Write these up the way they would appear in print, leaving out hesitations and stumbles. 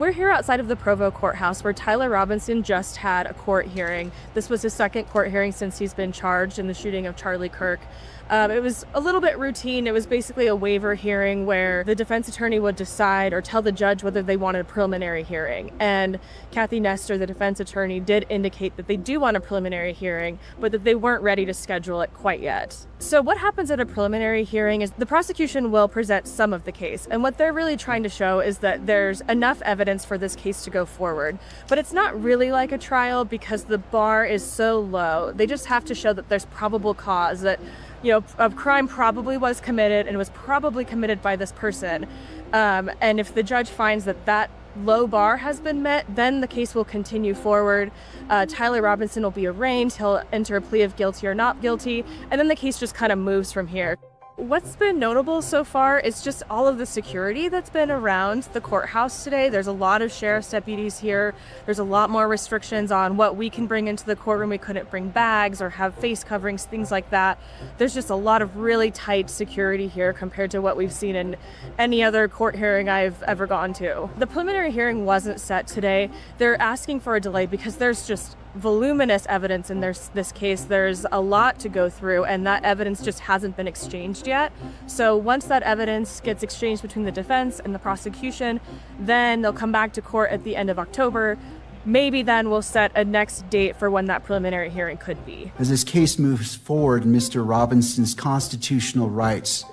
We're here outside of the Provo courthouse where Tyler Robinson just had a court hearing. This was his second court hearing since he's been charged in the shooting of Charlie Kirk. It was a little bit routine. It was basically a waiver hearing where the defense attorney would decide or tell the judge whether they wanted a preliminary hearing. And Kathy Nestor, the defense attorney, did indicate that they do want a preliminary hearing, but that they weren't ready to schedule it quite yet. So what happens at a preliminary hearing is the prosecution will present some of the case. And what they're really trying to show is that there's enough evidence for this case to go forward. But it's not really like a trial because the bar is so low. They just have to show that there's probable cause, that a crime probably was committed and was probably committed by this person. And if the judge finds that that low bar has been met, then the case will continue forward. Tyler Robinson will be arraigned. He'll enter a plea of guilty or not guilty. And then the case just kind of moves from here. What's been notable so far is just all of the security that's been around the courthouse today. There's a lot of sheriff's deputies here. There's a lot more restrictions on what we can bring into the courtroom. We couldn't bring bags or have face coverings, things like that. There's just a lot of really tight security here compared to what we've seen in any other court hearing I've ever gone to. The preliminary hearing wasn't set today. They're asking for a delay because there's just voluminous evidence in this case. There's a lot to go through, and that evidence just hasn't been exchanged yet. So once that evidence gets exchanged between the defense and the prosecution, then they'll come back to court at the end of October. Maybe then we'll set a next date for when that preliminary hearing could be. As this case moves forward, Mr. Robinson's constitutional rights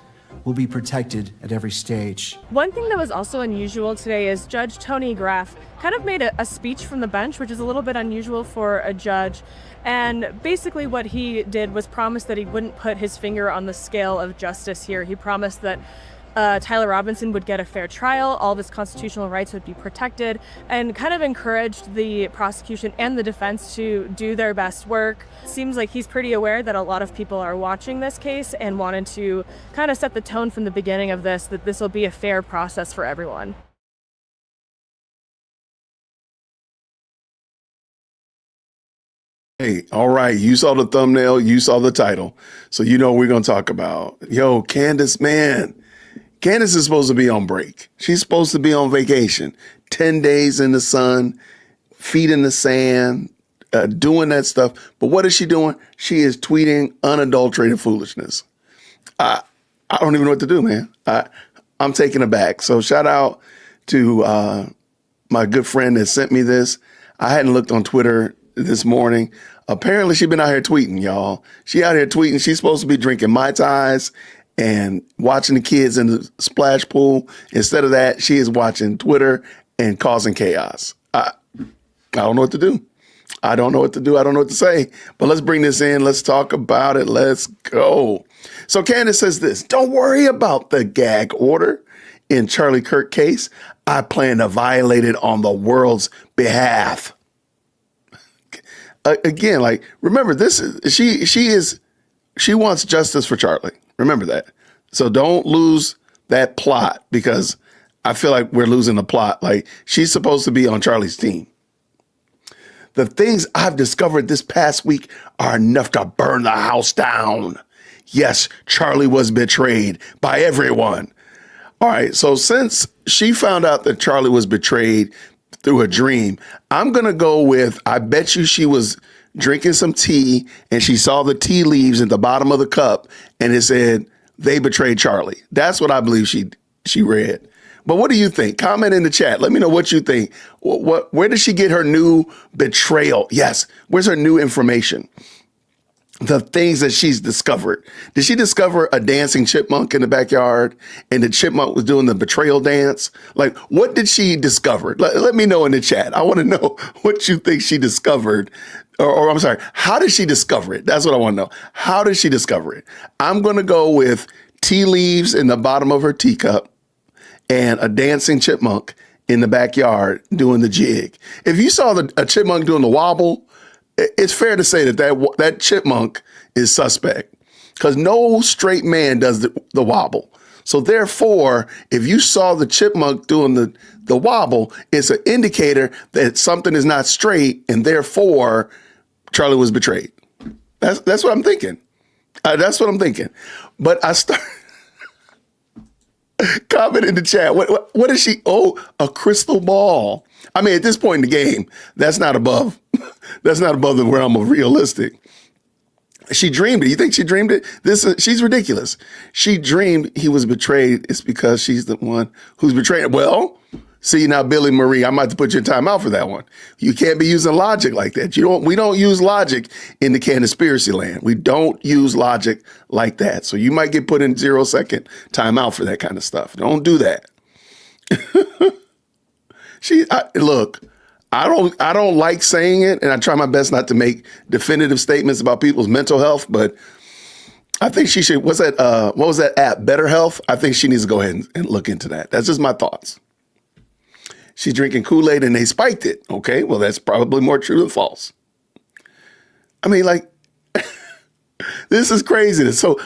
will be protected at every stage. One thing that was also unusual today is Judge Tony Graff kind of made a speech from the bench, which is a little bit unusual for a judge. And basically what he did was promise that he wouldn't put his finger on the scale of justice here. He promised that Tyler Robinson would get a fair trial, all of his constitutional rights would be protected, and kind of encouraged the prosecution and the defense to do their best work. Seems like he's pretty aware that a lot of people are watching this case and wanted to kind of set the tone from the beginning of this, that this will be a fair process for everyone. Hey, all right. You saw the thumbnail. You saw the title. So you know what we're going to talk about. Yo, Candace, man. Candace is supposed to be on break. She's supposed to be on vacation. 10 days in the sun, feet in the sand, doing that stuff. But what is she doing? She is tweeting unadulterated foolishness. I don't even know what to do, man. I'm taken aback. So shout out to my good friend that sent me this. I hadn't looked on Twitter this morning. Apparently she's been out here tweeting, y'all. She out here tweeting. She's supposed to be drinking Mai Tais and watching the kids in the splash pool. Instead of that, she is watching Twitter and causing chaos. I don't know what to do. I don't know what to do. I don't know what to say. But let's bring this in. Let's talk about it. Let's go. So Candace says this: don't worry about the gag order in Charlie Kirk case. I plan to violate it on the world's behalf. Again, like, remember, this is she wants justice for Charlie. Remember that. So don't lose that plot, because I feel like we're losing the plot. Like, she's supposed to be on Charlie's team. The things I've discovered this past week are enough to burn the house down. Yes, Charlie was betrayed by everyone. All right. So since she found out that Charlie was betrayed through a dream, I'm going to go with, I bet you she was drinking some tea and she saw the tea leaves at the bottom of the cup and it said, they betrayed Charlie. That's what I believe she read. But what do you think? Comment in the chat. Let me know what you think. Where did she get her new betrayal? Yes. Where's her new information? The things that she's discovered. Did she discover a dancing chipmunk in the backyard and the chipmunk was doing the betrayal dance? Like, what did she discover? Let me know in the chat. I want to know what you think she discovered. Or I'm sorry, how did she discover it? That's what I want to know. How did she discover it? I'm going to go with tea leaves in the bottom of her teacup and a dancing chipmunk in the backyard doing the jig. If you saw a chipmunk doing the wobble, it's fair to say that chipmunk is suspect, because no straight man does the wobble. So therefore, if you saw the chipmunk doing the wobble, it's an indicator that something is not straight, and therefore Charlie was betrayed. That's what I'm thinking. That's what I'm thinking. But Comment in the chat. What is she? Oh, a crystal ball. I mean, at this point in the game, that's not above. That's not above the realm of realistic. She dreamed it. You think she dreamed it? She's ridiculous. She dreamed he was betrayed. It's because she's the one who's betrayed. Well, see now, Billy Marie, I might have to put you in timeout for that one. You can't be using logic like that. We don't use logic in the Candaspiracy land. We don't use logic like that. So you might get put in 0-second timeout for that kind of stuff. Don't do that. Look. I don't like saying it, and I try my best not to make definitive statements about people's mental health, but I think she should. What was that app? Better Health? I think she needs to go ahead and look into that. That's just my thoughts. She's drinking Kool-Aid and they spiked it. Okay, well, that's probably more true than false. I mean, like, this is craziness. So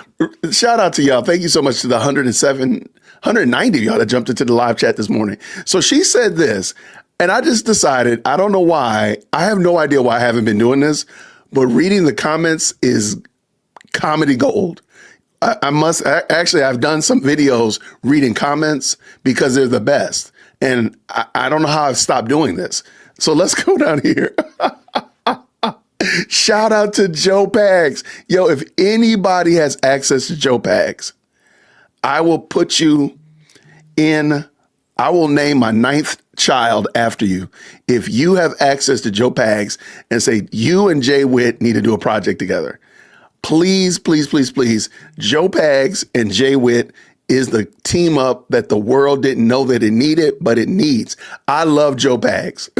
shout out to y'all. Thank you so much to the 190 of y'all that jumped into the live chat this morning. So she said this. And I just decided, I don't know why, I have no idea why I haven't been doing this, but reading the comments is comedy gold. I've done some videos reading comments because they're the best. And I don't know how I've stopped doing this. So let's go down here. Shout out to Joe Pags. Yo, if anybody has access to Joe Pags, I will put you in, I will name my 9th child after you. If you have access to Joe Pags and say you and Jay Witt need to do a project together, please, please, please, please, Joe Pags and Jay Witt is the team up that the world didn't know that it needed, but it needs. I love Joe Pags.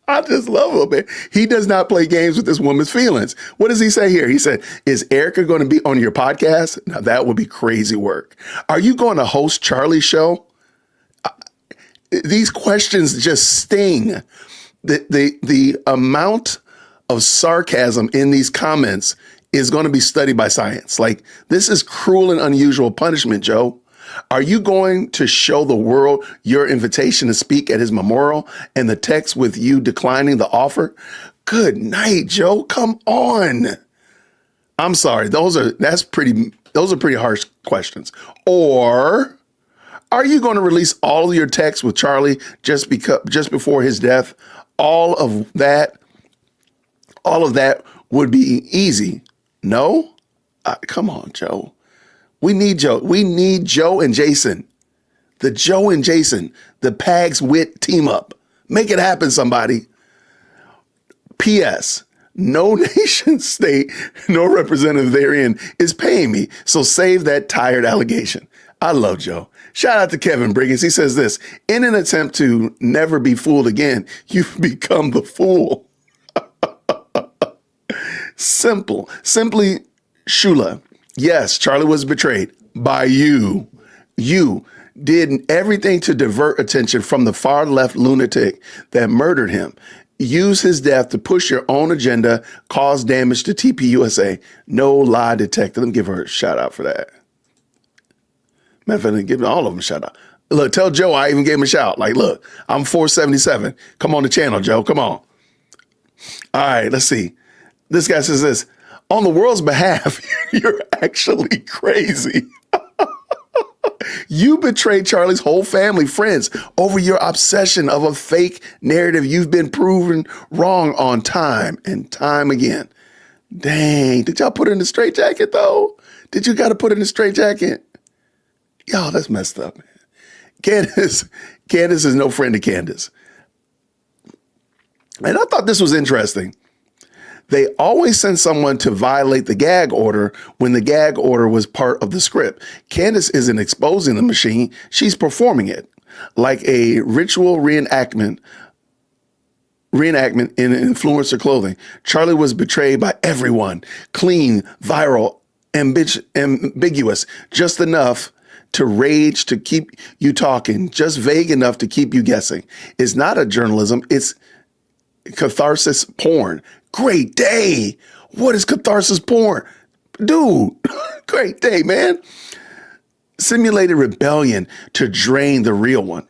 I just love him, man. He does not play games with this woman's feelings. What does he say here? He said, is Erica going to be on your podcast? Now that would be crazy work. Are you going to host Charlie's show? These questions just sting. The amount of sarcasm in these comments is going to be studied by science. Like, this is cruel and unusual punishment, Joe. Are you going to show the world your invitation to speak at his memorial and the text with you declining the offer? Good night, Joe. Come on. I'm sorry. Those are pretty harsh questions. Or are you going to release all of your texts with Charlie just before his death? All of that would be easy. No? Come on, Joe. We need Joe. We need Joe and Jason. The Joe and Jason, the Pags Witt team up. Make it happen, somebody. P.S. No nation state, no representative therein is paying me. So save that tired allegation. I love Joe. Shout out to Kevin Briggins. He says this, in an attempt to never be fooled again, you've become the fool. Simply Shula. Yes, Charlie was betrayed by you. You did everything to divert attention from the far left lunatic that murdered him. Use his death to push your own agenda, cause damage to TPUSA. No lie detector. Let me give her a shout out for that. Matter of fact, give all of them a shout out. Look, tell Joe I even gave him a shout. Like, look, I'm 477. Come on the channel, Joe. Come on. All right, let's see. This guy says this. On the world's behalf, you're actually crazy. You betrayed Charlie's whole family, friends, over your obsession of a fake narrative you've been proven wrong on time and time again. Dang, did y'all put her in a straitjacket, though? Did you got to put her in a straitjacket? Y'all, that's messed up, man. Candace is no friend to Candace. And I thought this was interesting. They always send someone to violate the gag order when the gag order was part of the script. Candace isn't exposing the machine. She's performing it like a ritual reenactment in influencer clothing. Charlie was betrayed by everyone. Clean, viral, ambiguous, just enough to rage to keep you talking, just vague enough to keep you guessing. It's not a journalism. It's catharsis porn. Great day. What is catharsis porn? Dude, great day, man. Simulated rebellion to drain the real one.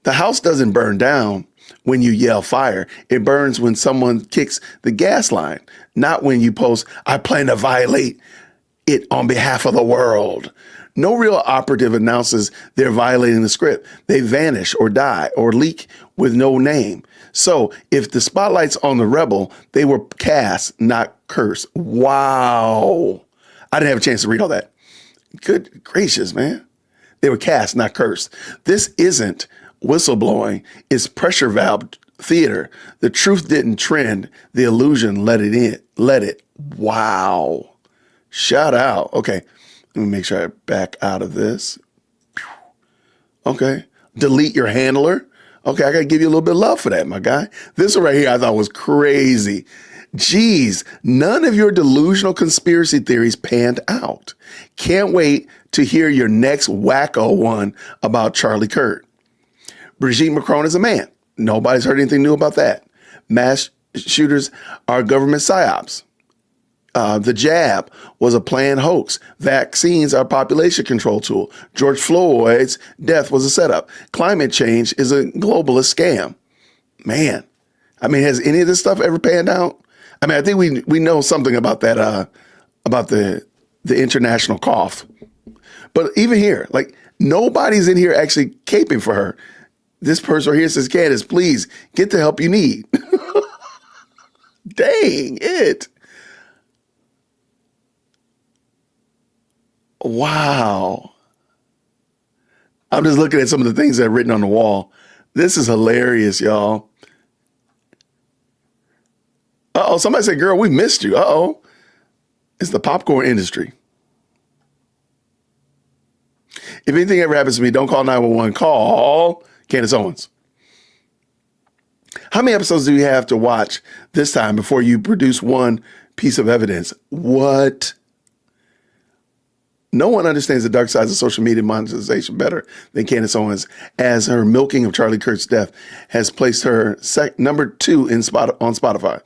The house doesn't burn down when you yell fire. It burns when someone kicks the gas line, not when you post, I plan to violate it on behalf of the world. No real operative announces they're violating the script. They vanish or die or leak with no name. So if the spotlight's on the rebel, they were cast, not cursed. Wow. I didn't have a chance to read all that. Good gracious, man. They were cast, not cursed. This isn't whistleblowing. It's pressure valve theater. The truth didn't trend. The illusion let it in. Let it. Wow. Shout out. Okay. Let me make sure I back out of this. Okay. Delete your handler. Okay. I got to give you a little bit of love for that, my guy. This one right here I thought was crazy. Geez, none of your delusional conspiracy theories panned out. Can't wait to hear your next wacko one about Charlie Kirk. Brigitte Macron is a man. Nobody's heard anything new about that. Mass shooters are government psyops. The jab was a planned hoax. Vaccines are a population control tool. George Floyd's death was a setup. Climate change is a globalist scam. Man, I mean, has any of this stuff ever panned out? I mean, I think we know something about that, about the international cough. But even here, like, nobody's in here actually caping for her. This person right here says, Candace, please get the help you need. Dang it. Wow. I'm just looking at some of the things that are written on the wall. This is hilarious, y'all. Uh-oh, somebody said, girl, we missed you. Uh-oh. It's the popcorn industry. If anything ever happens to me, don't call 911. Call Candace Owens. How many episodes do you have to watch this time before you produce one piece of evidence? What? No one understands the dark sides of social media monetization better than Candace Owens, as her milking of Charlie Kirk's death has placed her number 2 on Spotify.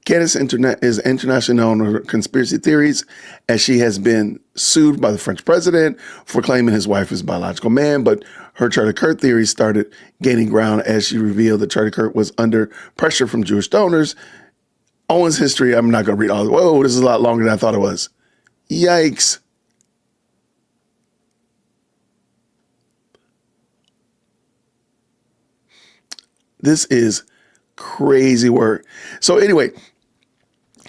Candace is internationally known for her conspiracy theories, as she has been sued by the French president for claiming his wife is a biological man. But her Charlie Kirk theory started gaining ground as she revealed that Charlie Kirk was under pressure from Jewish donors. Owens' history, I'm not going to read all of it. Whoa, this is a lot longer than I thought it was. Yikes. This is crazy work. So anyway,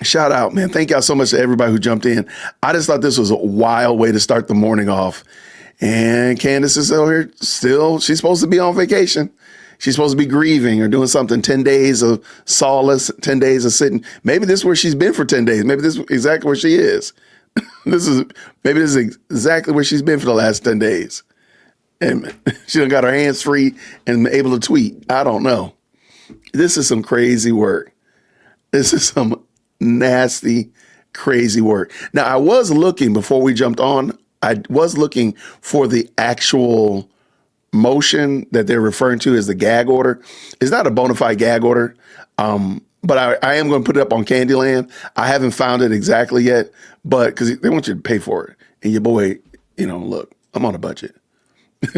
shout out, man. Thank y'all so much to everybody who jumped in. I just thought this was a wild way to start the morning off. And Candace is over here still. She's supposed to be on vacation. She's supposed to be grieving or doing something, 10 days of solace, 10 days of sitting. Maybe this is where she's been for 10 days. Maybe this is exactly where she is. This is exactly where she's been for the last 10 days. And she done got her hands free and able to tweet. I don't know. This is some crazy work. This is some nasty, crazy work. Now, I was looking before we jumped on. I was looking for the actual motion that they're referring to as the gag order. It's not a bona fide gag order, but I am going to put it up on Candyland. I haven't found it exactly yet, but because they want you to pay for it. And your boy, look, I'm on a budget.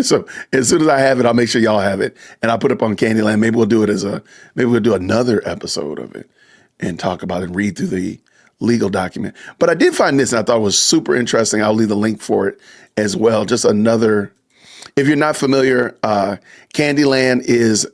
So as soon as I have it, I'll make sure y'all have it, and I'll put it up on Candyland. Maybe we'll do it maybe we'll do another episode of it and talk about it and read through the legal document. But I did find this, and I thought it was super interesting. I'll leave the link for it as well. Just another, if you're not familiar, Candyland is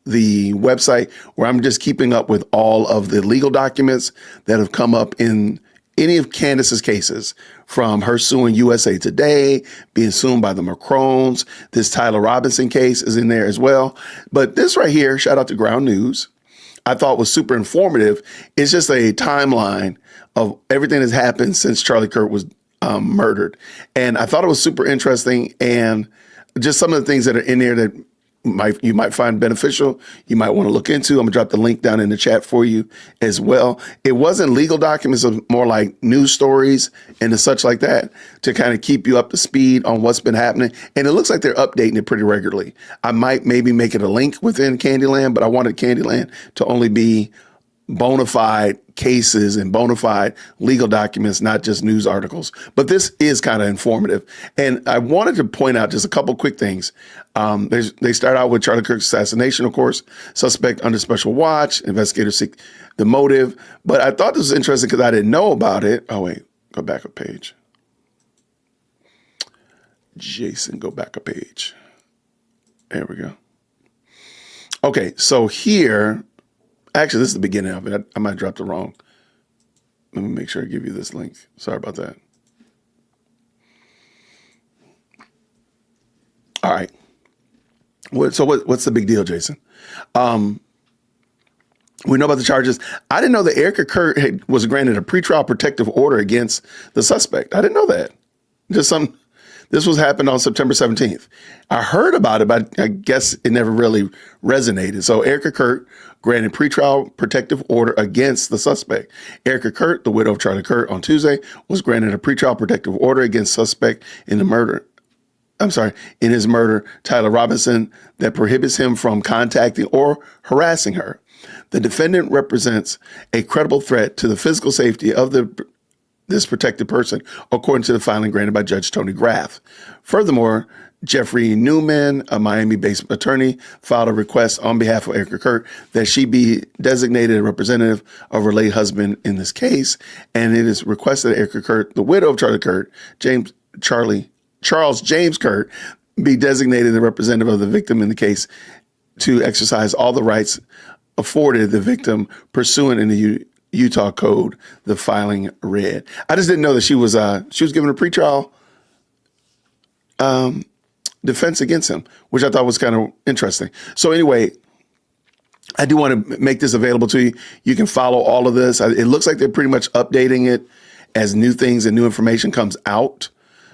the website where I'm just keeping up with all of the legal documents that have come up in any of Candace's cases, from her suing USA Today, being sued by the Macrons. This Tyler Robinson case is in there as well. But this right here, shout out to Ground News, I thought was super informative. It's just a timeline of everything that's happened since Charlie Kirk was murdered. And I thought it was super interesting, and just some of the things that are in there that you might find beneficial, you might want to look into. I'm gonna drop the link down in the chat for you as well. It wasn't legal documents, it was more like news stories and such like that, to kind of keep you up to speed on what's been happening. And it looks like they're updating it pretty regularly. I might maybe make it a link within Candyland, but I wanted Candyland to only be bona fide cases and bona fide legal documents, not just news articles. But this is kind of informative. And I wanted to point out just a couple quick things. They start out with Charlie Kirk's assassination, of course. Suspect under special watch. Investigators seek the motive. But I thought this was interesting because I didn't know about it. Oh, wait, go back a page. Jason, go back a page. There we go. Okay, so here, actually, this is the beginning of it. I might drop the wrong. Let me make sure I give you this link. Sorry about that. All right. What's the big deal, Jason? We know about the charges. I didn't know that Erica Kurt was granted a pretrial protective order against the suspect. I didn't know that. This was happened on September 17th. I heard about it, but I guess it never really resonated. So Erica Kurt granted pretrial protective order against the suspect. Erica Kurt, the widow of Charlie Kurt, on Tuesday was granted a pretrial protective order against suspect in his murder, Tyler Robinson, that prohibits him from contacting or harassing her. The defendant represents a credible threat to the physical safety of this protected person, according to the filing granted by Judge Tony Graff. Furthermore, Jeffrey Newman, a Miami-based attorney, filed a request on behalf of Erica Kurt that she be designated a representative of her late husband in this case, and it is requested that Erica Kurt, the widow of Charlie Kurt, Charles James Kurt, be designated the representative of the victim in the case to exercise all the rights afforded the victim pursuant in the Utah Code, the filing read. I just didn't know that she was given a pretrial defense against him, which I thought was kind of interesting. So anyway, I do want to make this available to you. You can follow all of this. It looks like they're pretty much updating it as new things and new information comes out.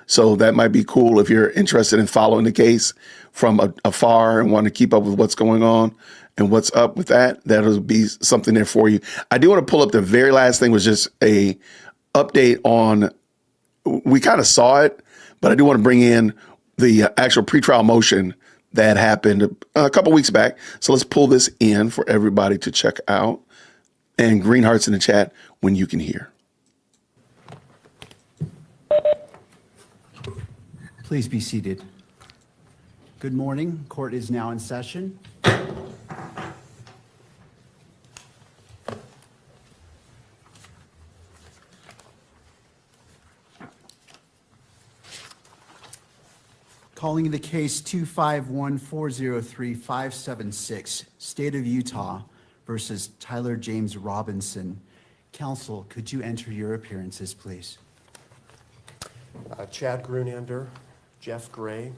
So that might be cool if you're interested in following the case from afar and want to keep up with what's going on and what's up with that. That'll be something there for you. I do want to pull up the very last thing, was just a update on, we kind of saw it, but I do want to bring in the actual pretrial motion that happened a couple weeks back. So let's pull this in for everybody to check out. And green hearts in the chat when you can hear. Please be seated. Good morning. Court is now in session. Calling the case 251-403-576, State of Utah versus Tyler James Robinson. Counsel, could you enter your appearances, please? Chad Grunander, Jeff Gray,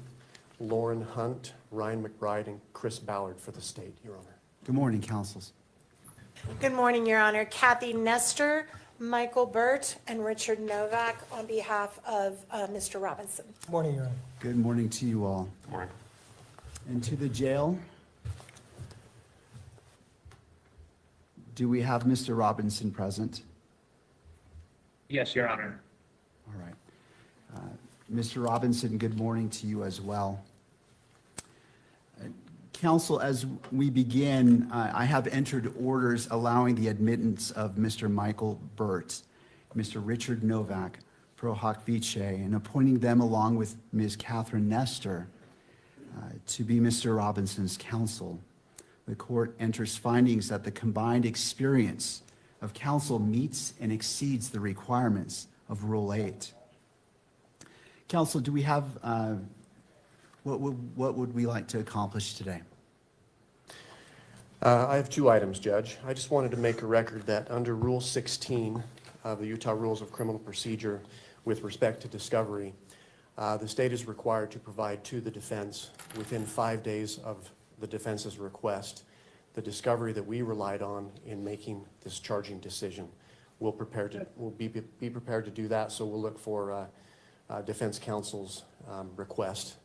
Lauren Hunt, Ryan McBride, and Chris Ballard for the state, Your Honor. Good morning, counsels. Good morning, Your Honor. Kathy Nestor, Michael Burt, and Richard Novak on behalf of Mr. Robinson. Good morning, Your Honor. Good morning to you all. Good morning. And to the jail. Do we have Mr. Robinson present? Yes, Your Honor. All right. Mr. Robinson, good morning to you as well. Counsel, as we begin, I have entered orders allowing the admittance of Mr. Michael Burt, Mr. Richard Novak, pro hoc vice, and appointing them along with Ms. Catherine Nestor to be Mr. Robinson's counsel. The court enters findings that the combined experience of counsel meets and exceeds the requirements of Rule 8. Counsel, do we have, what would we like to accomplish today? I have two items, Judge. I just wanted to make a record that under Rule 16 of the Utah Rules of Criminal Procedure with respect to discovery, the state is required to provide to the defense within 5 days of the defense's request the discovery that we relied on in making this charging decision. We'll be prepared to do that, so we'll look for defense counsel's request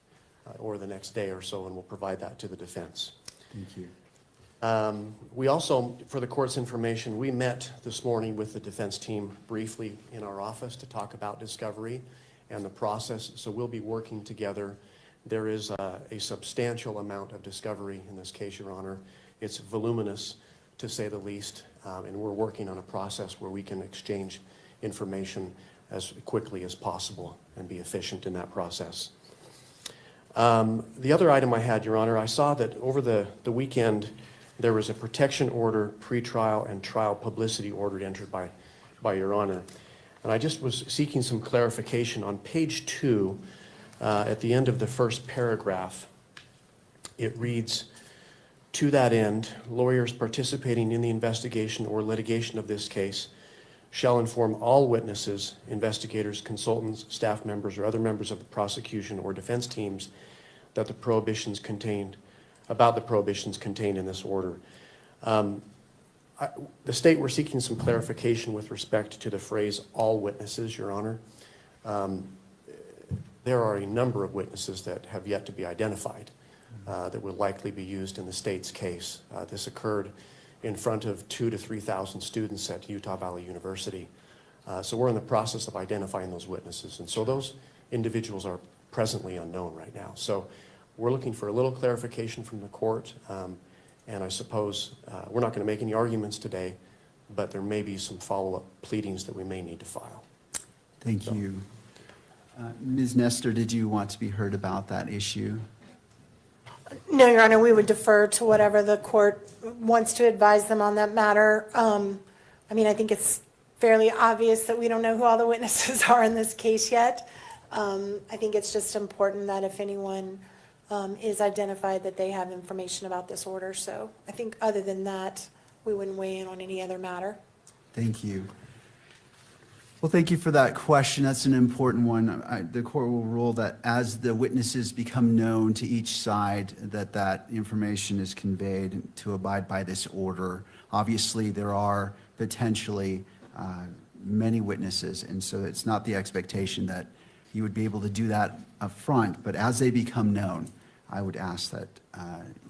or the next day or so, and we'll provide that to the defense. Thank you. We also, for the court's information, we met this morning with the defense team briefly in our office to talk about discovery and the process, so we'll be working together. There is a substantial amount of discovery in this case, Your Honor. It's voluminous, to say the least, and we're working on a process where we can exchange information as quickly as possible and be efficient in that process. The other item I had, Your Honor, I saw that over the weekend there was a protection order, pretrial and trial publicity order entered by Your Honor. And I just was seeking some clarification. On page 2, At the end of the first paragraph, it reads, "To that end, lawyers participating in the investigation or litigation of this case shall inform all witnesses, investigators, consultants, staff members, or other members of the prosecution or defense teams that the prohibitions contained in this order." The state, we're seeking some clarification with respect to the phrase "all witnesses," Your Honor. There are a number of witnesses that have yet to be identified that will likely be used in the state's case. This occurred in front of 2,000 to 3,000 students at Utah Valley University. So we're in the process of identifying those witnesses. And so those individuals are presently unknown right now. So we're looking for a little clarification from the court. And I suppose we're not going to make any arguments today, but there may be some follow-up pleadings that we may need to file. Thank you. Ms. Nestor, did you want to be heard about that issue? No, Your Honor, we would defer to whatever the court wants to advise them on that matter. I mean, I think it's fairly obvious that we don't know who all the witnesses are in this case yet. I think it's just important that if anyone is identified, that they have information about this order. So I think other than that, we wouldn't weigh in on any other matter. Thank you. Well, thank you for that question. That's an important one. The court will rule that as the witnesses become known to each side, that information is conveyed to abide by this order. Obviously, there are potentially many witnesses, and so it's not the expectation that you would be able to do that up front, but as they become known, I would ask that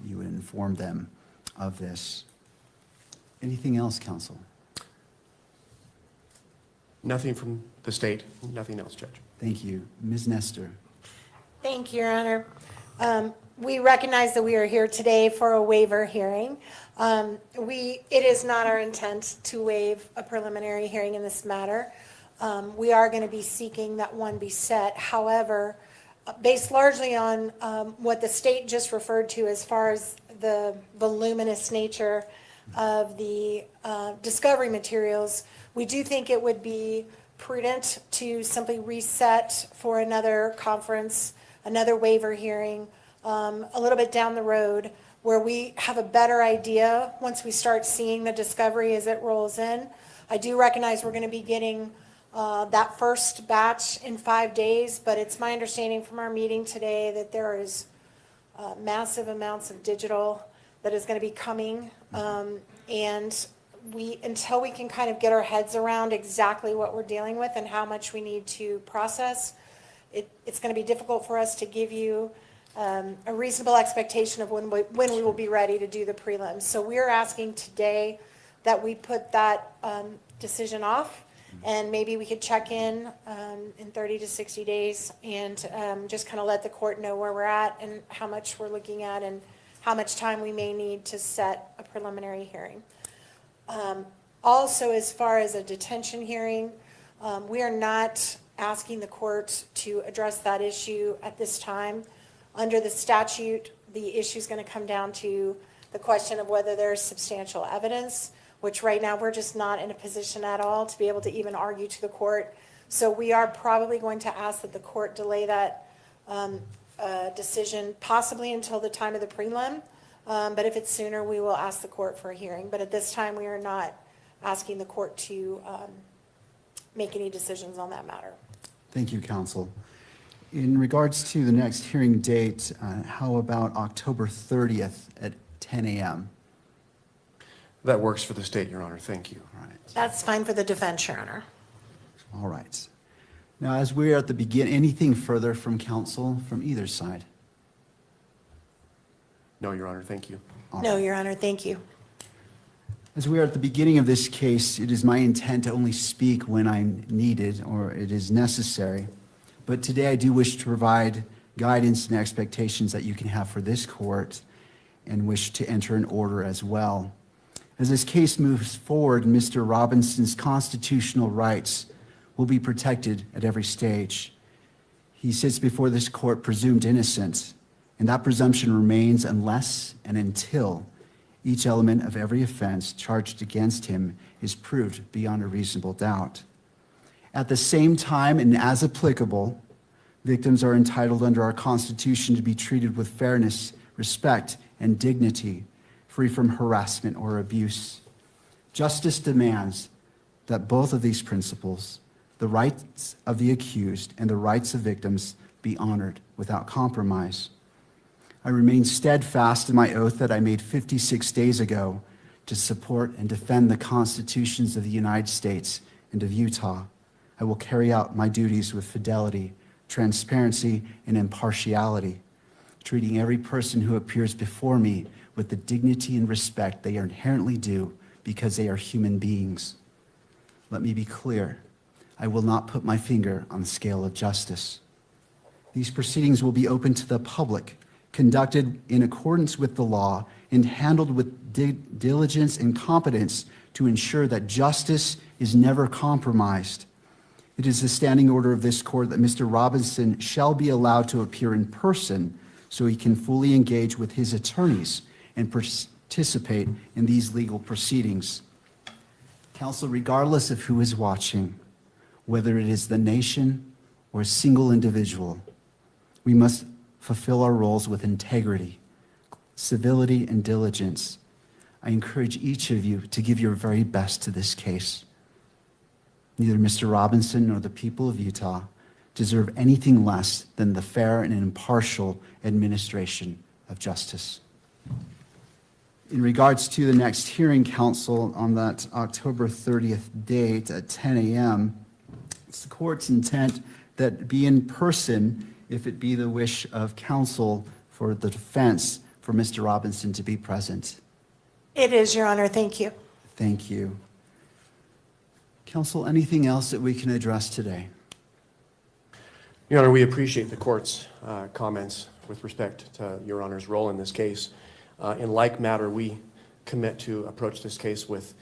you would inform them of this. Anything else, counsel? Nothing from the state, nothing else, Judge. Thank you. Ms. Nestor. Thank you, Your Honor. We recognize that we are here today for a waiver hearing. It is not our intent to waive a preliminary hearing in this matter. We are going to be seeking that one be set. However, based largely on what the state just referred to as far as the voluminous nature of the discovery materials, we do think it would be prudent to simply reset for another conference, another waiver hearing, a little bit down the road, where we have a better idea once we start seeing the discovery as it rolls in. I do recognize we're going to be getting that first batch in 5 days, but it's my understanding from our meeting today that there is massive amounts of digital that is going to be coming. And until we can kind of get our heads around exactly what we're dealing with and how much we need to process, it's going to be difficult for us to give you a reasonable expectation of when we will be ready to do the prelims. So we're asking today that we put that decision off, and maybe we could check in 30 to 60 days and just kind of let the court know where we're at and how much we're looking at and how much time we may need to set a preliminary hearing. Also, as far as a detention hearing, we are not asking the court to address that issue at this time. Under the statute, the issue is going to come down to the question of whether there's substantial evidence, which right now we're just not in a position at all to be able to even argue to the court. So we are probably going to ask that the court delay that decision possibly until the time of the prelim. But if it's sooner, we will ask the court for a hearing. But at this time, we are not asking the court to make any decisions on that matter. Thank you, counsel. In regards to the next hearing date, how about October 30th at 10 a.m.? That works for the state, Your Honor. Thank you. All right. That's fine for the defense, Your Honor. All right. Now, as we're at the beginning, anything further from counsel from either side? No, Your Honor. Thank you. No, Your Honor, thank you. As we are at the beginning of this case, it is my intent to only speak when I'm needed or it is necessary. But today I do wish to provide guidance and expectations that you can have for this court and wish to enter an order as well. As this case moves forward, Mr. Robinson's constitutional rights will be protected at every stage. He sits before this court presumed innocent, and that presumption remains unless and until each element of every offense charged against him is proved beyond a reasonable doubt. At the same time, and as applicable, Victims are entitled under our Constitution to be treated with fairness, respect, and dignity, free from harassment or abuse. Justice demands that both of these principles, the rights of the accused and the rights of victims, be honored without compromise. I remain steadfast in my oath that I made 56 days ago to support and defend the constitutions of the United States and of Utah. I will carry out my duties with fidelity, transparency, and impartiality, treating every person who appears before me with the dignity and respect they are inherently due because they are human beings. Let me be clear. I will not put my finger on the scale of justice. These proceedings will be open to the public, conducted in accordance with the law, and handled with diligence and competence to ensure that justice is never compromised. It is the standing order of this court that Mr. Robinson shall be allowed to appear in person so he can fully engage with his attorneys and participate in these legal proceedings. Counsel, regardless of who is watching, whether it is the nation or a single individual, we must fulfill our roles with integrity, civility, and diligence. I encourage each of you to give your very best to this case. Neither Mr. Robinson nor the people of Utah deserve anything less than the fair and impartial administration of justice. In regards to the next hearing, counsel, on that October 30th date at 10 a.m., it's the court's intent that be in person if it be the wish of counsel for the defense for Mr. Robinson to be present. It is, Your Honor. Thank you. Thank you. Counsel, anything else that we can address today? Your Honor, we appreciate the court's comments with respect to Your Honor's role in this case. In like matter, we commit to approach this case with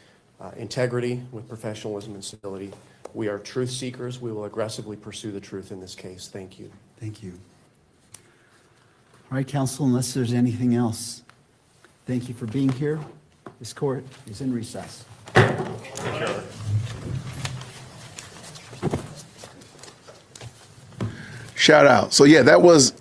integrity, with professionalism and civility. We are truth seekers. We will aggressively pursue the truth in this case. Thank you. Thank you. All right, counsel, unless there's anything else, thank you for being here. This court is in recess. Shout out. So yeah, that was,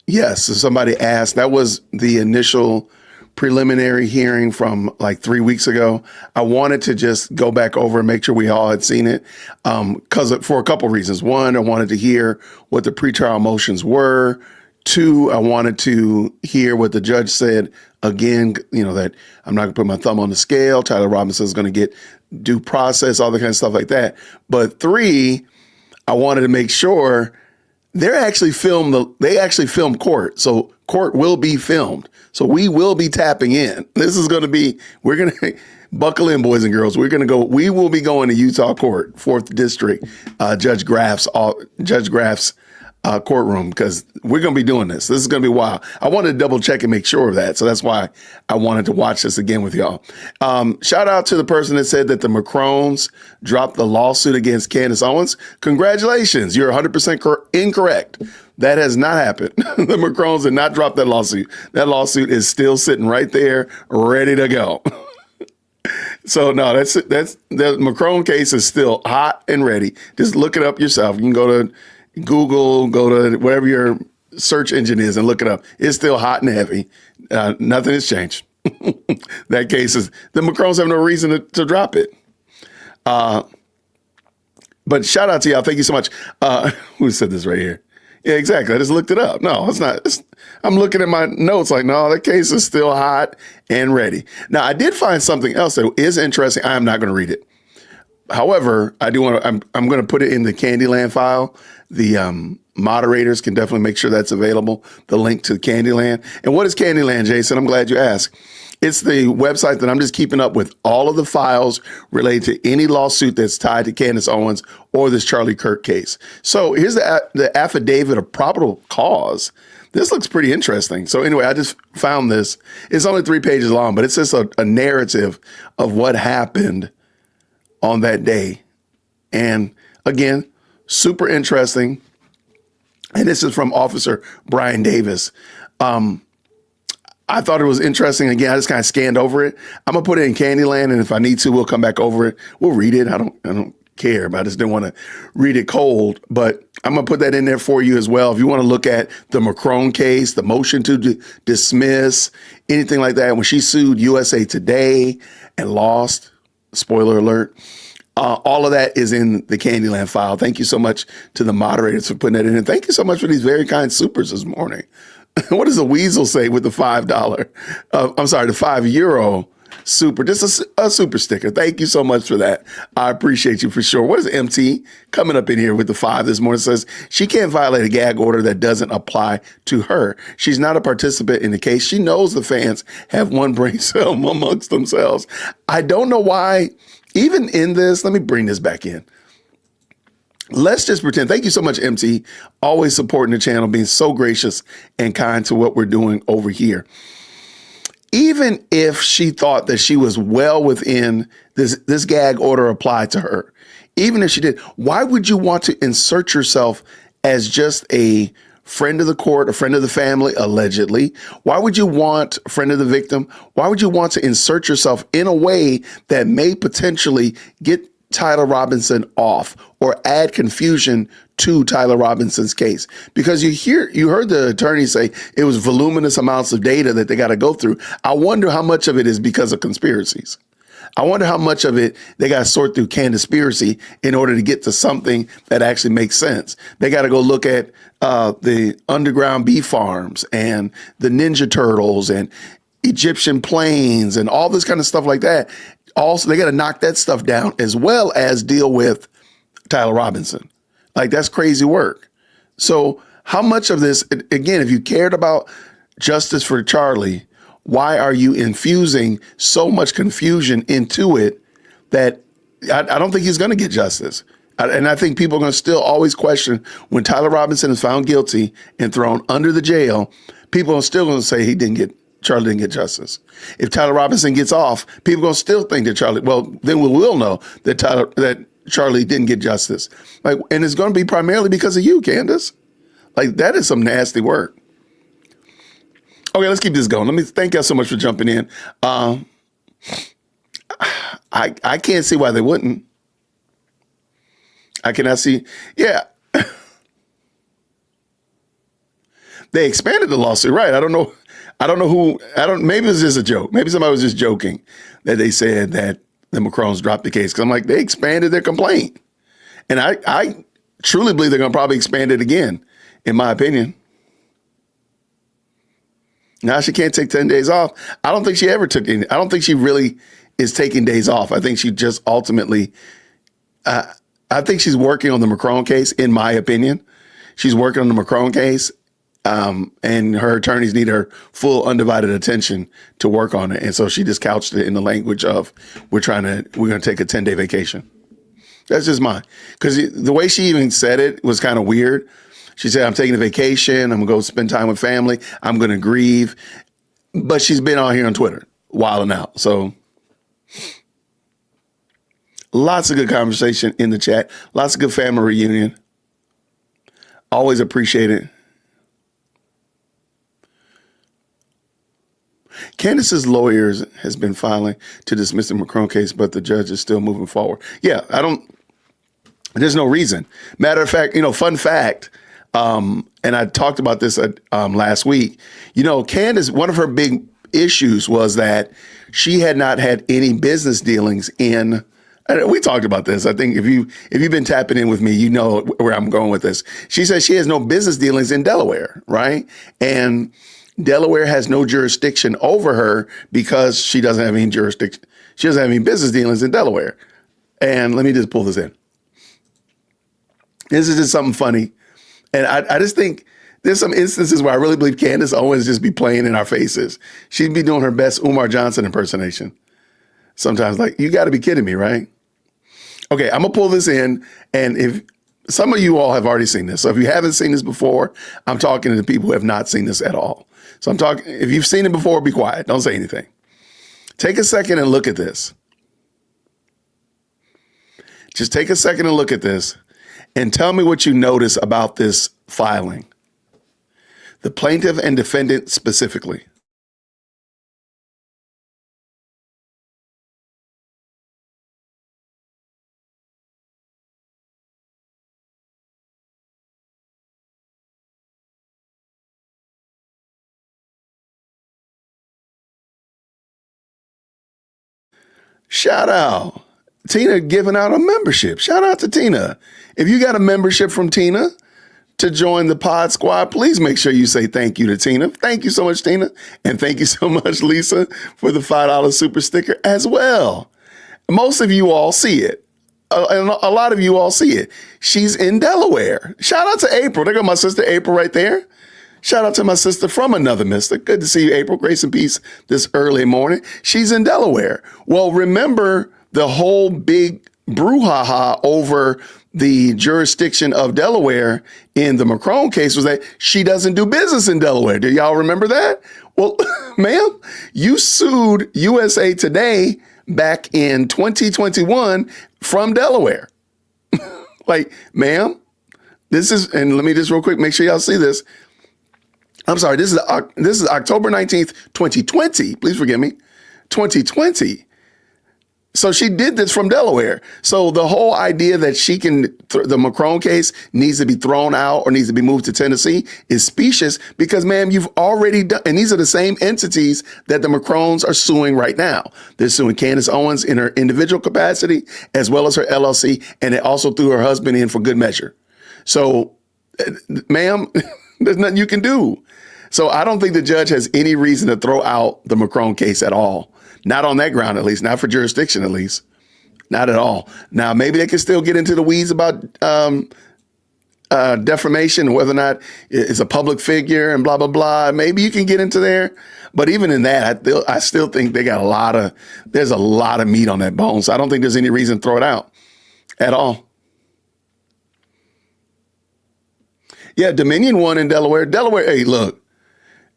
yes, so somebody asked, that was the initial preliminary hearing from like 3 weeks ago. I wanted to just go back over and make sure we all had seen it, because for a couple reasons. One, I wanted to hear what the pretrial motions were. Two, I wanted to hear what the judge said. Again, you know, that I'm not gonna put my thumb on the scale. Tyler Robinson is gonna get due process, all the kind of stuff like that. But three, I wanted to make sure they actually film court. So court will be filmed. So we will be tapping in. This is going to be, we're going to buckle in, boys and girls. We will be going to Utah Court, 4th District, Judge Graff's courtroom, because we're going to be doing this. This is going to be wild. I wanted to double check and make sure of that. So that's why I wanted to watch this again with y'all. Shout out to the person that said that the Macrones dropped the lawsuit against Candace Owens. Congratulations. You're 100% incorrect. That has not happened. The Macrones did not drop that lawsuit. That lawsuit is still sitting right there, ready to go. So no, that's the Macron case is still hot and ready. Just look it up yourself. You can go to Google, go to whatever your search engine is and look it up. It's still hot and heavy. Nothing has changed. That case is, the Macrons have no reason to drop it. But shout out to y'all. Thank you so much. Who said this right here? Yeah, exactly. I just looked it up. No, it's not. I'm looking at my notes like, no, that case is still hot and ready. Now, I did find something else that is interesting. I am not going to read it. However, I do want to, I'm going to put it in the Candyland file. The moderators can definitely make sure that's available, the link to Candyland. And what is Candyland, Jason? I'm glad you asked. It's the website that I'm just keeping up with all of the files related to any lawsuit that's tied to Candace Owens or this Charlie Kirk case. So here's the affidavit of probable cause. This looks pretty interesting. So anyway, I just found this. It's only 3 pages long, but it's just a narrative of what happened on that day. And again, super interesting. And this is from Officer Brian Davis. I thought it was interesting. Again, I just kind of scanned over it. I'm gonna put it in Candyland, and if I need to, we'll come back over it. We'll read it. I don't care, but I just didn't want to read it cold. But I'm going to put that in there for you as well. If you want to look at the Macron case, the motion to dismiss, anything like that, when she sued USA Today and lost, spoiler alert, all of that is in the Candyland file. Thank you so much to the moderators for putting that in. And thank you so much for these very kind supers this morning. What does the weasel say with the $5? I'm sorry, the €5 super, just a super sticker. Thank you so much for that. I appreciate you for sure. What is MT coming up in here with the 5 this morning? Says she can't violate a gag order that doesn't apply to her. She's not a participant in the case. She knows the fans have one brain cell amongst themselves. I don't know why, even in this, let me bring this back in. Let's just pretend. Thank you so much, MT. Always supporting the channel, being so gracious and kind to what we're doing over here. Even if she thought that she was well within this gag order applied to her, even if she did, why would you want to insert yourself as just a friend of the court, a friend of the family, allegedly? Why would you want a friend of the victim? Why would you want to insert yourself in a way that may potentially get Tyler Robinson off or add confusion to Tyler Robinson's case? Because you heard the attorney say it was voluminous amounts of data that they got to go through. I wonder how much of it is because of conspiracies. I wonder how much of it they got to sort through Candaspiracy in order to get to something that actually makes sense. They got to go look at the underground bee farms and the Ninja Turtles and Egyptian planes and all this kind of stuff like that. Also, they got to knock that stuff down as well as deal with Tyler Robinson. Like, that's crazy work. So how much of this, again, if you cared about justice for Charlie, why are you infusing so much confusion into it that I don't think he's going to get justice? And I think people are going to still always question when Tyler Robinson is found guilty and thrown under the jail, people are still going to say Charlie didn't get justice. If Tyler Robinson gets off, people are going to still think that then we will know that Charlie didn't get justice. Like, and it's going to be primarily because of you, Candace. Like, that is some nasty work. Okay, let's keep this going. Let me thank y'all so much for jumping in. I can't see why they wouldn't. I cannot see. Yeah. They expanded the lawsuit, right? I don't know who, maybe it was just a joke. Maybe somebody was just joking that they said that the Macrons dropped the case. Cause I'm like, they expanded their complaint. And I truly believe they're going to probably expand it again, in my opinion. Now she can't take 10 days off. I don't think she ever took any. I don't think she really is taking days off. I think she just ultimately, I think she's working on the Macron case, in my opinion. She's working on the Macron case. And her attorneys need her full undivided attention to work on it. And so she just couched it in the language of, we're going to take a 10-day vacation. That's just mine. Because the way she even said it was kind of weird. She said, I'm taking a vacation. I'm going to go spend time with family. I'm going to grieve. But she's been on here on Twitter wilding out. So lots of good conversation in the chat. Lots of good family reunion. Always appreciate it. Candace's lawyers has been filing to dismiss the Macron case, but the judge is still moving forward. Yeah, there's no reason. Matter of fact, fun fact, and I talked about this last week, Candace, one of her big issues was that she had not had any business dealings in, we talked about this. I think if you've been tapping in with me, you know where I'm going with this. She says she has no business dealings in Delaware, right? And Delaware has no jurisdiction over her because she doesn't have any jurisdiction. She doesn't have any business dealings in Delaware. And let me just pull this in. This is just something funny. And I just think there's some instances where I really believe Candace Owens just be playing in our faces. She'd be doing her best Umar Johnson impersonation. Sometimes, like, you got to be kidding me, right? Okay, I'm going to pull this in. And if some of you all have already seen this. So if you haven't seen this before, I'm talking to the people who have not seen this at all. So I'm talking, if you've seen it before, be quiet. Don't say anything. Take a second and look at this. Just take a second and look at this and tell me what you notice about this filing. The plaintiff and defendant specifically. Shout out. Tina giving out a membership. Shout out to Tina. If you got a membership from Tina to join the Pod Squad, please make sure you say thank you to Tina. Thank you so much, Tina. And thank you so much, Lisa, for the $5 super sticker as well. Most of you all see it. And a lot of you all see it. She's in Delaware. Shout out to April. There go my sister April right there. Shout out to my sister from another mister. Good to see you, April. Grace and peace this early morning. She's in Delaware. Well, remember the whole big brouhaha over the jurisdiction of Delaware in the Macron case was that she doesn't do business in Delaware. Do y'all remember that? Well, ma'am, you sued USA Today back in 2021 from Delaware. Like, ma'am, this is, and let me just real quick, make sure y'all see this. I'm sorry, this is October 19th, 2020. Please forgive me. 2020. So she did this from Delaware. So the whole idea that she can, the Macron case needs to be thrown out or needs to be moved to Tennessee is specious because, ma'am, you've already done, and these are the same entities that the Macrons are suing right now. They're suing Candace Owens in her individual capacity as well as her LLC, and they also threw her husband in for good measure. So, ma'am, there's nothing you can do. So I don't think the judge has any reason to throw out the Macron case at all. Not on that ground, at least. Not for jurisdiction, at least. Not at all. Now, maybe they can still get into the weeds about defamation, whether or not it's a public figure and blah, blah, blah. Maybe you can get into there. But even in that, I still think they got there's a lot of meat on that bone. So I don't think there's any reason to throw it out at all. Yeah, Dominion won in Delaware. Delaware, hey, look,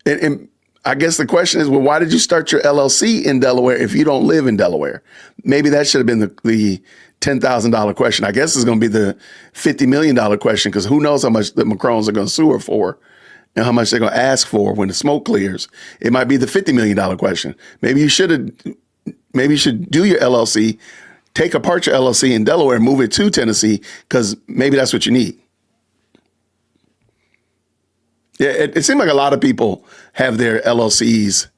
and I guess the question is, well, why did you start your LLC in Delaware if you don't live in Delaware? Maybe that should have been the $10,000 question. I guess it's going to be the $50 million question because who knows how much the Macrons are going to sue her for and how much they're going to ask for when the smoke clears. It might be the $50 million question. Maybe you should do your LLC, take apart your LLC in Delaware and move it to Tennessee because maybe that's what you need. Yeah, it seemed like a lot of people have their LLCs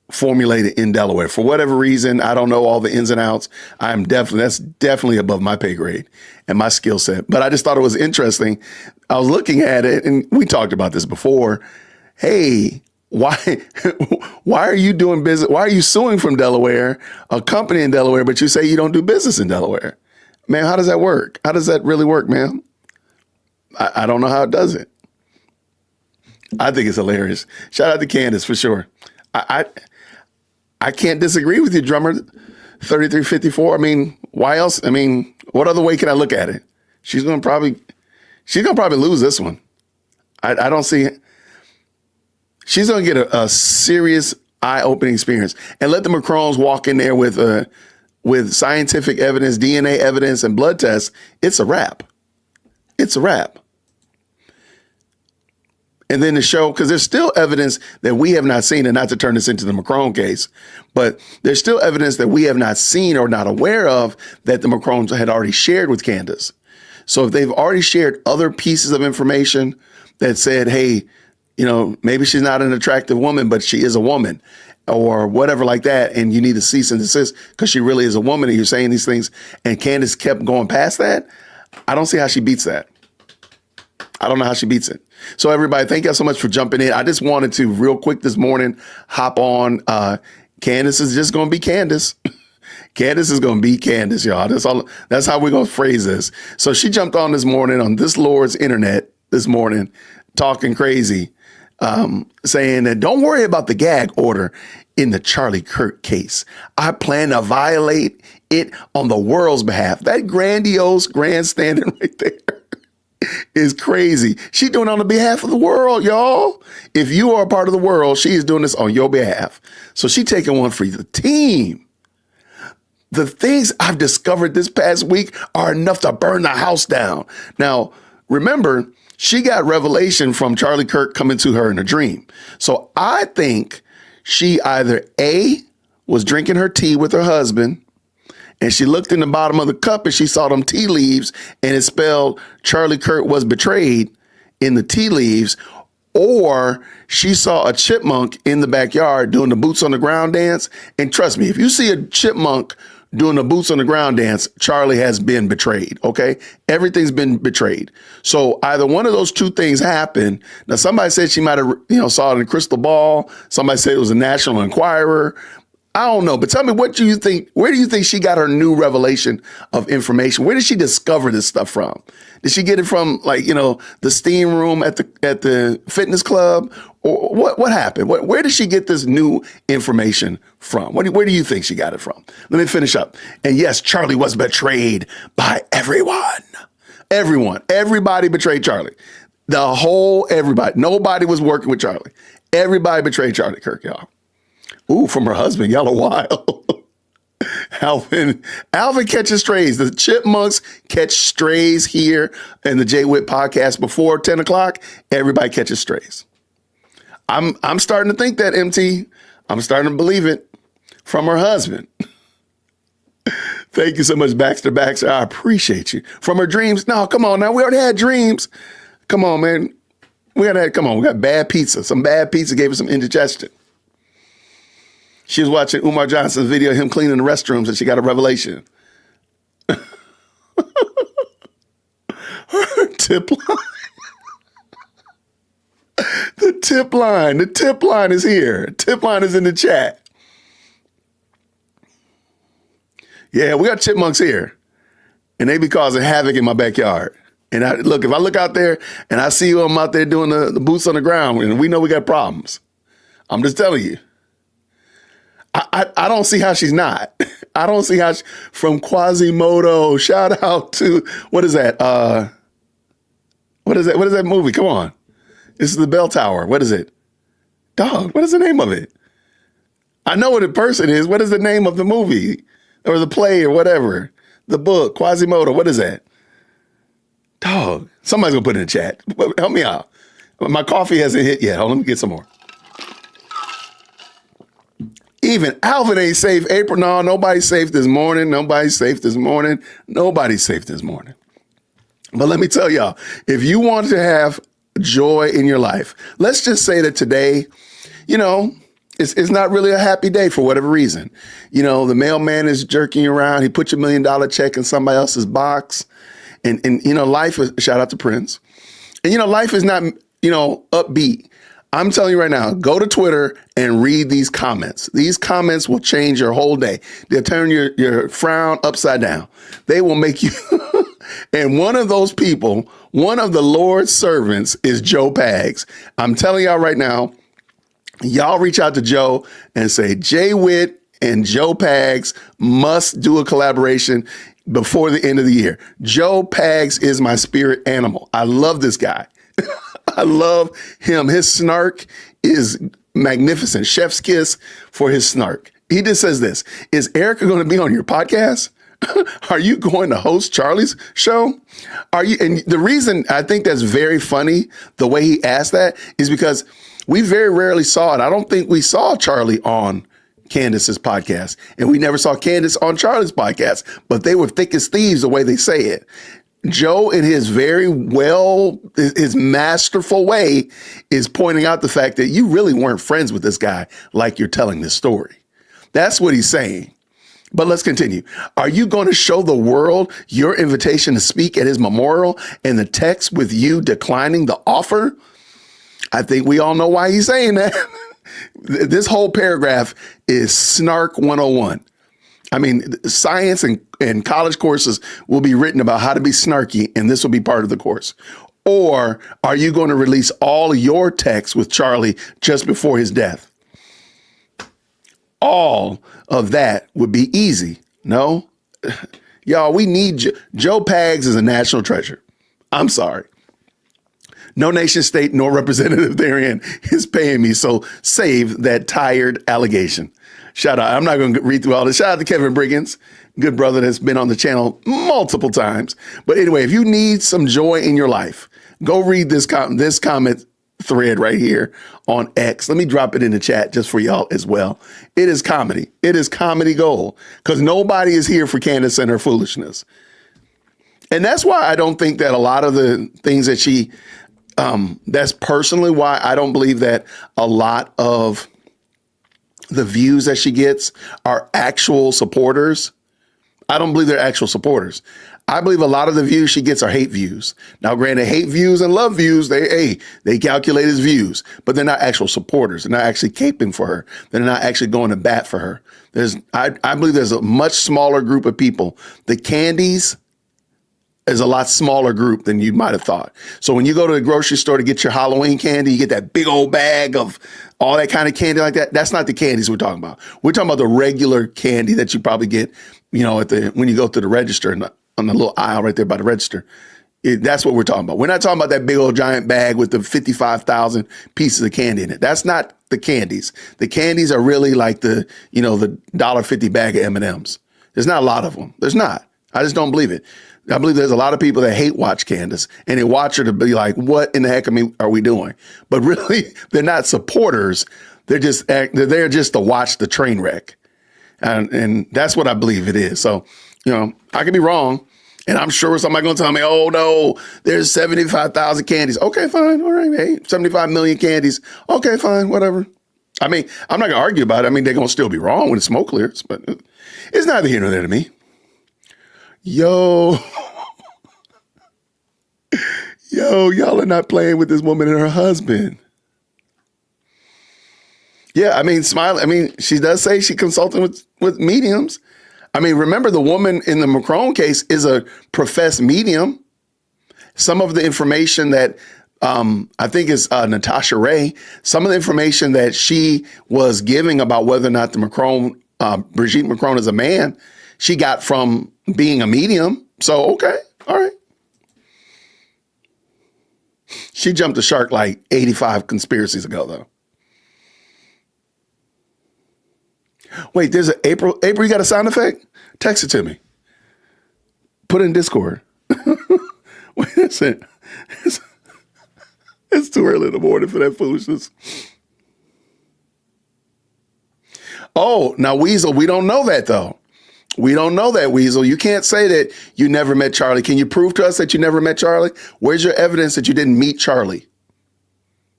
formulated in Delaware. For whatever reason, I don't know all the ins and outs. That's definitely above my pay grade and my skill set. But I just thought it was interesting. I was looking at it, and we talked about this before. Hey, why are you doing business? Why are you suing from Delaware, a company in Delaware, but you say you don't do business in Delaware? Man, how does that work? How does that really work, man? I don't know how it does it. I think it's hilarious. Shout out to Candace for sure. I can't disagree with you, drummer. 3354. I mean, why else? I mean, what other way can I look at it? She's gonna probably lose this one. I don't see it. She's gonna get a serious eye-opening experience. And let the Macrons walk in there with scientific evidence, DNA evidence, and blood tests. It's a wrap. It's a wrap. And then to show, because there's still evidence that we have not seen, and not to turn this into the Macron case, but there's still evidence that we have not seen or not aware of that the Macrons had already shared with Candace. So if they've already shared other pieces of information that said, hey, maybe she's not an attractive woman, but she is a woman or whatever like that, and you need to cease and desist because she really is a woman and you're saying these things, and Candace kept going past that, I don't see how she beats that. I don't know how she beats it. So everybody, thank you so much for jumping in. I just wanted to real quick this morning hop on. Candace is just going to be Candace. Candace is going to be Candace, y'all. That's how we're going to phrase this. So she jumped on this morning on this Lord's internet this morning, talking crazy, saying that don't worry about the gag order in the Charlie Kirk case. I plan to violate it on the world's behalf. That grandiose grandstanding right there is crazy. She's doing it on the behalf of the world, y'all. If you are a part of the world, she is doing this on your behalf. So she's taking one for the team. The things I've discovered this past week are enough to burn the house down. Now, remember, she got revelation from Charlie Kirk coming to her in a dream. So I think she either A, was drinking her tea with her husband, and she looked in the bottom of the cup and she saw them tea leaves and it spelled Charlie Kirk was betrayed in the tea leaves. or she saw a chipmunk in the backyard doing the boots on the ground dance. And trust me, if you see a chipmunk doing the boots on the ground dance, Charlie has been betrayed, okay? Everything's been betrayed. So either one of those two things happened. Now, somebody said she might have, saw it in a crystal ball. Somebody said it was a National Enquirer. I don't know, but tell me, what do you think? Where do you think she got her new revelation of information? Where did she discover this stuff from? Did she get it from, like, the steam room at the fitness club, or what happened? Where did she get this new information from? Where do you think she got it from? Let me finish up. And yes, Charlie was betrayed by everyone. Everybody betrayed Charlie. Everybody. Nobody was working with Charlie. Everybody betrayed Charlie Kirk, y'all. Ooh, from her husband, y'all are wild. Alvin catches strays. The chipmunks catch strays here in the Jay Witt podcast before 10 o'clock. Everybody catches strays. I'm starting to think that, MT. I'm starting to believe it from her husband. Thank you so much, Baxter. I appreciate you. From her dreams. No, come on now. We already had dreams. Come on, man. We got bad pizza. Some bad pizza gave us some indigestion. She was watching Umar Johnson's video of him cleaning the restrooms, and she got a revelation. Her tip line. The tip line is here. Tip line is in the chat. Yeah, we got chipmunks here, and they be causing havoc in my backyard. And if I look out there and I see them out there doing the boots on the ground, and we know we got problems. I'm just telling you. I don't see how she's not. I don't see how from Quasimodo. Shout out to, what is that? What is that movie? Come on. This is the Bell Tower. What is it? Dog, what is the name of it? I know what a person is. What is the name of the movie or the play or whatever? The book, Quasimodo. What is that? Dog, somebody's gonna put it in the chat. Help me out. My coffee hasn't hit yet. Hold on, let me get some more. Even Alvin ain't safe. April, no, nobody's safe this morning. Nobody's safe this morning. But let me tell y'all, if you want to have joy in your life, let's just say that today, it's not really a happy day for whatever reason. The mailman is jerking you around. He put your $1 million check in somebody else's box. And life is, shout out to Prince. And, life is not, upbeat. I'm telling you right now, go to Twitter and read these comments. These comments will change your whole day. They'll turn your frown upside down. They will make you. And one of those people, one of the Lord's servants is Joe Pags. I'm telling y'all right now, y'all reach out to Joe and say, Jay Witt and Joe Pags must do a collaboration before the end of the year. Joe Pags is my spirit animal. I love this guy. I love him. His snark is magnificent. Chef's kiss for his snark. He just says this: is Erica going to be on your podcast? Are you going to host Charlie's show? Are you? And the reason I think that's very funny, the way he asked that, is because we very rarely saw it. I don't think we saw Charlie on Candace's podcast, and we never saw Candace on Charlie's podcast, but they were thick as thieves the way they say it. Joe, in his his masterful way, is pointing out the fact that you really weren't friends with this guy like you're telling this story. That's what he's saying. But let's continue. Are you going to show the world your invitation to speak at his memorial and the text with you declining the offer? I think we all know why he's saying that. This whole paragraph is snark 101. I mean, science and college courses will be written about how to be snarky, and this will be part of the course. Or are you going to release all your texts with Charlie just before his death? All of that would be easy. No? Y'all, we need Joe Pags is a national treasure. I'm sorry. No nation state nor representative therein is paying me, so save that tired allegation. Shout out. I'm not going to read through all this. Shout out to Kevin Briggins, good brother that's been on the channel multiple times. But anyway, if you need some joy in your life, go read this comment thread right here on X. Let me drop it in the chat just for y'all as well. It is comedy. It is comedy gold, because nobody is here for Candace and her foolishness. And that's why I don't think that a lot of the things that she That's personally why I don't believe that a lot of the views that she gets are actual supporters. I don't believe they're actual supporters. I believe a lot of the views she gets are hate views. Now, granted, hate views and love views, they calculate as views, but they're not actual supporters. They're not actually caping for her. They're not actually going to bat for her. I believe there's a much smaller group of people. The Candies is a lot smaller group than you might have thought. So when you go to the grocery store to get your Halloween candy, you get that big old bag of all that kind of candy like that. That's not the candies we're talking about. We're talking about the regular candy that you probably get, when you go to the register on the little aisle right there by the register. That's what we're talking about. We're not talking about that big old giant bag with the 55,000 pieces of candy in it. That's not the candies. The candies are really like the $1.50 bag of M&Ms. There's not a lot of them. There's not. I just don't believe it. I believe there's a lot of people that hate watch Candace and they watch her to be like, what in the heck are we doing? But really, they're not supporters. They're there just to watch the train wreck. And that's what I believe it is. So, I could be wrong. And I'm sure somebody going to tell me, oh, no, there's 75,000 candies. Okay, fine. All right. Hey, 75 million candies. Okay, fine. Whatever. I mean, I'm not going to argue about it. I mean, they're going to still be wrong when the smoke clears, but it's neither here nor there to me. Yo, y'all are not playing with this woman and her husband. Yeah, I mean, Smiley, she does say she consulting with mediums. I mean, remember the woman in the Macron case is a professed medium. Some of the information that I think is Natasha Ray, some of the information that she was giving about whether or not Brigitte Macron is a man, she got from being a medium. So, okay. All right. She jumped the shark like 85 conspiracies ago, though. Wait, there's an April, you got a sound effect? Text it to me. Put it in Discord. Wait, that's it. It's too early in the morning for that foolishness. Oh, now, Weasel, we don't know that, though. We don't know that, Weasel. You can't say that you never met Charlie. Can you prove to us that you never met Charlie? Where's your evidence that you didn't meet Charlie?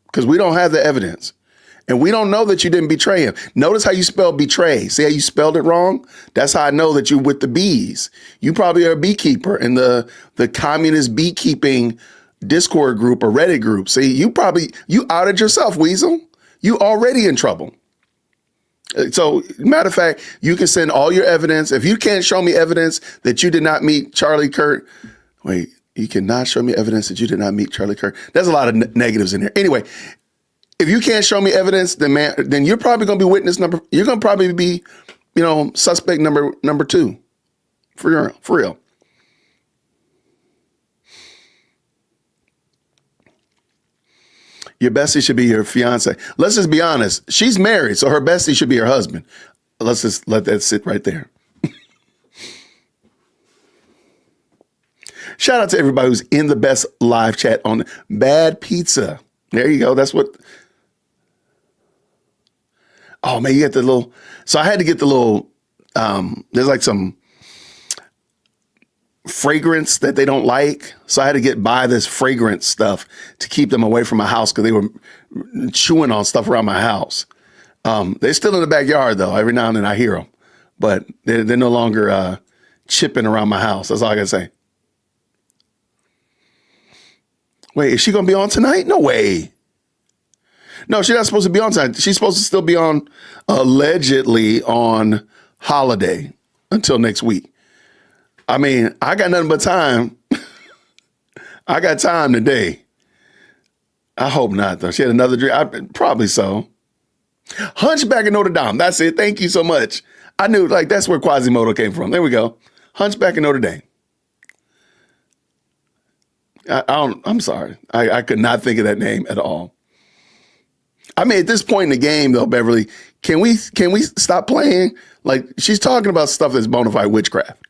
Because we don't have the evidence. And we don't know that you didn't betray him. Notice how you spelled betray. See how you spelled it wrong? That's how I know that you're with the bees. You probably are a beekeeper in the communist beekeeping Discord group or Reddit group. See, you outed yourself, Weasel. You already in trouble. So, matter of fact, you can send all your evidence. If you can't show me evidence that you did not meet Charlie Kirk, you cannot show me evidence that you did not meet Charlie Kirk. There's a lot of negatives in here. Anyway, if you can't show me evidence, then you're probably going to be witness number. You're going to probably be, suspect number 2, for real. Your bestie should be your fiance. Let's just be honest. She's married, so her bestie should be her husband. Let's just let that sit right there. Shout out to everybody who's in the best live chat on Bad Pizza. There you go. That's what. Oh, man, you get the little. So I had to get the little. There's like some fragrance that they don't like. So I had to buy this fragrance stuff to keep them away from my house because they were chewing on stuff around my house. They're still in the backyard, though. Every now and then I hear them. But they're no longer chipping around my house. That's all I can say. Wait, is she going to be on tonight? No way. No, she's not supposed to be on tonight. She's supposed to still be on, allegedly, on holiday until next week. I mean, I got nothing but time. I got time today. I hope not, though. She had another dream. Probably so. Hunchback of Notre Dame. That's it. Thank you so much. I knew, that's where Quasimodo came from. There we go. Hunchback of Notre Dame. I'm sorry. I could not think of that name at all. I mean, at this point in the game, though, Beverly, can we stop playing? She's talking about stuff that's bona fide witchcraft.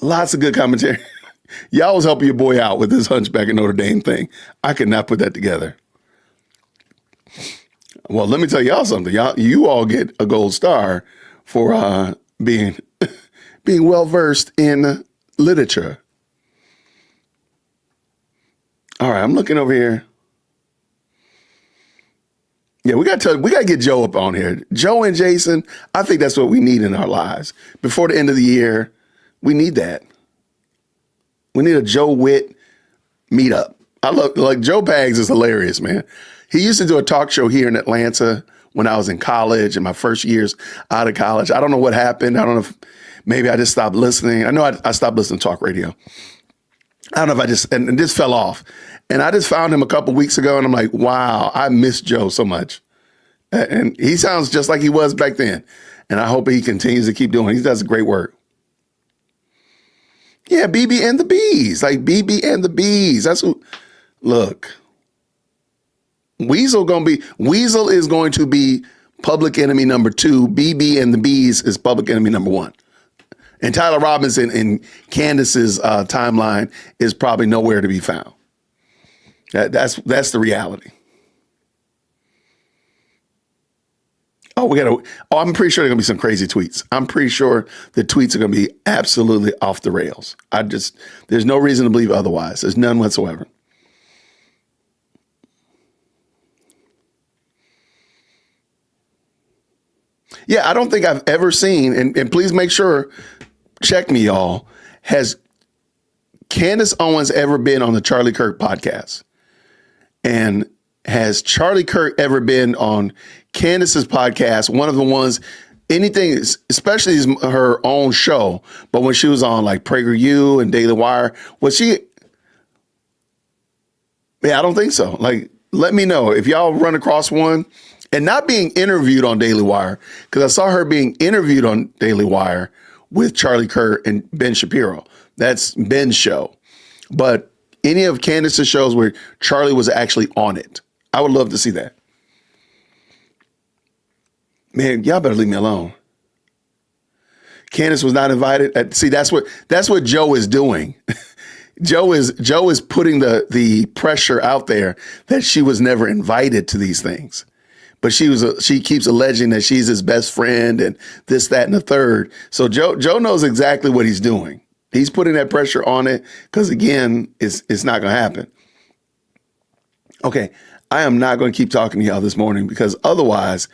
Lots of good commentary. Y'all was helping your boy out with this Hunchback of Notre Dame thing. I could not put that together. Well, let me tell y'all something. You all get a gold star for being well versed in literature. All right, I'm looking over here. Yeah, we got to get Joe up on here. Joe and Jason, I think that's what we need in our lives. Before the end of the year, we need that. We need a Joe Witt meetup. I love, like, Joe Bags is hilarious, man. He used to do a talk show here in Atlanta when I was in college, in my first years out of college. I don't know what happened. I don't know if maybe I just stopped listening. I know I stopped listening to talk radio. I don't know if I just, and this fell off. And I just found him a couple weeks ago, and I'm like, wow, I miss Joe so much. And he sounds just like he was back then. And I hope he continues to keep doing it. He does great work. Yeah, BB and the Bees. Like BB and the Bees. That's who, look. Weasel is going to be public enemy number 2. BB and the Bees is public enemy number 1. And Tyler Robinson in Candace's timeline is probably nowhere to be found. That's the reality. I'm pretty sure there are gonna be some crazy tweets. I'm pretty sure the tweets are gonna be absolutely off the rails. There's no reason to believe otherwise. There's none whatsoever. Yeah, I don't think I've ever seen, and please make sure, check me, y'all. Has Candace Owens ever been on the Charlie Kirk podcast? And has Charlie Kirk ever been on Candace's podcast? One of the ones, anything, especially her own show, but when she was on like PragerU and Daily Wire, was she? Yeah, I don't think so. Like, let me know if y'all run across one. And not being interviewed on Daily Wire, because I saw her being interviewed on Daily Wire with Charlie Kirk and Ben Shapiro. That's Ben's show. But any of Candace's shows where Charlie was actually on it, I would love to see that. Man, y'all better leave me alone. Candace was not invited. See, that's what Joe is doing. Joe is putting the pressure out there that she was never invited to these things. But she keeps alleging that she's his best friend and this, that, and the third. So Joe knows exactly what he's doing. He's putting that pressure on it because, again, it's not going to happen. Okay, I am not going to keep talking to y'all this morning because otherwise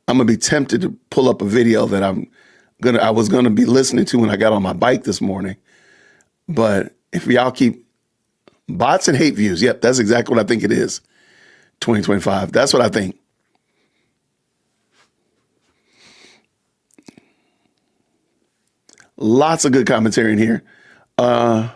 I'm going to be tempted to pull up a video that I was going to be listening to when I got on my bike this morning. But if y'all keep bots and hate views, yep, that's exactly what I think it is. 2025. That's what I think. Lots of good commentary in here. Hold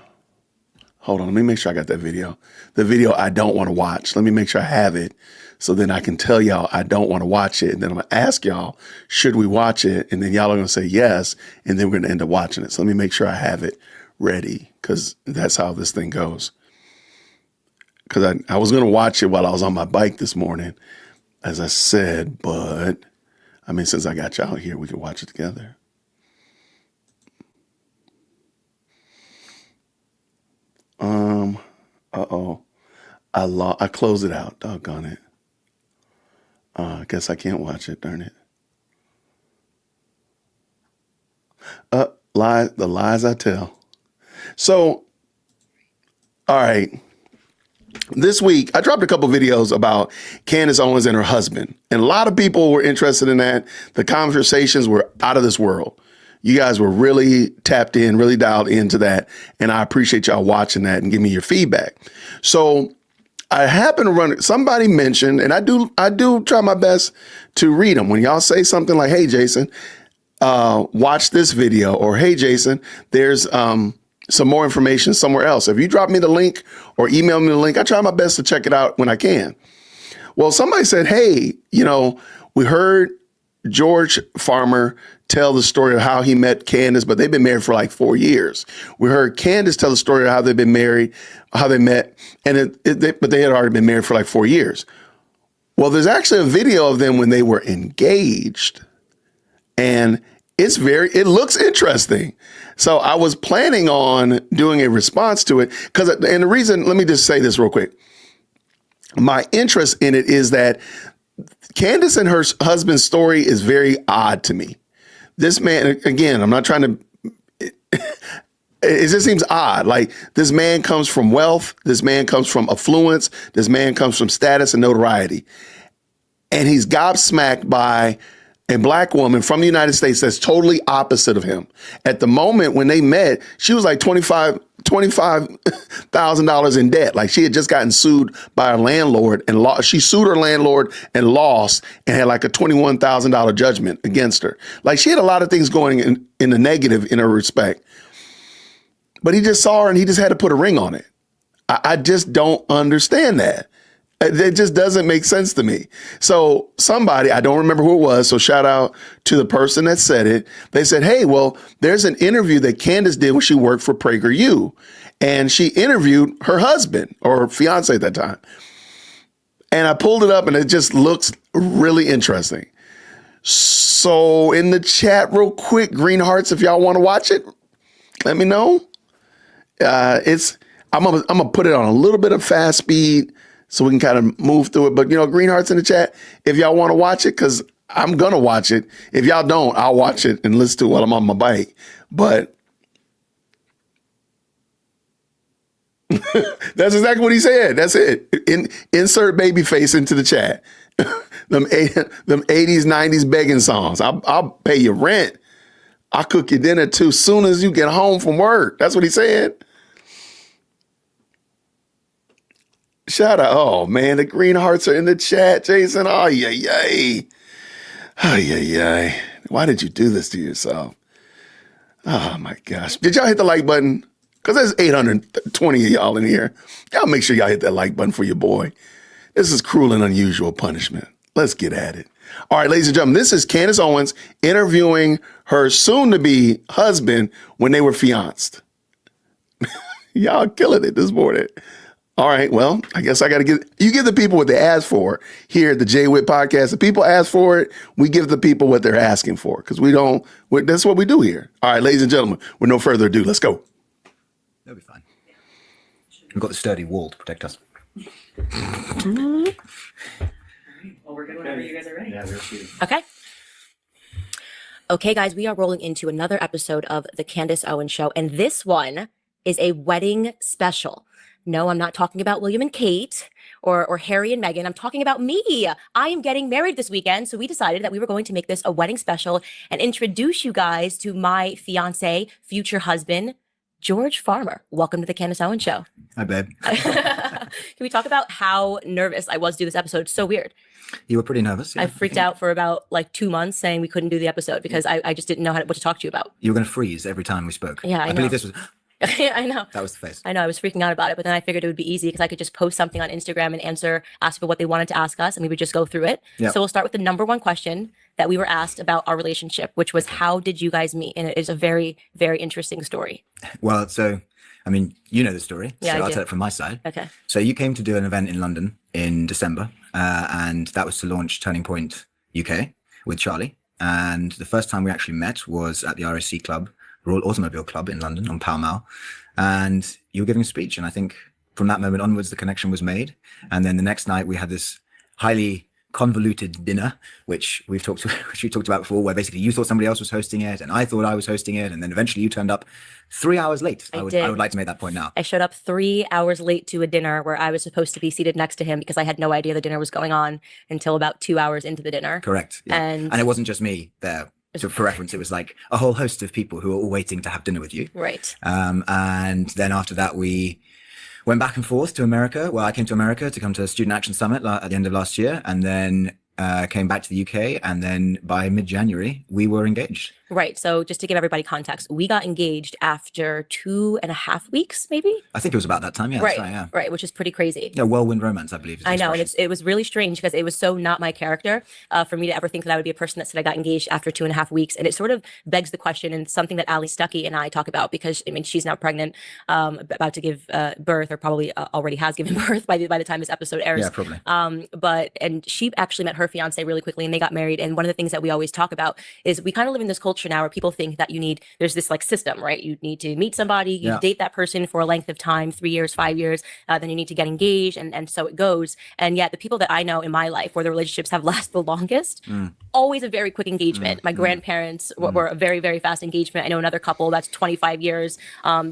on, let me make sure I got that video. The video I don't want to watch. Let me make sure I have it so then I can tell y'all I don't want to watch it. And then I'm going to ask y'all, should we watch it? And then y'all are going to say yes. And then we're going to end up watching it. So let me make sure I have it ready because that's how this thing goes. Because I was going to watch it while I was on my bike this morning, as I said. But, I mean, since I got y'all here, we can watch it together. I closed it out. Doggone it. I guess I can't watch it. Darn it. The lies I tell. So, all right. This week, I dropped a couple videos about Candace Owens and her husband. And a lot of people were interested in that. The conversations were out of this world. You guys were really tapped in, really dialed into that. And I appreciate y'all watching that and giving me your feedback. So I happen to run, somebody mentioned, and I do try my best to read them. When y'all say something like, hey, Jason, watch this video, or hey, Jason, there's some more information somewhere else. If you drop me the link or email me the link, I try my best to check it out when I can. Well, somebody said, hey, we heard George Farmer tell the story of how he met Candace, but they've been married for like 4 years. We heard Candace tell the story of how they've been married, how they met, but they had already been married for like 4 years. Well, there's actually a video of them when they were engaged, and it looks interesting. So I was planning on doing a response to it and the reason, let me just say this real quick. My interest in it is that Candace and her husband's story is very odd to me. This man, again, I'm not trying to, It just seems odd. Like, this man comes from wealth. This man comes from affluence. This man comes from status and notoriety. And he's gobsmacked by a black woman from the United States that's totally opposite of him. At the moment when they met, she was like $25,000 in debt. Like, she had just gotten sued by her landlord and lost. She sued her landlord and lost and had like a $21,000 judgment against her. Like, she had a lot of things going in the negative in her respect. But he just saw her and he just had to put a ring on it. I just don't understand that. It just doesn't make sense to me. So somebody, I don't remember who it was, so shout out to the person that said it. They said, hey, well, there's an interview that Candace did when she worked for PragerU. And she interviewed her husband or fiance at that time. And I pulled it up and it just looks really interesting. So in the chat real quick, green hearts, if y'all want to watch it, let me know. I'm gonna put it on a little bit of fast speed so we can kind of move through it. But, you know, green hearts in the chat, if y'all want to watch it, because I'm going to watch it. If y'all don't, I'll watch it and listen to it while I'm on my bike. But that's exactly what he said. That's it. Insert baby face into the chat. them 80s, 90s begging songs. I'll pay your rent. I'll cook your dinner too soon as you get home from work. That's what he said. Shout out. Oh, man, the green hearts are in the chat, Jason. Oh, yeah. Oh, yeah. Why did you do this to yourself? Oh, my gosh. Did y'all hit the like button? Because there's 820 of y'all in here. Y'all make sure y'all hit that like button for your boy. This is cruel and unusual punishment. Let's get at it. All right, ladies and gentlemen, this is Candace Owens interviewing her soon-to-be husband when they were fianced. Y'all killing it this morning. All right, well, I guess I got to give the people what they asked for here at the Jay Witt podcast. The people ask for it. We give the people what they're asking for because that's what we do here. All right, ladies and gentlemen, with no further ado, let's go. They'll be fine. We've got the sturdy wall to protect us. Well, we're good whenever you guys are ready. Okay. Okay, guys, we are rolling into another episode of the Candace Owens Show, and this one is a wedding special. No, I'm not talking about William and Kate or Harry and Meghan. I'm talking about me. I am getting married this weekend, so we decided that we were going to make this a wedding special and introduce you guys to my fiance, future husband, George Farmer. Welcome to the Candace Owens Show. Hi, babe. Can we talk about how nervous I was to do this episode? It's so weird. You were pretty nervous. Yeah. I freaked out for about like 2 months saying we couldn't do the episode because I just didn't know what to talk to you about. You were going to freeze every time we spoke. Yeah, I know. believe this was... I know. That was the face. I know. I was freaking out about it, but then I figured it would be easy because I could just post something on Instagram and ask people what they wanted to ask us, and we would just go through it. Yep. So we'll start with the number one question that we were asked about our relationship, which was, how did you guys meet? And it is a very, very interesting story. Well, so, I mean, you know the story. Yeah, so I I'll do. tell it from my side. Okay. So you came to do an event in London in December, and that was to launch Turning Point UK with Charlie. And the first time we actually met was at the RAC Club, Royal Automobile Club in London on Pall Mall. And you were giving a speech. And I think from that moment onwards, the connection was made. And then the next night we had this highly convoluted dinner, which we talked about before, where basically you thought somebody else was hosting it and I thought I was hosting it. And then eventually you turned up 3 hours late. I would like to make that point now. I showed up 3 hours late to a dinner where I was supposed to be seated next to him because I had no idea the dinner was going on until about 2 hours into the dinner. Correct. Yeah. And it wasn't just me there. So for reference, it was like a whole host of people who were all waiting to have dinner with you. Right. And then after that, we went back and forth to America. Well, I came to America to come to the Student Action Summit at the end of last year, and then came back to the UK. And then by mid-January, we were engaged. Right. So just to give everybody context, we got engaged after 2.5 weeks, maybe? I think it was about that time. Yeah. Right. That's right, yeah. Right. Which is pretty crazy. Yeah. Whirlwind romance, I believe. Is the I know. And expression. it was really strange because it was so not my character for me to ever think that I would be a person that said I got engaged after 2.5 weeks. And it sort of begs the question, and something that Ali Stuckey and I talk about, because I mean, she's now pregnant, about to give birth, or probably already has given birth by the time this episode airs. Yeah, probably. And she actually met her fiance really quickly and they got married. And one of the things that we always talk about is we kind of live in this culture now where people think that there's this like system, right? You need to meet somebody, you date that person for a length of time, 3 years, 5 years, then you need to get engaged, and so it goes. And yet the people that I know in my life where the relationships have lasted the longest, always a very quick engagement. My grandparents were a very, very fast engagement. I know another couple that's 25 years.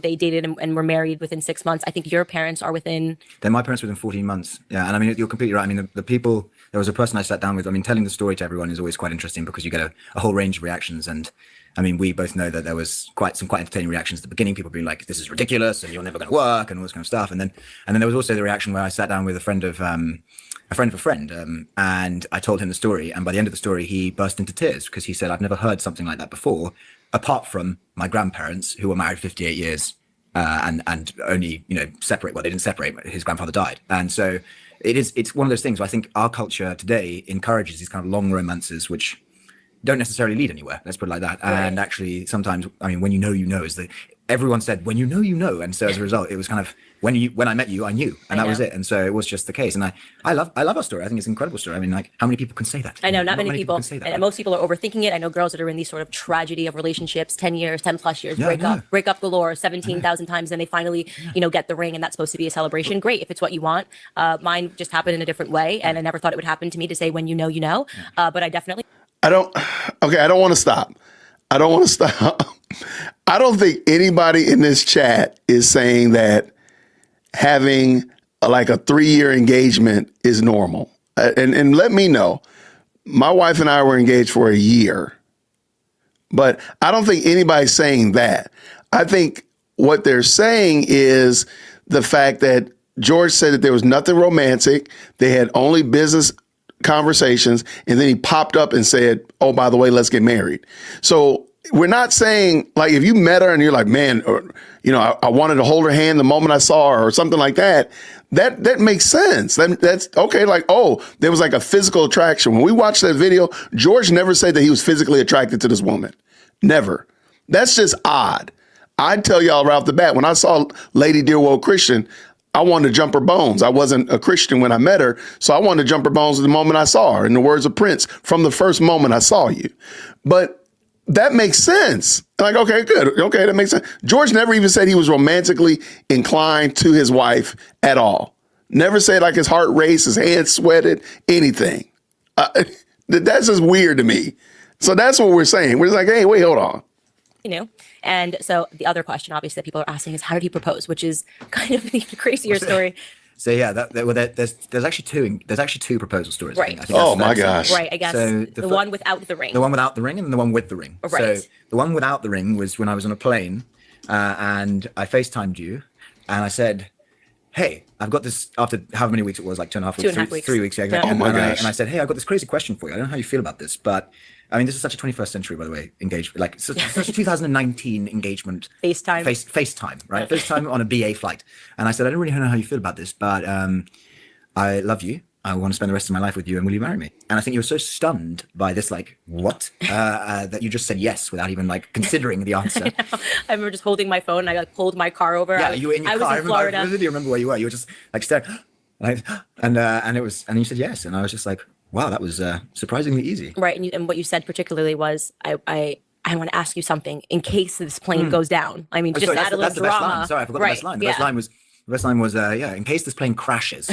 They dated and were married within 6 months. I think your parents are within... Then my parents were within 14 months. Yeah, and I mean, you're completely right. I mean, the people, there was a person I sat down with. I mean, telling the story to everyone is always quite interesting because you get a whole range of reactions. And I mean, we both know that there was quite entertaining reactions at the beginning. People being like, "This is ridiculous," and "You're never going to work," and all this kind of stuff. And then there was also the reaction where I sat down with a friend of a friend, and I told him the story. And by the end of the story, he burst into tears because he said, "I've never heard something like that before, apart from my grandparents who were married 58 years and only separate. Well, they didn't separate. But his grandfather died, and so it's one of those things where I think our culture today encourages these kind of long romances, which don't necessarily lead anywhere. Let's put it like that. Right. And actually, sometimes, I mean, when is everyone said, when you know. And so as a result, it was kind of, when I met you, I knew, and that was it. And so it was just the case. And I love our story. I think it's an incredible story. I mean, like, how many people can say that? I know, not many people can say that. And most people are overthinking it. I know girls that are in these sort of tragedy of relationships, 10 plus years, break up galore, 17,000 times, and they finally, get the ring, and that's supposed to be a celebration. Great, if it's what you want. Mine just happened in a different way, and I never thought it would happen to me to say, when you know. But I definitely... I don't want to stop. I don't think anybody in this chat is saying that having like a 3-year engagement is normal. And let me know. My wife and I were engaged for a year, but I don't think anybody's saying that. I think what they're saying is the fact that George said that there was nothing romantic. They had only business conversations, and then he popped up and said, "Oh, by the way, let's get married." So we're not saying, like, if you met her and you're like, "Man," or, I wanted to hold her hand the moment I saw her, or something like that, that makes sense. That's okay. Like, oh, there was like a physical attraction. When we watched that video, George never said that he was physically attracted to this woman. Never. That's just odd. I'd tell y'all right off the bat, when I saw Lady Dearwood Christian, I wanted to jump her bones. I wasn't a Christian when I met her, so I wanted to jump her bones the moment I saw her. In the words of Prince, from the first moment I saw you. But that makes sense. Like, okay, good. Okay, that makes sense. George never even said he was romantically inclined to his wife at all. Never said like his heart raced, his hands sweated, anything. That's just weird to me. So that's what we're saying. We're like, hey, wait, hold on. And so the other question, obviously, that people are asking is, how did he propose? Which is kind of the crazier story. So yeah, there's actually two proposal stories. Right. I think oh my gosh. Right. I guess so the one without the ring. The one without the ring and the one with the ring. Right. So the one without the ring was when I was on a plane, and I FaceTimed you, and I said, "Hey, I've got this." After however many weeks it was, like 2.5 weeks, 3 weeks. Yeah. Oh my gosh. And I said, "Hey, I've got this crazy question for you. I don't know how you feel about this, but." I mean, this is such a 21st century, by the way, engagement, like such a 2019 engagement. FaceTime. FaceTime, right? FaceTime on a BA flight. And I said, I don't really know how you feel about this, but I love you. I want to spend the rest of my life with you, and will you marry me? And I think you were so stunned by this, like, what? That you just said yes without even, like, considering the answer. I remember just holding my phone, and I, like, pulled my car over. Yeah, you were in your car. I was in Florida. I really remember where you were. You were just, like, staring. And you said yes. And I was just like, wow, that was surprisingly easy. Right, and what you said particularly was, I want to ask you something in case this plane goes down. I mean, just add a little drama. Best line. Sorry, I forgot the best line. The best line was, in case this plane crashes.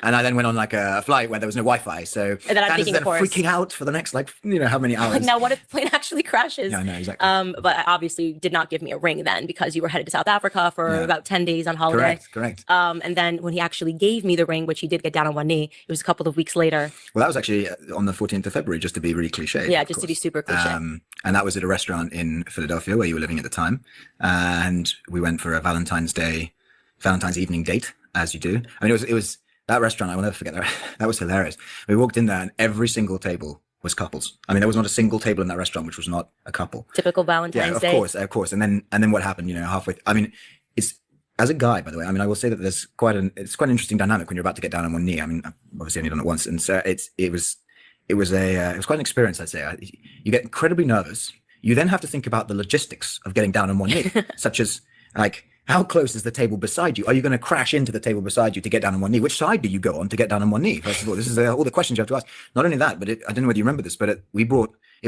And I then went on like a flight where there was no Wi-Fi. So and then I'm thinking, of course, freaking out for the next, like, how many hours. Like, now what if the plane actually crashes? Yeah, no, exactly. But I obviously did not give me a ring then because you were headed to South Africa for about 10 days on holiday. Correct. And then when he actually gave me the ring, which he did get down on one knee, it was a couple of weeks later. Well, that was actually on the 14th of February, just to be really cliche. Yeah, just to be super cliche. And that was at a restaurant in Philadelphia where you were living at the time. And we went for a Valentine's evening date, as you do. I mean, it was that restaurant. I will never forget that. That was hilarious. We walked in there and every single table was couples. I mean, there was not a single table in that restaurant which was not a couple. Typical Valentine's Day. Of course. And then what happened, halfway, I mean, it's, as a guy, by the way, I mean, I will say that there's quite an interesting dynamic when you're about to get down on one knee. I mean, I've obviously only done it once. And so it was quite an experience, I'd say. You get incredibly nervous. You then have to think about the logistics of getting down on one knee, such as, like, how close is the table beside you? Are you going to crash into the table beside you to get down on one knee? Which side do you go on to get down on one knee? First of all, this is all the questions you have to ask. Not only that, but I don't know whether you remember this, but it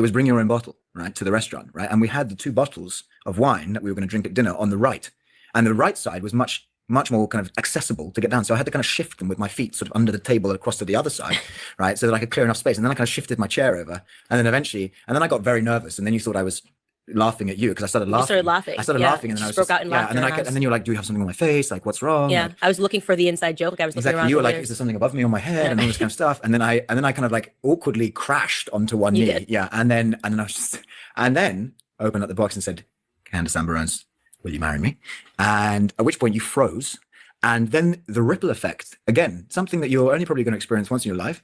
was bring your own bottle, right, to the restaurant, right? And we had the 2 bottles of wine that we were going to drink at dinner on the right. And the right side was much more kind of accessible to get down. So I had to kind of shift them with my feet sort of under the table across to the other side, right? So that I could clear enough space. And then I kind of shifted my chair over. And then eventually, I got very nervous. And then you thought I was laughing at you because I started laughing. You started laughing. I started laughing, and then I was broke out in laughter. and then you were like, "Do you have something on my face? Like, what's wrong?" Yeah, Like, I was looking for the inside joke. Like I was looking exactly. around. You were for like, letters. "Is there something above me on my head?" and all this kind of stuff. And then I kind of like awkwardly crashed onto one You knee. did. Yeah, and then I was just, and then opened up the box and said, "Candace Owens, will you marry me?" And at which point you froze. And then the ripple effect, again, something that you're only probably going to experience once in your life,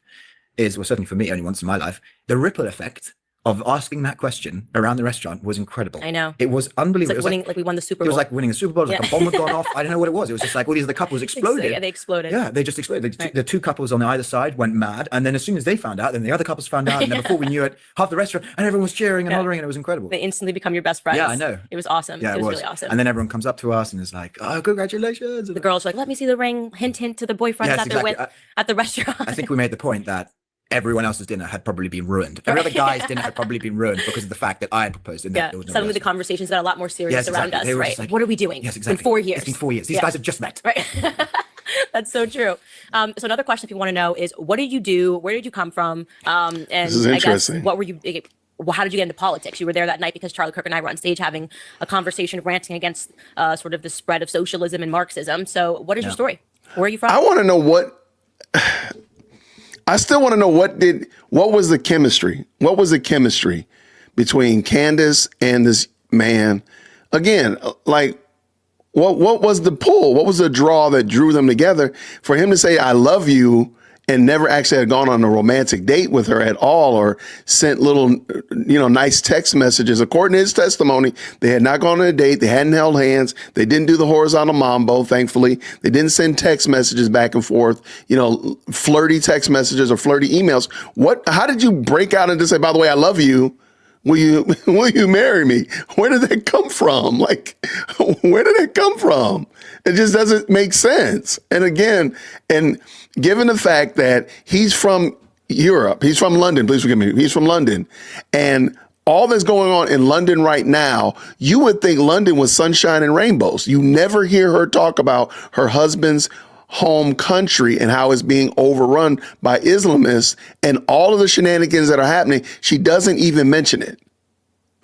is, well, certainly for me, only once in my life, the ripple effect of asking that question around the restaurant was incredible. I know. It was unbelievable. It's like winning, like we won the Super It Bowl. was like winning a Super Bowl. It was like Yeah. a bomb had gone off. I don't know what it was. It was just like all these other couples exploded. Yeah, they exploded. Yeah, they just exploded. Right. The 2 couples on either side went mad. And then as soon as they found out, then the other couples found out. And then before we knew it, half the restaurant, and everyone was cheering and hollering, and it was incredible. They instantly become your best friends. Yeah, I know. It was awesome. Yeah, it was really awesome. And then everyone comes up to us and is like, "Oh, congratulations." the girls were like, let me see the ring. Hint, hint to the boyfriends Yes, that they're exactly. with at the restaurant. I think we made the point that everyone else's dinner had probably been ruined. Every other guy's dinner had probably been ruined because of the fact that I had proposed. And yeah. there was no Suddenly the rest. conversations got a lot more serious Yes, around exactly. us, They were right? just like, What are we doing? Yes, exactly. It's been 4 years. It's been 4 years. These Yeah. guys have just met. Right. That's so true. So another question, if you want to know, is what did you do? Where did you come from? And This is I interesting. guess what were you? Well, how did you get into politics? You were there that night because Charlie Kirk and I were on stage having a conversation, ranting against sort of the spread of socialism and Marxism. So, what is your story? Where are you from? I want to know I still want to know what was the chemistry? What was the chemistry between Candace and this man? Again, like, what was the pull? What was the draw that drew them together for him to say, "I love you," and never actually had gone on a romantic date with her at all or sent little, nice text messages? According to his testimony, they had not gone on a date. They hadn't held hands. They didn't do the horizontal mambo, thankfully. They didn't send text messages back and forth, flirty text messages or flirty emails. How did you break out and just say, "By the way, I love you. Will you marry me?" Where did that come from? Like, where did it come from? It just doesn't make sense. And again, given the fact that he's from Europe, he's from London, please forgive me, he's from London, and all that's going on in London right now, you would think London was sunshine and rainbows. You never hear her talk about her husband's home country and how it's being overrun by Islamists and all of the shenanigans that are happening. She doesn't even mention it.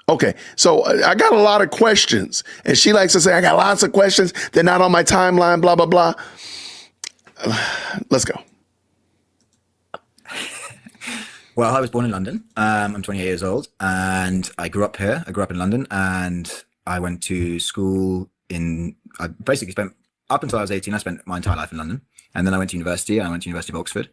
Okay, so I got a lot of questions, and she likes to say, "I got lots of questions. They're not on my timeline, blah, blah, blah." Let's go. Well, I was born in London. I'm 28 years old, and I grew up here. I grew up in London, and I went to school I basically spent, up until I was 18, I spent my entire life in London. And then I went to university. I went to University of Oxford,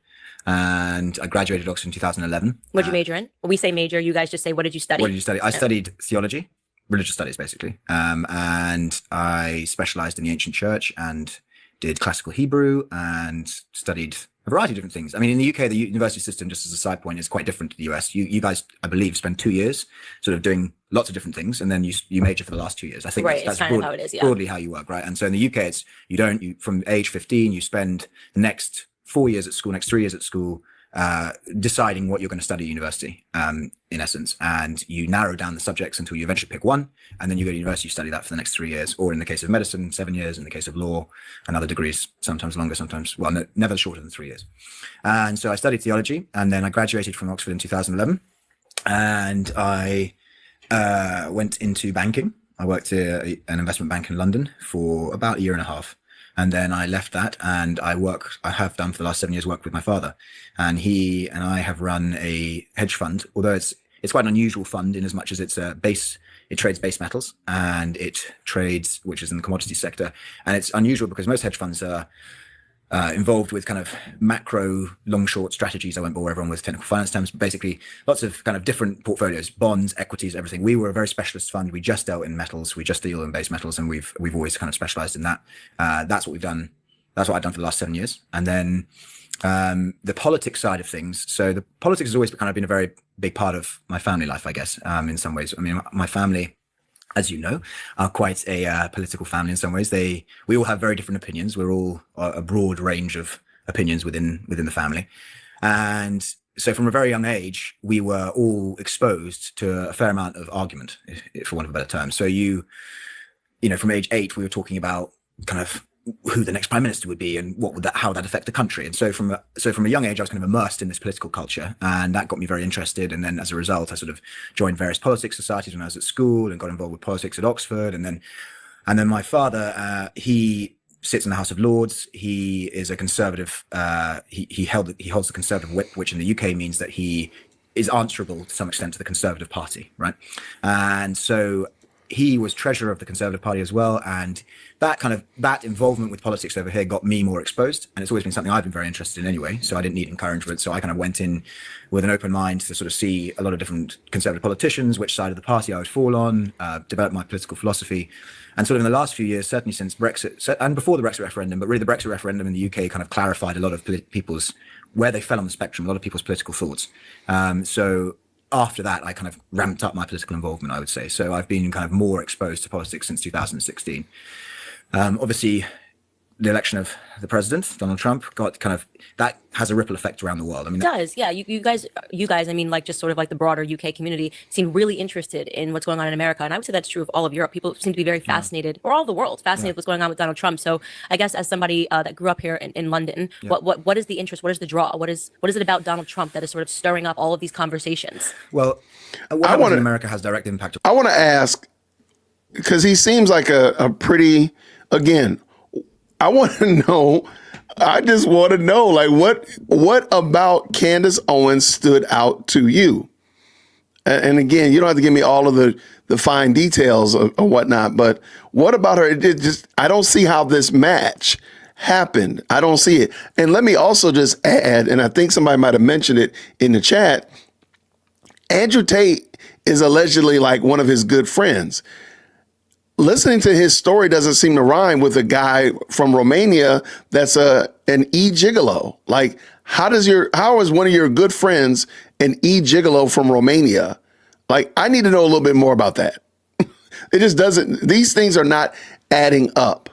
and I graduated Oxford in 2011. What did you major in? When we say major, you guys just say, what did you study? What did you study? I studied theology, religious studies, basically. And I specialized in the ancient church and did classical Hebrew and studied a variety of different things. I mean, in the UK, the university system, just as a side point, is quite different to the US. You guys, I believe, spend 2 years sort of doing lots of different things, and then you major for the last 2 years. I think Right, that's it's kind of how it is, yeah. broadly how you work, right? And so in the UK, it's from age 15, you spend the next 4 years at school, next 3 years at school, deciding what you're going to study at university, in essence, and you narrow down the subjects until you eventually pick one, and then you go to university, you study that for the next 3 years, or in the case of medicine, 7 years, in the case of law, and other degrees, sometimes longer, sometimes, well, no, never shorter than 3 years. And so I studied theology, and then I graduated from Oxford in 2011, and I went into banking. I worked at an investment bank in London for about a year and a half. And then I left that, and I have done for the last 7 years work with my father, and he and I have run a hedge fund, although it's quite an unusual fund in as much as it trades base metals, and it trades, which is in the commodity sector. And it's unusual because most hedge funds are involved with kind of macro long short strategies. I won't bore everyone with technical finance terms, but basically lots of kind of different portfolios, bonds, equities, everything. We were a very specialist fund. We just dealt in metals. We just deal in base metals, and we've always kind of specialized in that. That's what we've done. That's what I've done for the last 7 years. And then the politics side of things. So the politics has always kind of been a very big part of my family life, I guess, in some ways. I mean, my family as you know, are quite a political family in some ways. We all have very different opinions. We're all a broad range of opinions within the family, and so from a very young age, we were all exposed to a fair amount of argument, for want of a better term. So from age 8, we were talking about kind of who the next prime minister would be and how that affect the country. And so from a young age, I was kind of immersed in this political culture, and that got me very interested. And then as a result, I sort of joined various politics societies when I was at school and got involved with politics at Oxford. And then my father, he sits in the House of Lords. He is a conservative. He holds the conservative whip, which in the UK means that he is answerable to some extent to the Conservative Party, right? And so he was treasurer of the Conservative Party as well, and that involvement with politics over here got me more exposed, and it's always been something I've been very interested in anyway, so I didn't need encouragement. So I kind of went in with an open mind to sort of see a lot of different Conservative politicians, which side of the party I would fall on, develop my political philosophy. And sort of in the last few years, certainly since Brexit, and before the Brexit referendum, but really the Brexit referendum in the UK kind of clarified a lot of people's, where they fell on the spectrum, a lot of people's political thoughts. So after that, I kind of ramped up my political involvement, I would say. So I've been kind of more exposed to politics since 2016. Obviously, the election of the president, Donald Trump, that has a ripple effect around the world. I mean, It does, yeah. You guys, I mean, like, just sort of like the broader UK community seem really interested in what's going on in America. And I would say that's true of all of Europe. People seem to be very fascinated, or all of the world, fascinated with what's going on with Donald Trump. So I guess as somebody that grew up here in London, what is the interest? What is the draw? What is it about Donald Trump that is sort of stirring up all of these conversations? well, what happens in America has direct impact. I want to ask, because he seems like a pretty, again, I want to know, I just want to know, like, what about Candace Owens stood out to you? And again, you don't have to give me all of the fine details or whatnot, but what about her? I don't see how this match happened. I don't see it. And let me also just add, and I think somebody might have mentioned it in the chat, Andrew Tate is allegedly like one of his good friends. Listening to his story doesn't seem to rhyme with a guy from Romania that's an e-gigolo. Like, how is one of your good friends an e-gigolo from Romania? Like, I need to know a little bit more about that. It just doesn't, these things are not adding up.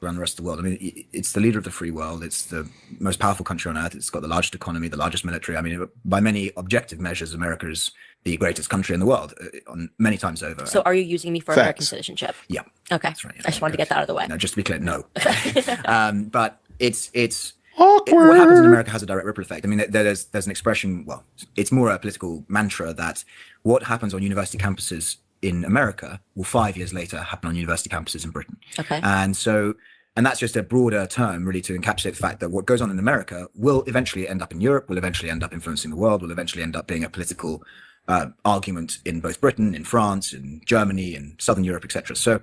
Around the rest of the world. I mean, it's the leader of the free world. It's the most powerful country on earth. It's got the largest economy, the largest military. I mean, by many objective measures, America is the greatest country in the world, on many times over. So are you using me for American citizenship? Yeah. Okay. That's right. I just wanted to get that out of the way. No, just to be clear, no. But it's Awkward. what happens in America has a direct ripple effect. I mean, there's an expression. Well, it's more a political mantra that what happens on university campuses in America will 5 years later happen on university campuses in Britain. Okay. And that's just a broader term, really, to encapsulate the fact that what goes on in America will eventually end up in Europe, will eventually end up influencing the world, will eventually end up being a political argument in both Britain, in France, in Germany, in Southern Europe, etc. So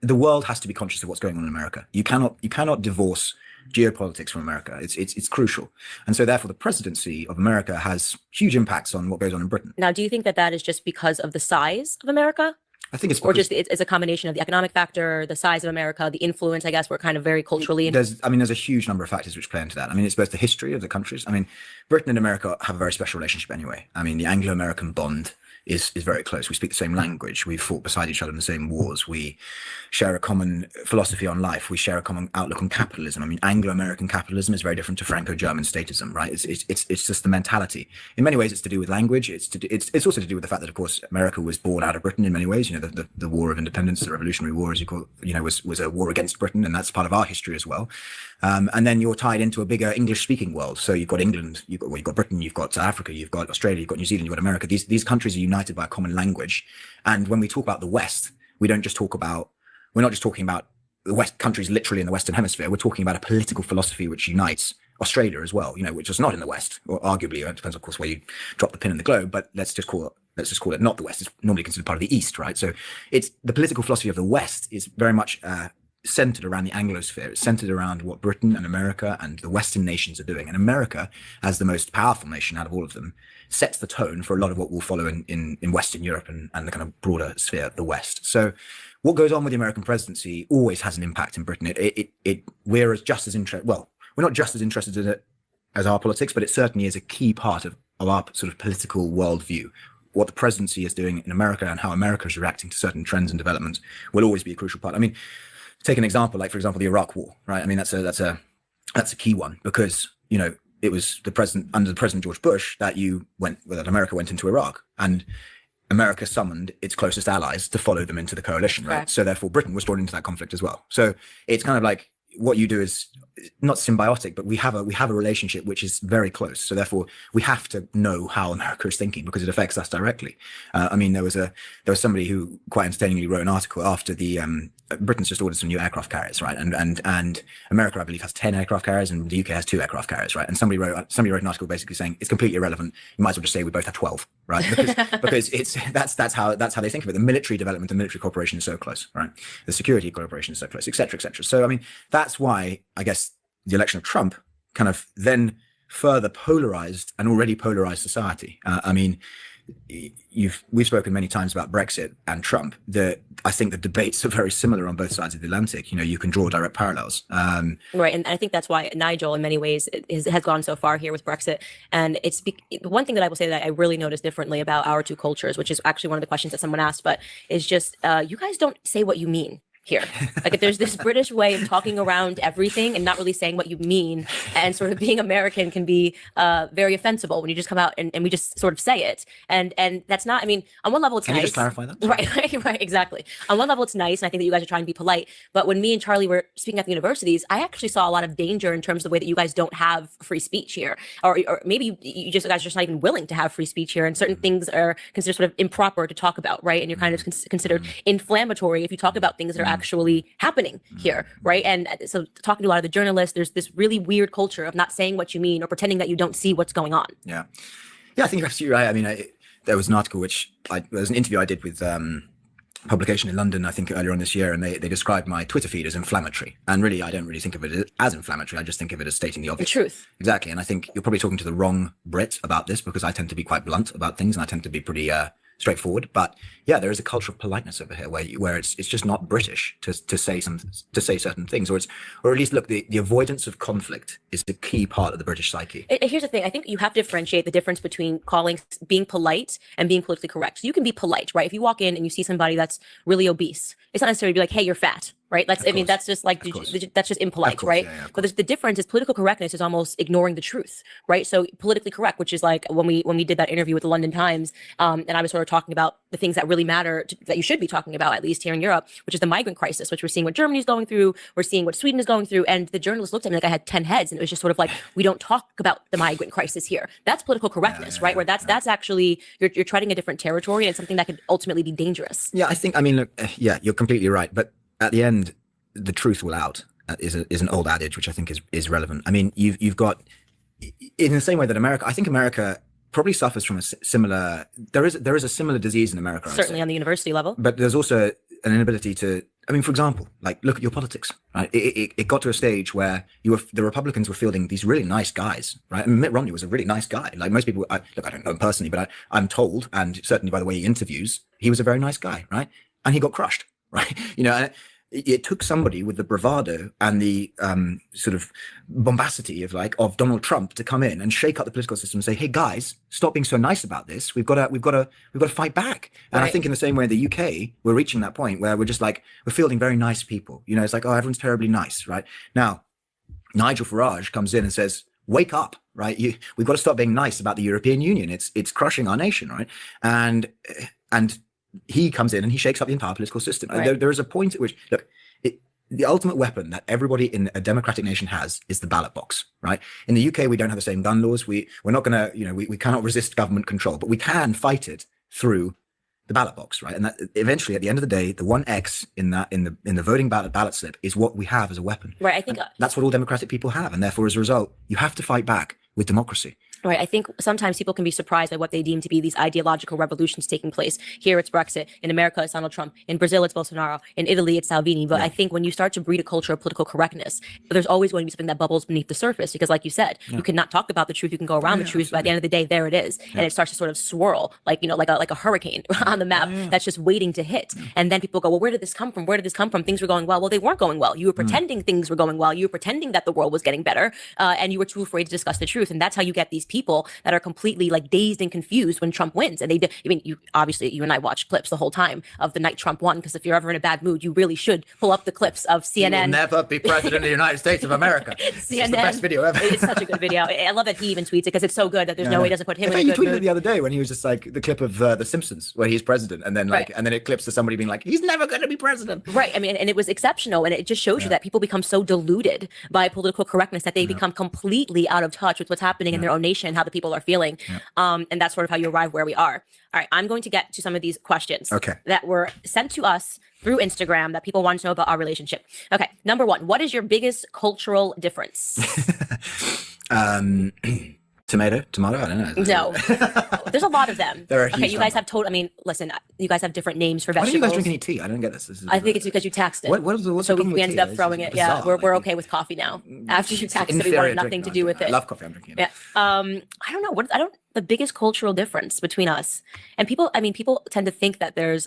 the world has to be conscious of what's going on in America. You cannot divorce geopolitics from America. It's crucial. And so therefore the presidency of America has huge impacts on what goes on in Britain. Now, do you think that is just because of the size of America? I think it's or just it's a combination of the economic factor, the size of America, the influence, I guess, we're kind of very culturally. There's a huge number of factors which play into that. I mean, it's both the history of the countries. I mean, Britain and America have a very special relationship anyway. I mean, the Anglo-American bond is very close. We speak the same language. We fought beside each other in the same wars. We share a common philosophy on life. We share a common outlook on capitalism. I mean, Anglo-American capitalism is very different to Franco-German statism, right? It's just the mentality. In many ways, it's to do with language. It's also to do with the fact that, of course, America was born out of Britain in many ways. You know, the War of Independence, the Revolutionary War, as you call it, was a war against Britain, and that's part of our history as well. And then you're tied into a bigger English-speaking world. So you've got England, you've got Britain, you've got South Africa, you've got Australia, you've got New Zealand, you've got America. These countries are united by a common language. And when we talk about the West, we're not just talking about the West countries literally in the Western Hemisphere. We're talking about a political philosophy which unites Australia as well, which is not in the West, or arguably, it depends, of course, where you drop the pin in the globe, but let's just call it not the West. It's normally considered part of the East, right? So it's the political philosophy of the West is very much centered around the Anglosphere. It's centered around what Britain and America and the Western nations are doing. And America, as the most powerful nation out of all of them, sets the tone for a lot of what will follow in Western Europe and the kind of broader sphere of the West. So what goes on with the American presidency always has an impact in Britain. We're just as interested, well, we're not just as interested in it as our politics, but it certainly is a key part of our sort of political worldview. what the presidency is doing in America and how America is reacting to certain trends and developments will always be a crucial part. I mean, take an example, like for example, the Iraq War, right? I mean, that's a key one because, you know, it was under President George Bush that America went into Iraq, and America summoned its closest allies to follow them into the coalition, right? Correct. So therefore Britain was drawn into that conflict as well. So it's kind of like what you do is not symbiotic, but we have a relationship which is very close. So therefore we have to know how America is thinking because it affects us directly. I mean, there was somebody who quite entertainingly wrote an article after the Britain's just ordered some new aircraft carriers, right? And America, I believe, has 10 aircraft carriers, and the UK has 2 aircraft carriers, right? And somebody wrote an article basically saying it's completely irrelevant. You might as well just say we both have 12, right? Because that's how they think of it. The military development and military cooperation is so close, right? The security cooperation is so close, et cetera, et cetera. So I mean, that's why I guess the election of Trump kind of then further polarized an already polarized society. I mean, we've spoken many times about Brexit and Trump. I think the debates are very similar on both sides of the Atlantic. You know, you can draw direct parallels. Right, and I think that's why Nigel, in many ways, has gone so far here with Brexit. And it's one thing that I will say that I really notice differently about our two cultures, which is actually one of the questions that someone asked, but is just you guys don't say what you mean here. Like, there's this British way of talking around everything and not really saying what you mean, and sort of being American can be very offensible when you just come out and we just sort of say it, and that's not, I mean, on one level it's Can nice. you just clarify that? Right, exactly. On one level it's nice, and I think that you guys are trying to be polite, but when me and Charlie were speaking at the universities, I actually saw a lot of danger in terms of the way that you guys don't have free speech here, or maybe you guys are just not even willing to have free speech here, and certain things are considered sort of improper to talk about, right? And you're kind of considered inflammatory if you talk about things that are actually happening here, right? And so talking to a lot of the journalists, there's this really weird culture of not saying what you mean or pretending that you don't see what's going on. Yeah, I think you're absolutely right. I mean, there was an article there was an interview I did with publication in London, I think earlier on this year, and they described my Twitter feed as inflammatory. And really, I don't really think of it as inflammatory. I just think of it as stating the obvious. The truth. Exactly. And I think you're probably talking to the wrong Brit about this, because I tend to be quite blunt about things, and I tend to be pretty straightforward. But yeah, there is a culture of politeness over here where it's just not British to say certain things, or at least look, the avoidance of conflict is the key part of the British psyche. Here's the thing. I think you have to differentiate the difference between being polite and being politically correct. So you can be polite, right? If you walk in and you see somebody that's really obese, it's not necessarily be like, hey, you're fat, right? That's just like, that's just impolite, right? Yeah, but the difference is political correctness is almost ignoring the truth, right? So politically correct, which is like when we did that interview with the London Times, and I was sort of talking about the things that really matter, that you should be talking about, at least here in Europe, which is the migrant crisis, which we're seeing what Germany's going through, we're seeing what Sweden is going through, and the journalist looked at me like I had 10 heads, and it was just sort of like, we don't talk about the migrant crisis here. That's political correctness, right? Where that's actually, you're treading a different territory, and it's something that could ultimately be dangerous. Yeah, I mean, look, yeah, you're completely right. But at the end, the truth will out is an old adage, which I think is relevant. I mean, you've got, in the same way that I think America probably suffers from a similar, there is a similar disease in America. Certainly on the university level. But there's also an inability to, I mean, for example, like, look at your politics, right? It got to a stage where the Republicans were fielding these really nice guys, right? And Mitt Romney was a really nice guy. Like most people, I don't know him personally, but I'm told, and certainly by the way he interviews, he was a very nice guy, right? And he got crushed, right? You know, it took somebody with the bravado and the sort of bombacity of Donald Trump to come in and shake up the political system and say, "Hey guys, stop being so nice about this. We've got to fight back." And Right. I think in the same way in the UK, we're reaching that point where we're just like, we're fielding very nice people. You know, it's like, oh, everyone's terribly nice, right? Now, Nigel Farage comes in and says, "Wake up, right? We've got to stop being nice about the European Union. It's crushing our nation, right?" And he comes in and he shakes up the entire political system. Right. There is a point at which, look, the ultimate weapon that everybody in a democratic nation has is the ballot box, right? In the UK, we don't have the same gun laws. We're not going to, we cannot resist government control, but we can fight it through the ballot box, right? And that eventually, at the end of the day, the one X in the voting ballot slip is what we have as a weapon. Right. I think That's what all democratic people have, and therefore, as a result, you have to fight back with democracy. Right. I think sometimes people can be surprised by what they deem to be these ideological revolutions taking place. Here it's Brexit. In America, it's Donald Trump. In Brazil, it's Bolsonaro. In Italy, it's Salvini. But I think when you start to breed a culture of political correctness, there's always going to be something that bubbles beneath the surface. Because like you said, you cannot talk about the truth. You can go around the truth. But at the end of the day, there it is. And it starts to sort of swirl like a hurricane on the map that's just waiting to hit. And then people go, well, where did this come from? Where did this come from? Things were going well. Well, they weren't going well. You were pretending things were going well. You were pretending that the world was getting better. And you were too afraid to discuss the truth. truth. And that's how you get these people that are completely like dazed and confused when Trump wins. And I mean, you obviously, you and I watched clips the whole time of the night Trump won, because if you're ever in a bad mood, you really should pull up the clips of CNN. He will never be president of the United States of America. CNN. It's the best video ever. It's such a good video. I love that he even tweets it because it's so good that there's no way he doesn't put him in a you good tweeted it mood. the other day when he was just like the clip of The Simpsons where he's president, and then like, Right. and then it clips to somebody being like, he's never going to be president. Right. I mean, and it was exceptional. And it just shows you that people become so deluded by political correctness that they become completely out of touch with what's happening in their own nation and how the people are feeling. And that's sort of how you arrive where we are. All right. I'm going to get to some of these questions that were sent to us through Instagram that people want to know about our relationship. Okay. Number one, what is your biggest cultural difference? Tomato, I don't know. No, there's a lot of them. There are a okay, huge you guys number. have total. I mean, listen, you guys have different names for Why don't vegetables. you guys drink any tea? I don't get this. This is I think it's because you taxed it. What's so the problem we with ended tea? up This throwing is it. Yeah, bizarre. we're okay with coffee now. After you taxed it, we Inferior wanted nothing drink. to do with I it. love coffee. I'm drinking it. Yeah. I don't know. The biggest cultural difference between us and people. I mean, people tend to think that there's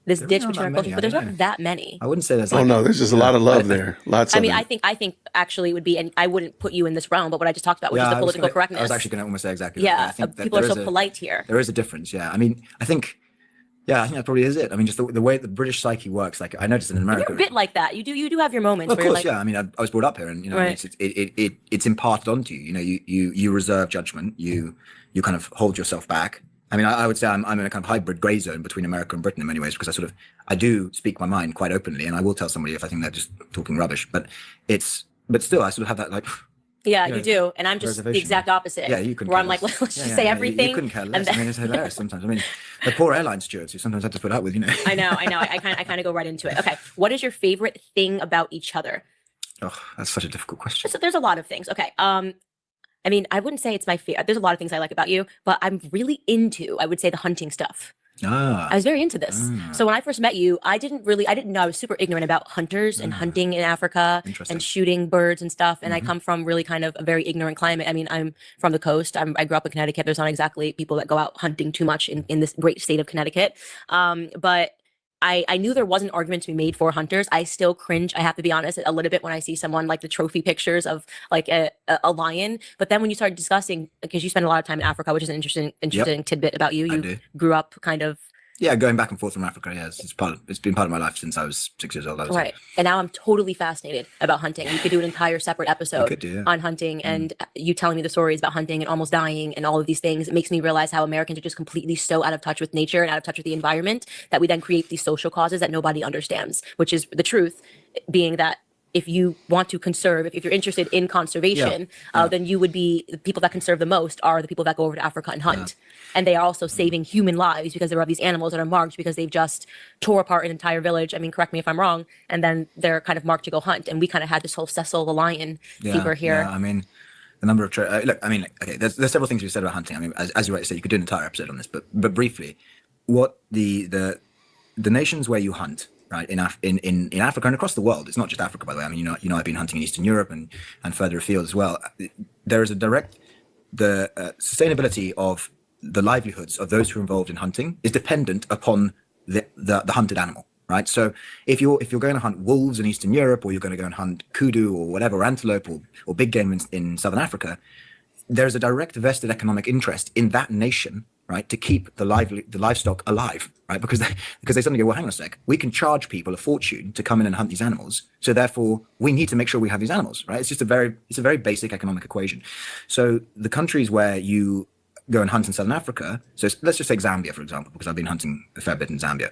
this ditch not between our that cultures, many, but there's I don't not know. that many. I wouldn't say there's Oh like, no, there's just a lot of love there. Lots I of mean, it. I think actually it would be, and I wouldn't put you in this realm, but what I just talked about, which is the political correctness. I was actually going to almost say exactly that. Yeah, I think that people are there so is polite here. There is a difference. Yeah. I mean, I think that probably is it. I mean, just the way the British psyche works. Like I noticed in America. You're a bit like that. You do have your moments. Well, of where you're course, like, yeah. I mean, I was brought up here, and you know, Right. it's imparted onto you. You know, you reserve judgment. You kind of hold yourself back. I mean, I would say I'm in a kind of hybrid gray zone between America and Britain in many ways, because I do speak my mind quite openly, and I will tell somebody if I think they're just talking rubbish. But still, I sort of have that like. Yeah, you you know, do, and I'm just the reservation. exact opposite. Yeah, you couldn't. Where I'm care like, less. let's just Yeah, say yeah, everything. You couldn't care and less. then- I mean, it's hilarious sometimes. I mean, the poor airline stewards who sometimes had to put up with, you know. I know. I kind of go right into it. Okay, what is your favorite thing about each other? Oh, that's such a difficult question. So there's a lot of things. Okay. I mean, I wouldn't say it's my favorite. There's a lot of things I like about you, but I'm really into, I would say, the hunting stuff. I was very into this. So when I first met you, I didn't know. I was super ignorant about hunters and hunting in Africa Interesting. and shooting birds and stuff. And I come from really kind of a very ignorant climate. I mean, I'm from the coast. I grew up in Connecticut. There's not exactly people that go out hunting too much in this great state of Connecticut. But I knew there was an argument to be made for hunters. I still cringe, I have to be honest, a little bit when I see someone like the trophy pictures of like a lion. But then when you start discussing, because you spend a lot of time in Africa, which is an interesting tidbit about you. I You do. grew up kind of Yeah, going back and forth from Africa. Yeah, it's been part of my life since I was 6 years old. I would say. right. And now I'm totally fascinated about hunting. We could do an entire separate episode could do, yeah. on hunting and you telling me the stories about hunting and almost dying and all of these things. It makes me realize how Americans are just completely so out of touch with nature and out of touch with the environment that we then create these social causes that nobody understands, which is the truth being that if you want to conserve, if you're interested in conservation, then you would be the people that conserve the most are the people that go over to Africa and hunt. And they are also saving human lives because there are these animals that are marked because they've just tore apart an entire village. I mean, correct me if I'm wrong. And then they're kind of marked to go hunt. And we kind of had this whole Cecil the lion fever here. Yeah, I mean, the number of look. I mean, okay. There's several things you said about hunting. I mean, as you rightly said, you could do an entire episode on this, but briefly, what the nations where you hunt. Right in Africa and across the world, it's not just Africa, by the way. I mean, I've been hunting in Eastern Europe and further afield as well. There is the sustainability of the livelihoods of those who are involved in hunting is dependent upon the hunted animal, right? So if you're going to hunt wolves in Eastern Europe, or you're going to go and hunt kudu or whatever, or antelope or big game in Southern Africa, there's a direct vested economic interest in that nation, right, to keep the livestock alive, right? Because they suddenly go, well, hang on a sec, we can charge people a fortune to come in and hunt these animals, so therefore we need to make sure we have these animals, right? It's a very basic economic equation. So the countries where you go and hunt in Southern Africa, so let's just take Zambia for example, because I've been hunting a fair bit in Zambia.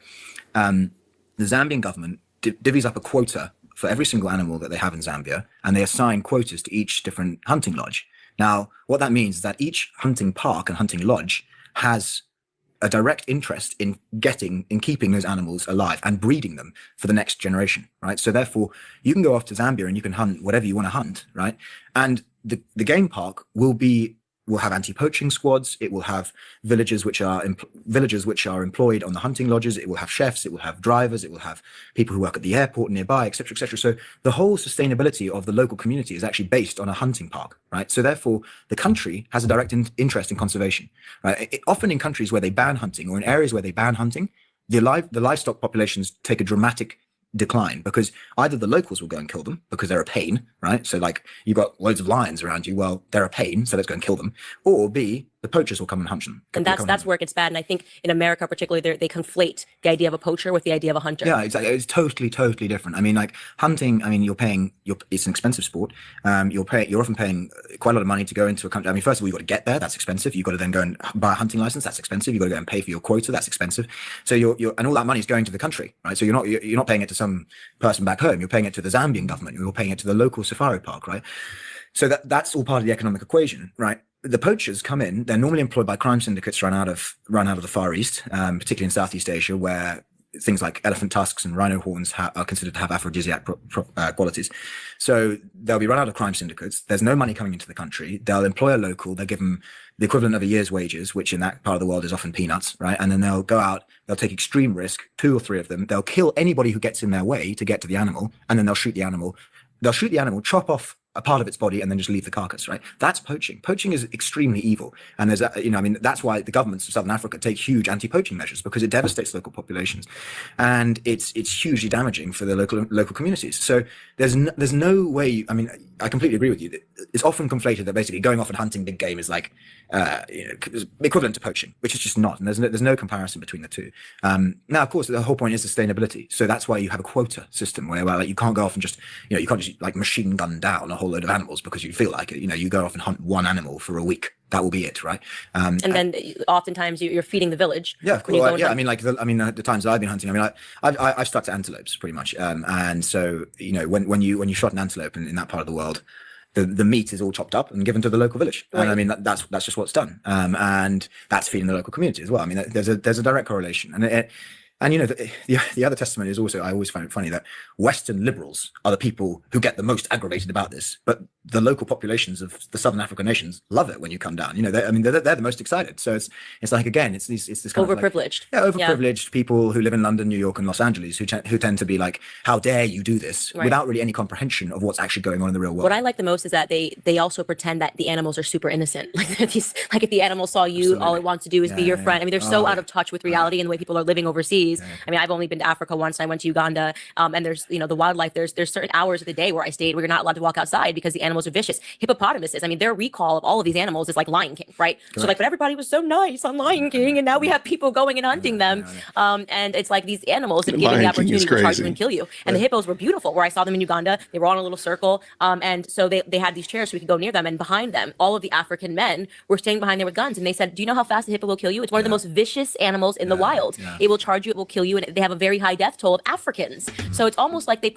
The Zambian government divvies up a quota for every single animal that they have in Zambia, and they assign quotas to each different hunting lodge. Now, what that means is that each hunting park and hunting lodge has a direct interest in keeping those animals alive and breeding them for the next generation, right? So therefore, you can go off to Zambia and you can hunt whatever you want to hunt, right? And the game park will have anti-poaching squads. It will have villagers which are employed on the hunting lodges. It will have chefs. It will have drivers. It will have people who work at the airport nearby, etc., etc. So the whole sustainability of the local community is actually based on a hunting park, right? So therefore, the country has a direct interest in conservation, right? Often in countries where they ban hunting or in areas where they ban hunting, the livestock populations take a dramatic decline, because either the locals will go and kill them because they're a pain, right? So like you've got loads of lions around you, well, they're a pain, so let's go and kill them. Or B, the poachers will come and hunt them. And that's where it gets bad. And I think in America particularly, they conflate the idea of a poacher with the idea of a hunter. Yeah, exactly. It's totally different. I mean, like hunting, I mean, it's an expensive sport. You're often paying quite a lot of money to go into a country. I mean, first of all, you've got to get there. That's expensive. You've got to then go and buy a hunting license. That's expensive. You've got to go and pay for your quota. That's expensive. So and all that money is going to the country, right? So you're not paying it to some person back home. You're paying it to the Zambian government. You're paying it to the local safari park, right? So that's all part of the economic equation, right? The poachers come in. They're normally employed by crime syndicates run out of the Far East, particularly in Southeast Asia, where things like elephant tusks and rhino horns are considered to have aphrodisiac qualities. So they'll be run out of crime syndicates. There's no money coming into the country. They'll employ a local. They'll give them the equivalent of a year's wages, which in that part of the world is often peanuts, right? And then they'll go out. They'll take extreme risk, 2 or 3 of them. They'll kill anybody who gets in their way to get to the animal, and then they'll shoot the animal. They'll shoot the animal, chop off a part of its body, and then just leave the carcass, right? That's poaching. Poaching is extremely evil. And there's, that's why the governments of Southern Africa take huge anti-poaching measures, because it devastates local populations. And it's hugely damaging for the local communities. So there's no way, I mean, I completely agree with you. It's often conflated that basically going off and hunting big game is like, equivalent to poaching, which is just not. And there's no comparison between the two. Now, of course, the whole point is sustainability. So that's why you have a quota system where like, you can't go off and just, you can't just like machine gun down a whole load of animals because you feel like it. You go off and hunt one animal for a week. That will be it, right? And then oftentimes you're feeding the village. Yeah, of course. I mean, the times that I've been hunting, I mean, I've stuck to antelopes pretty much. And so, when you shot an antelope in that part of the world, the meat is all chopped up and given to the local village. Right. And I mean, that's just what's done. And that's feeding the local community as well. I mean, there's a direct correlation. And the other testimony is also, I always find it funny that Western liberals are the people who get the most aggravated about this, but the local populations of the Southern African nations love it when you come down. They're the most excited. So it's like, again, it's this kind overprivileged. of overprivileged people who live in London, New York, and Los Angeles who tend to be like, how dare you do this, right, without really any comprehension of what's actually going on in the real world. What I like the most is that they also pretend that the animals are super innocent. Like if the animal saw you, Absolutely. All it wants to do is be your friend. I mean, they're so out of touch with reality and the way people are living overseas. Yeah. I mean, I've only been to Africa once. I went to Uganda, and there's the wildlife. There's certain hours of the day where I stayed where you're not allowed to walk outside because the animals are vicious. Hippopotamuses. I mean, their recall of all of these animals is like Lion King, right? Correct. So like, but everybody was so nice on Lion King, and now we have people going and hunting them. And it's like these animals that given the opportunity to charge you and kill you. And the hippos were beautiful. Where I saw them in Uganda, they were all in a little circle, and so they had these chairs so we could go near them. And behind them, all of the African men were standing behind there with guns, and they said, "Do you know how fast a hippo will kill you? It's one of the most vicious animals in the wild. It will charge you, it will kill you, and they have a very high death toll of Africans. So it's almost like they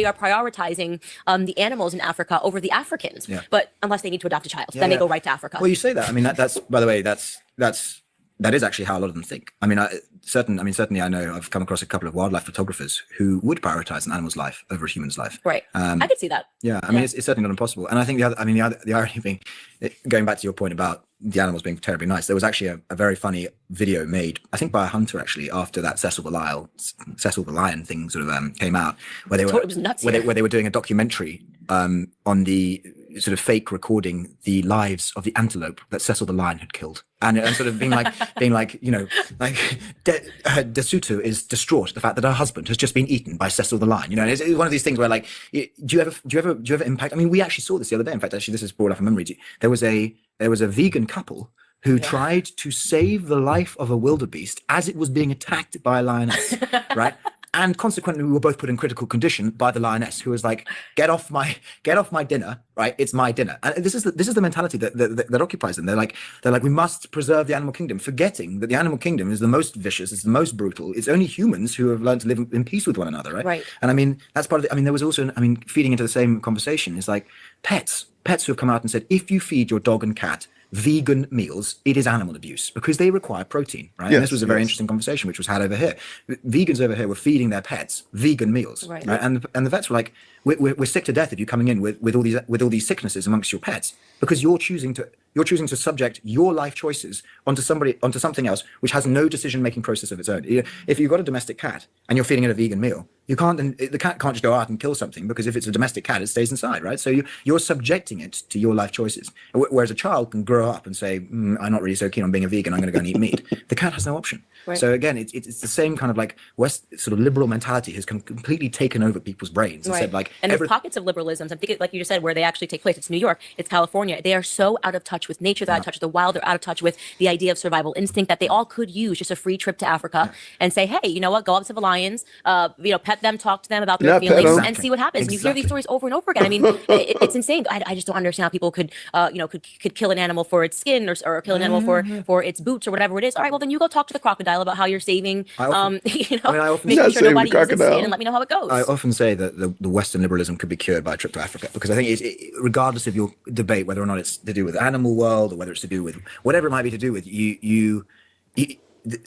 are prioritizing the animals in Africa over the Africans. Yeah. But unless they need to adopt a child, then they go right to Africa. Well, you say that. I mean, that's by the way, that is actually how a lot of them think. I mean, certainly I know I've come across a couple of wildlife photographers who would prioritize an animal's life over a human's life. Right. I could see that. Yeah. I mean, it's certainly not impossible. And I think the irony being, going back to your point about the animals being terribly nice, there was actually a very funny video made, I think by a hunter actually, after that Cecil the Lion thing sort of came out, where they were doing a documentary on the sort of fake recording the lives of the antelope that Cecil the Lion had killed, and sort of being like Desutu is distraught at the fact that her husband has just been eaten by Cecil the Lion. And it's one of these things where like, do you ever impact? I mean, we actually saw this the other day. In fact, actually, this is brought up in memory. There was a vegan couple who tried to save the life of a wildebeest as it was being attacked by a lioness, right? And consequently, we were both put in critical condition by the lioness, who was like, "Get off my dinner, right? It's my dinner." And this is the mentality that occupies them. They're like, we must preserve the animal kingdom, forgetting that the animal kingdom is the most vicious, it's the most brutal. It's only humans who have learned to live in peace with one another, right? Right. And I mean, that's part of it. I mean, there was also, feeding into the same conversation is like pets who have come out and said, if you feed your dog and cat vegan meals, it is animal abuse because they require protein, right? Yes, and this was a very interesting conversation which was had over here. Vegans over here were feeding their pets vegan meals, right? And the vets were like, we're sick to death of you coming in with all these sicknesses amongst your pets because you're choosing to subject your life choices onto something else which has no decision-making process of its own. If you've got a domestic cat and you're feeding it a vegan meal, the cat can't just go out and kill something because if it's a domestic cat, it stays inside, right? So you're subjecting it to your life choices. Whereas a child can grow up and say, I'm not really so keen on being a vegan, I'm going to go and eat meat. The cat has no option. Right. So again, it's the same kind of like West sort of liberal mentality has completely taken over people's brains and said like, and there's pockets of liberalism. I'm thinking, like you just said, where they actually take place. It's New York, it's California. They are so out of touch with nature, they're out of touch with the wild, they're out of touch with the idea of survival instinct that they all could use just a free trip to Africa and say, hey, you know what, go up to the lions, pet them, talk to them about their Not pet feelings, them. and see what happens. And you hear these stories over and over again. I mean, it's insane. I just don't understand how people could kill an animal for its skin or kill an animal for its boots or whatever it is. All right, well then you go talk to the crocodile about how you're saving, I often making sure saving nobody the uses skin, crocodile. and let me know how it goes. I often say that the Western liberalism could be cured by a trip to Africa, because I think regardless of your debate, whether or not it's to do with the animal world or whether it's to do with whatever it might be to do with,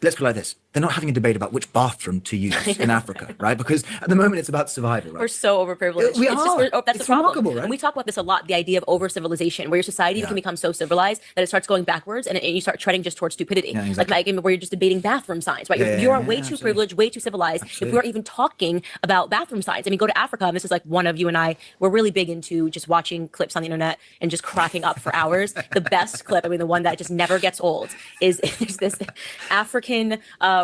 let's put it like this. They're not having a debate about which bathroom to use in Africa, right? Because at the moment it's about survival, right? We're so overprivileged. We It's are. That's It's the problem. remarkable, right? And we talk about this a lot, the idea of over-civilization, where your society can become so civilized that it starts going backwards and you start treading just towards stupidity. Yeah, exactly. Like where you're just debating bathroom signs, right? Yeah, you are yeah, way too absolutely. privileged, way too civilized. Absolutely. If we are even talking about bathroom signs. I mean, go to Africa, and this is like one of you and I, we're really big into just watching clips on the internet and just cracking up for hours. The best clip, I mean, the one that just never gets old, is this African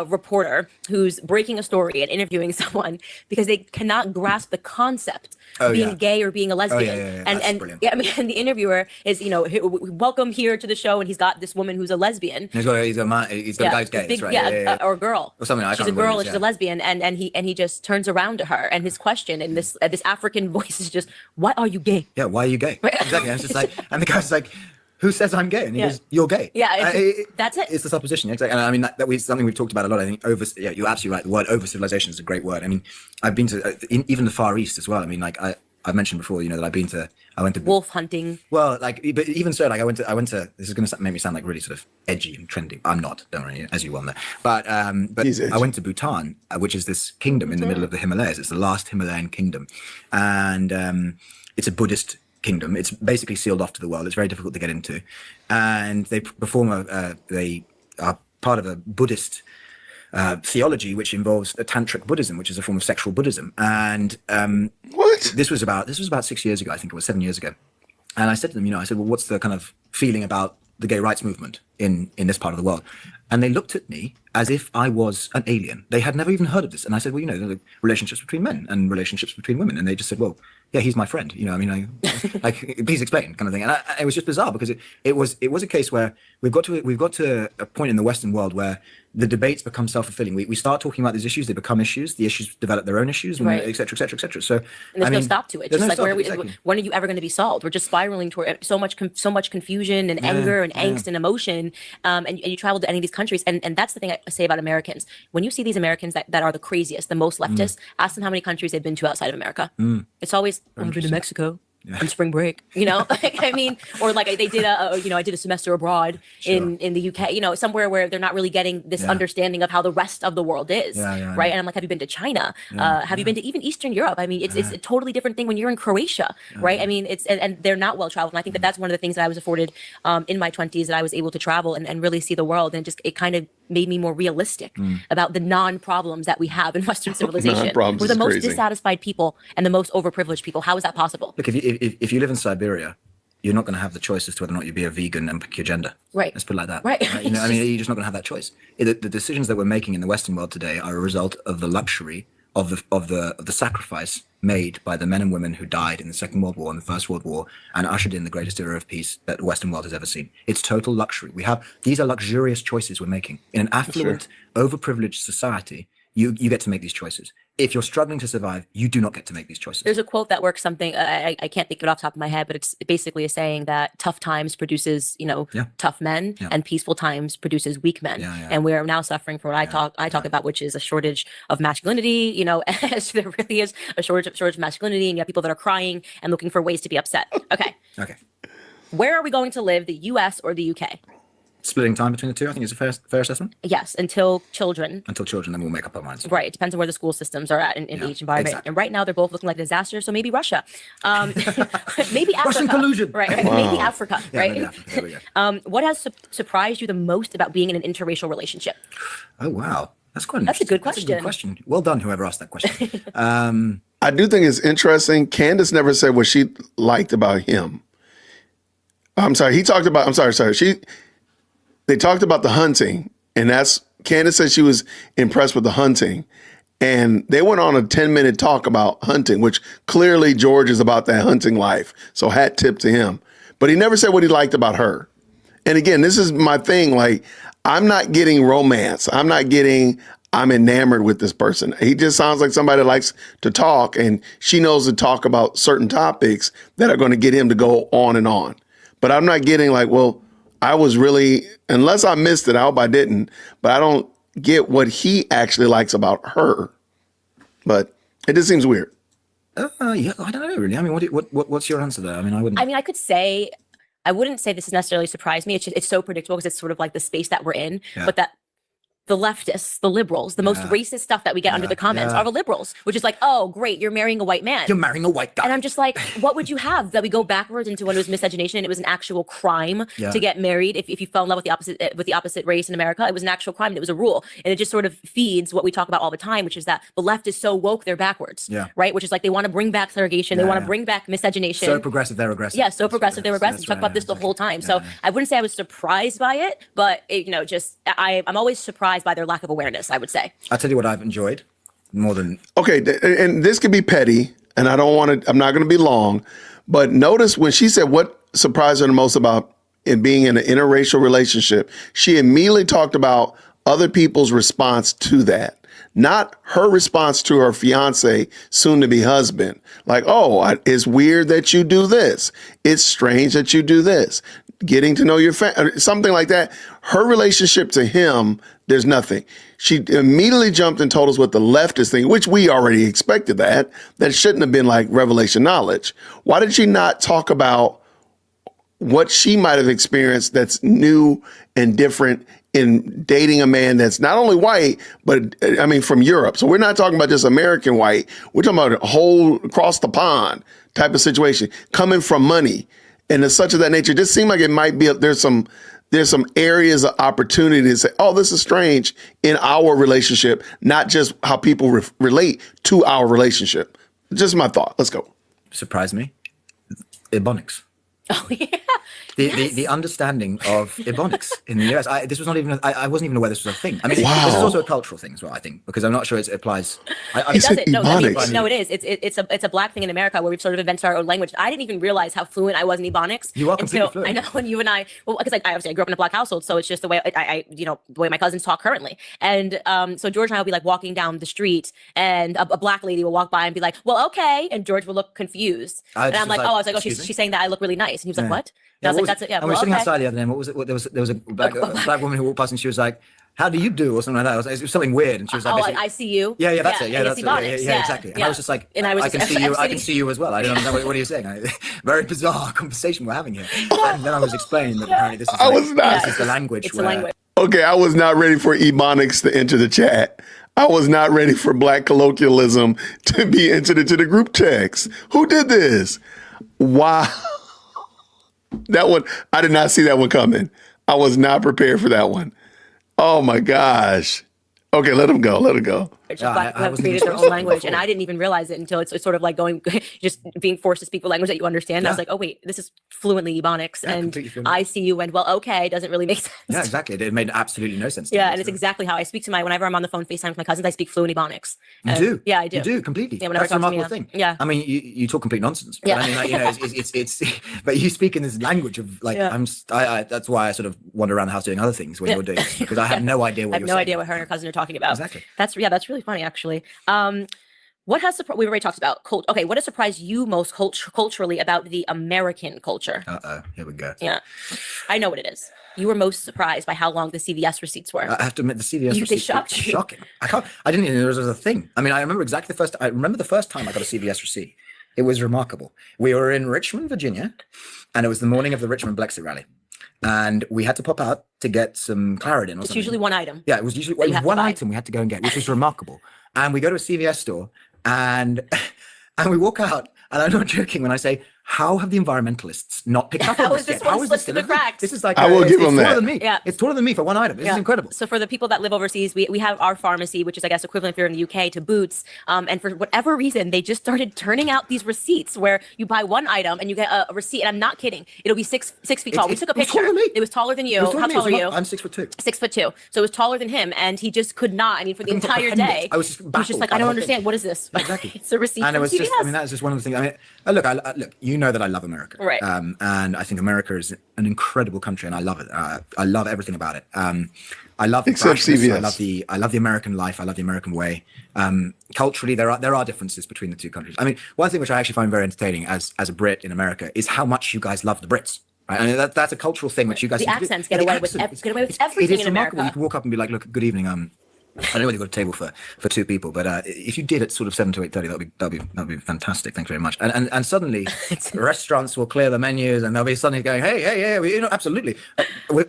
reporter who's breaking a story and interviewing someone because they cannot grasp the concept of being gay or being a lesbian. yeah. And That's brilliant. I mean, and the interviewer is, welcome here to the show, and he's got this woman who's a lesbian. He's got a guy's gay, Big- that's right. or a girl. Or something, I She's can't a girl remember, and she's yeah. a lesbian, and he just turns around to her, and his question in this African voice is just, "Why are you gay?" Yeah, why are you gay? Exactly. And it's just like, and the guy's like, who says I'm gay? And he Yeah. goes, you're gay. Yeah, that's it. It's the supposition. Exactly. And I mean, something we've talked about a lot. I think you're absolutely right. The word over civilization is a great word. I mean, I've been to even the Far East as well. I mean, like I've mentioned before, that I went to Wolf hunting. Well, like, but even so, like I went to. This is going to make me sound like really sort of edgy and trendy. I'm not, don't worry, as you well know. But He's edgy. I went to Bhutan, which is this kingdom in the middle of the Himalayas. It's the last Himalayan kingdom, and it's a Buddhist kingdom. It's basically sealed off to the world. It's very difficult to get into, and they they are part of a Buddhist theology, which involves a tantric Buddhism, which is a form of sexual Buddhism. And What? this was about 6 years ago. I think it was 7 years ago. And I said to them, well, what's the kind of feeling about the gay rights movement in this part of the world? And they looked at me as if I was an alien. They had never even heard of this. And I said, well, the relationships between men and relationships between women. And they just said, well, yeah, he's my friend. Like, please explain, kind of thing. And it was just bizarre because it was a case where we've got to a point in the Western world where the debates become self-fulfilling. We start talking about these issues, they become issues. The issues develop their own issues, and Right. et cetera, et cetera, et cetera. So, And there's no stop to it. there's Just no like, stop, where are we, exactly. when are you ever going to be solved? We're just spiraling toward so much confusion and anger and angst and emotion. And you travel to any of these countries. And that's the thing I say about Americans. When you see these Americans that are the craziest, the most leftist, ask them how many countries they've been to outside of America. It's always, I've been to Mexico. On spring break, like, I mean, or like they did I did a semester abroad in the UK, somewhere where they're not really getting this understanding of how the rest of the world is, right? And I'm like, have you been to China? Have you been to even Eastern Europe? I mean, it's a totally different thing when you're in Croatia, right? I mean, and they're not well traveled. And I think that's one of the things that I was afforded in my 20s, that I was able to travel and really see the world, and it kind of made me more realistic about the non-problems that we have in Western civilization. Non-problems We're the is most crazy. dissatisfied people and the most overprivileged people. How is that possible? Look, if you live in Siberia, you're not going to have the choice as to whether or not you be a vegan and pick your gender. Right. Let's put it like that. Right. I mean, you're just not going to have that choice. The decisions that we're making in the Western world today are a result of the luxury of the sacrifice made by the men and women who died in the Second World War and the First World War and ushered in the greatest era of peace that the Western world has ever seen. It's total luxury. These are luxurious choices we're making. In an affluent, overprivileged society, you get to make these choices. If you're struggling to survive, you do not get to make these choices. There's a quote that works something, I can't think of it off the top of my head, but it's basically a saying that tough times produces, tough men, and peaceful times produces weak men. And we're now suffering from what I talk about, which is a shortage of masculinity, as there really is a shortage of masculinity, and you have people that are crying and looking for ways to be upset. Okay. Okay. Where are we going to live, the US or the UK? Splitting time between the two, I think, is a fair assessment. Yes, until children. Until children, then we'll make up our minds. Right. It depends on where the school systems are at in each environment. exactly. And right now they're both looking like disasters. So maybe Russia, maybe Africa. Russian collusion. Right. Maybe Africa. Yeah, Right. maybe Africa. There we go. What has surprised you the most about being in an interracial relationship? Oh, wow. That's quite That's a good That's a good question. Well done, whoever asked that question. I do think it's interesting. Candace never said what she liked about him. I'm sorry. They talked about the hunting, and that's Candace said she was impressed with the hunting. And they went on a 10-minute talk about hunting, which clearly George is about that hunting life. So hat tip to him. But he never said what he liked about her. And again, this is my thing. Like, I'm not getting romance. I'm enamored with this person. He just sounds like somebody that likes to talk, and she knows to talk about certain topics that are going to get him to go on and on. But I'm not getting like, well, I was really, unless I missed it, I hope I didn't, but I don't get what he actually likes about her. But it just seems weird. Yeah, I don't know really. I mean, what's your answer there? I mean, I could say, I wouldn't say this has necessarily surprised me. It's so predictable because it's sort of like the space that we're in. Yeah. But that the leftists, the liberals, the most racist stuff that we get under the comments are the liberals, which is like, oh, great, you're marrying a white man. You're marrying a white guy. And I'm just like, what would you have? That we go backwards into when it was miscegenation and it was an actual crime to get married. If you fell in love with the opposite race in America, it was an actual crime and it was a rule. And it just sort of feeds what we talk about all the time, which is that the left is so woke, they're backwards. Yeah. Which is like they want to bring back segregation, they want to bring back miscegenation. So progressive, they're aggressive. Yeah, so progressive, they're aggressive. We talk about this the whole time. So I wouldn't say I was surprised by it, but I'm always surprised by their lack of awareness, I would say. I'll tell you what I've enjoyed more than. Okay, and this could be petty, and I'm not going to be long, but notice when she said what surprised her the most about it being in an interracial relationship, she immediately talked about other people's response to that. Not her response to her fiance, soon to be husband. Like, oh, it's weird that you do this. It's strange that you do this. Getting to know your family, something like that. Her relationship to him, there's nothing. She immediately jumped and told us what the leftist thing, which we already expected that shouldn't have been like revelation knowledge. Why did she not talk about what she might have experienced that's new and different in dating a man that's not only white, but I mean, from Europe. So we're not talking about just American white. We're talking about a whole across the pond type of situation coming from money. And it's such of that nature. It just seemed like it might be, there's some areas of opportunity to say, oh, this is strange in our relationship, not just how people relate to our relationship. Just my thought. Let's go. Surprised me. Ebonics. Oh, yeah. The understanding of Ebonics in the US. I wasn't even aware this was a thing. I mean, Wow. this is also a cultural thing as well, I think, because I'm not sure it applies. It said doesn't. No, I mean, Ebonics. no, it is. It's a black thing in America where we've sort of invented our own language. I didn't even realize how fluent I was in Ebonics. You are completely fluent. I know when you and I, well, because I obviously I grew up in a black household, so it's just the way the way my cousins talk currently. And so George and I will be like walking down the street, and a black lady will walk by and be like, "Well, okay," and George will look confused, and I'm like, "Oh," I was like, "Oh, she's saying that I look really nice," and he was like, "What?" And I was like, "That's it." Yeah, and we were sitting outside the other day, and what was it? There was a black woman who walked past, and she was like, "How do you do?" or something like that. It was something weird, and she was like, "Oh, I see you." Yeah, that's it. Yeah, that's it. Ebonics, Yeah, exactly. And I was just like, and I can see you. I can see you as well. I don't understand what are you saying. Very bizarre conversation we're having here. And then I was explaining that apparently this is the language. It's the language. Okay, I was not ready for Ebonics to enter the chat. I was not ready for black colloquialism to be entered into the group text. Who did this? Wow. That one, I did not see that one coming. I was not prepared for that one. Oh my gosh. Okay, let him go. Let him go. Black people have created their own language, and I didn't even realize it until it's sort of like just being forced to speak a language that you understand. I was like, oh wait, this is fluently Ebonics, and I see you, and well, okay, doesn't really make sense. Yeah, exactly. It made absolutely no sense to me. Yeah, and it's exactly how I speak to whenever I'm on the phone FaceTime with my cousins, I speak fluent Ebonics. You do? Yeah, I do. You do, completely. Yeah, whenever That's a remarkable thing. Yeah. I mean, you talk complete nonsense. But Yeah. I mean, like, it's but you speak in this language of like, that's why I sort of wander around the house doing other things when you're doing it, because I have no idea what you're saying. I have no idea what her and her cousin are talking about. Exactly. That's really funny, actually. What has we've already talked about okay, what has surprised you most culturally about the American culture? Here we go. Yeah, I know what it is. You were most surprised by how long the CVS receipts were. I have to admit, the CVS They receipts shocked were you. shocking. I didn't even know there was a thing. I mean, I remember the first time I got a CVS receipt. It was remarkable. We were in Richmond, Virginia, and it was the morning of the Richmond Brexit rally. And we had to pop out to get some Claritin or something. It's usually one item. Yeah, it was one item we had to go and get, which was remarkable. And we go to a CVS store and we walk out, and I'm not joking when I say, how have the environmentalists not picked up How on is this this yet? one How is slipped this through the delivered? cracks? This is like I will give it's them taller that. than me. Yeah. It's taller than me for one item. This is incredible. So for the people that live overseas, we have our pharmacy, which is I guess equivalent if you're in the UK to Boots. And for whatever reason, they just started turning out these receipts where you buy one item and you get a receipt. And I'm not kidding. It'll be six feet tall. We took a it was picture. taller than me. It was taller than you. It was taller How than me. tall are you? I'm 6'2". 6'2". So it was taller than him, and he just could not. I mean, for the couldn't entire comprehend day, it. I was just he was baffled just like, by I the don't whole thing. understand. What is this? Exactly. It's a receipt And it from was CVS. just, I mean, that's just one of the things. I mean, look, you know that I love America. Right. And I think America is an incredible country, and I love it. I love everything about it. I love the Except brashness, CVS. I love the American life. I love the American way. Culturally, there are differences between the two countries. I mean, one thing which I actually find very entertaining as a Brit in America is how much you guys love the Brits. Right? I mean, that's a cultural thing which you guys The seem to do. accents Yeah, get the away with accent. get away with It everything is in remarkable. America. You can walk up and be like, "Look, good evening. I know whether you've got a table for two people, but if you did at sort of 7 to 8:30, that'd be fantastic. Thanks very much." And suddenly, restaurants will clear the menus, and they'll be suddenly going, "Hey, absolutely. I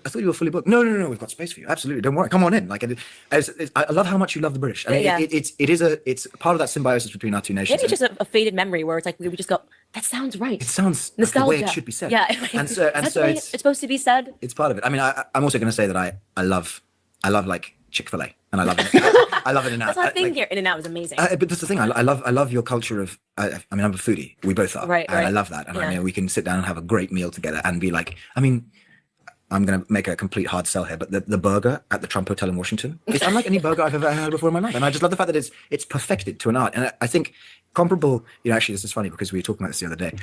thought you were fully booked. No, we've got space for you. Absolutely, don't worry. Come on in." Like, I love how much you love the British. I mean, Yeah. it's part of that symbiosis between our two nations. Maybe it's just a faded memory where it's like we just go, that sounds right. It sounds like the nostalgia. way it should be said. Yeah, and so that's the way it's it's supposed to be said. it's part of it. I mean, I'm also going to say that I love like Chick-fil-A, and I love it. I love it in That's our thing here. In and Out is amazing. But that's the thing. I love your culture of. I mean, I'm a foodie. We both are. Right, And I right. love that. And I Yeah. mean, we can sit down and have a great meal together and be like. I mean, I'm going to make a complete hard sell here, but the burger at the Trump Hotel in Washington is unlike any burger I've ever had before in my life. And I just love the fact that it's perfected to an art. And I think comparable. Actually, this is funny because we were talking about this the other day.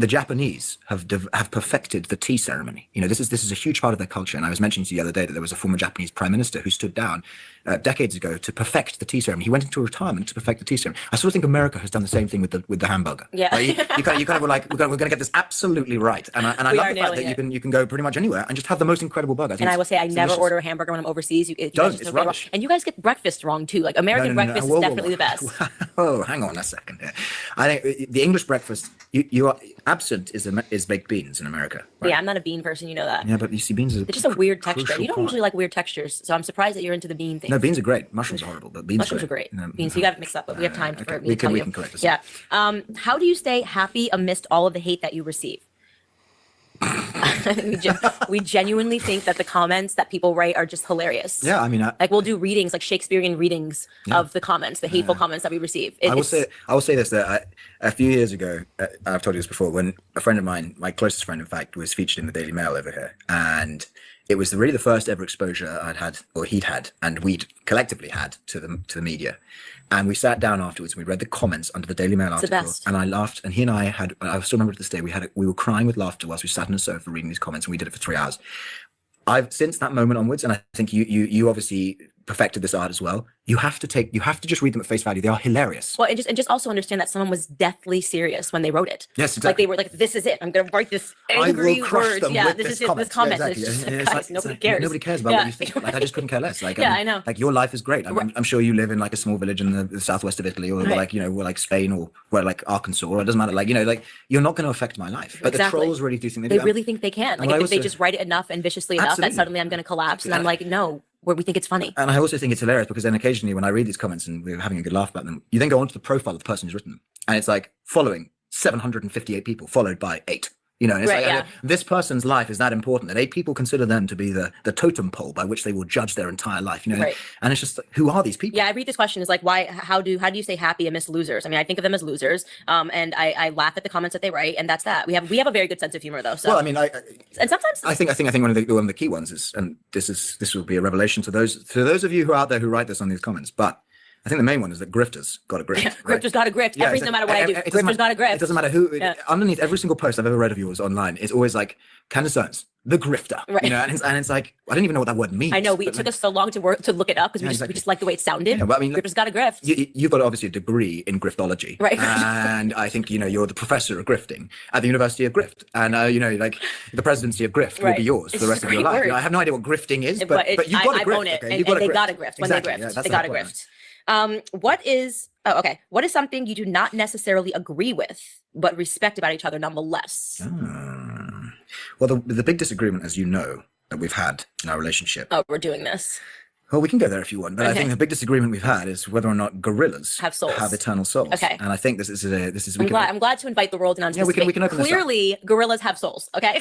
The Japanese have perfected the tea ceremony. This is a huge part of their culture. And I was mentioning to you the other day that there was a former Japanese prime minister who stood down decades ago to perfect the tea ceremony. He went into retirement to perfect the tea ceremony. I sort of think America has done the same thing with the hamburger. Yeah. Like, you kind of were like, we're going to get this absolutely right. And I We love are the fact that nailing you can go pretty much anywhere and just have the most incredible burger. And I will say, I it's never delicious. order a hamburger when I'm overseas. You guys Don't. just It's don't get it wrong. rubbish. And you guys get breakfast wrong too. Like American No. breakfast Whoa, is whoa, definitely whoa. the best. Oh, hang on a second here. I think the English breakfast, you are absent is baked beans in America. Right? Yeah, I'm not a bean person. You know that. Yeah, but you see, beans are They're just a weird texture. crucial You don't part. usually like weird textures, so I'm surprised that you're into the bean thing. No, beans are great. Mushrooms are horrible, but beans Mushrooms are great. Beans, you got to mix up, but we have time okay. for me We to tell you. can correct this. Yeah. How do you stay happy amidst all of the hate that you receive? we genuinely think that the comments that people write are just hilarious. Yeah, I mean, Like we'll do readings, like Shakespearean readings of the comments, the hateful comments that we receive. I will say this, that a few years ago, I've told you this before, when a friend of mine, my closest friend, in fact, was featured in the Daily Mail over here, and it was really the first ever exposure I'd had, or he'd had, and we'd collectively had to the media. And we sat down afterwards and we read the comments under the Daily Mail the article, best. and I laughed. And he and I still remember to this day, we were crying with laughter whilst we sat on the sofa reading these comments, and we did it for 3 hours. I've since that moment onwards, and I think you obviously perfected this art as well. You have to just read them at face value. They are hilarious. Well, and just also understand that someone was deathly serious when they wrote it. Yes, Like exactly. they were like, "This is it. I'm gonna write this I angry will crush words." them Yeah, with this this is it. comment. This comment. Yeah, It's exactly. just And like, it's guys, like- nobody cares. Nobody cares about Yeah. what you think. Like, I just couldn't care less. Like, Yeah, I know. Like, your life is great. I'm sure you live in like a small village in the southwest of Italy, or Right. like, or like Spain, or where like Arkansas, or it doesn't matter. Like, like you're not going to affect my life. But Exactly. the trolls really do think They do. really think they can. Like I if they also- just write it enough and viciously enough, that Absolutely. suddenly I'm gonna collapse. And I'm like, no, where we think it's funny. And I also think it's hilarious because then occasionally when I read these comments and we're having a good laugh about them, you then go onto the profile of the person who's written them, and it's like following 758 people, followed by 8. And it's Right, like, yeah. this person's life is that important that 8 people consider them to be the totem pole by which they will judge their entire life. Right. And it's just, who are these people? Yeah, I read this question is like, how do you stay happy amidst losers? I mean, I think of them as losers, and I laugh at the comments that they write, and that's that. We have a very good sense of humor though. So Well, I mean, and sometimes I think one of the key ones is, and this will be a revelation to those of you who are out there who write this on these comments, but I think the main one is that grifters got a grift. right? grifters got a grift. Yeah, No matter what I do, it doesn't grifters got a grift. It doesn't matter who. Yeah. Underneath every single post I've ever read of yours online is always like Candace Owens, the grifter. Right. And it's like, I don't even know what that word means. I know it but took like, us so long to look it up because we exactly. just like the way it sounded. Yeah, but I mean, grifters got a grift. You've got obviously a degree in griftology, Right. And I think you're the professor of grifting at the University of Grift, and like the presidency of Grift will Right. be yours for It's the rest a of your great life. word. I have no idea what grifting is, But but you've got a I grift. own it, okay? and You've got a they grift. got a grift when Exactly, they grift. yeah, that's They the got a point. grift. What is something you do not necessarily agree with, but respect about each other nonetheless? Well, the big disagreement, as you know, that we've had in our relationship. Oh, we're doing this. Well, we can go there if you want, but I Okay. think the big disagreement we've had is whether or not gorillas Have souls. have eternal souls. Okay. And I think this is I'm glad to invite the world in on Yeah, we can open this up. Clearly, gorillas have souls. Okay.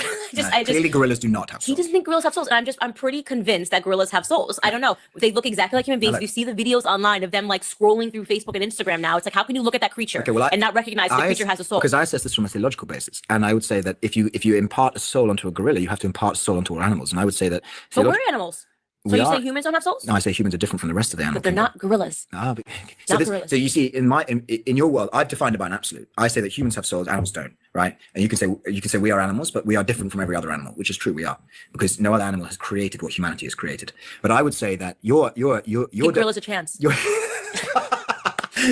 clearly gorillas do not have He souls. doesn't think gorillas have souls, and I'm pretty convinced that gorillas have souls. I don't know. They look exactly like human beings. Like- You see the videos online of them like scrolling through Facebook and Instagram now. It's like, how can you look at that creature Okay, well, and not recognize the creature has a soul? Because I assess this from a theological basis, and I would say that if you impart a soul onto a gorilla, you have to impart a soul onto all animals, and I would say that. But we're animals. So We you say are- humans don't have souls? No, I say humans are different from the rest of the animal But they're kingdom. not gorillas. So, Not gorillas. so you see, in your world, I've defined it by an absolute. I say that humans have souls, animals don't, right? And you can say we are animals, but we are different from every other animal, which is true. We are, because no other animal has created what humanity has created. But I would say that your Give gorillas a chance. your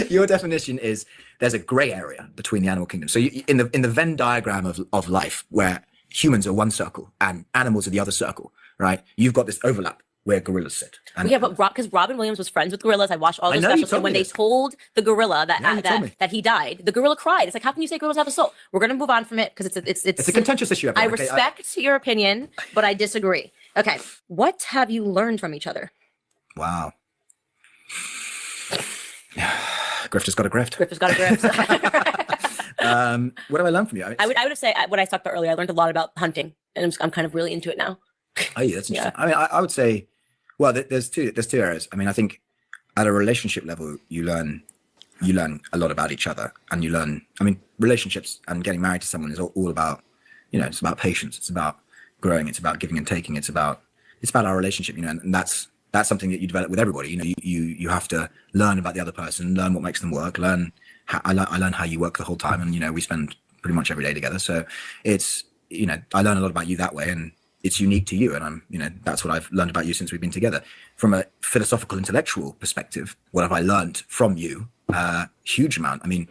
your definition is there's a gray area between the animal kingdom. So in the Venn diagram of life, where humans are one circle and animals are the other circle, right? You've got this overlap where gorillas sit. And Yeah, but because Robin Williams was friends with gorillas, I watched all I the know, you specials. told And when me they this. told the gorilla Yeah, you told me. that he died, the gorilla cried. It's like, how can you say gorillas have a soul? We're gonna move on from it because it's a contentious issue. I everyone, okay? respect your opinion, but I disagree. Okay, what have you learned from each other? Wow. Grift has got a grift. Griff has got a grip. What have I learned from you? I would say what I talked about earlier. I learned a lot about hunting, and I'm kind of really into it now. Oh, yeah, that's interesting. Yeah. I mean, I would say, well, there's two areas. I mean, I think at a relationship level, you learn a lot about each other, and you learn. I mean, relationships and getting married to someone is all about, it's about patience. It's about growing. It's about giving and taking. It's about our relationship. And that's something that you develop with everybody. You have to learn about the other person, learn what makes them work, learn. I learn how you work the whole time, and we spend pretty much every day together. So it's I learn a lot about you that way, and it's unique to you. And that's what I've learned about you since we've been together. From a philosophical, intellectual perspective, what have I learned from you? Huge amount. I mean,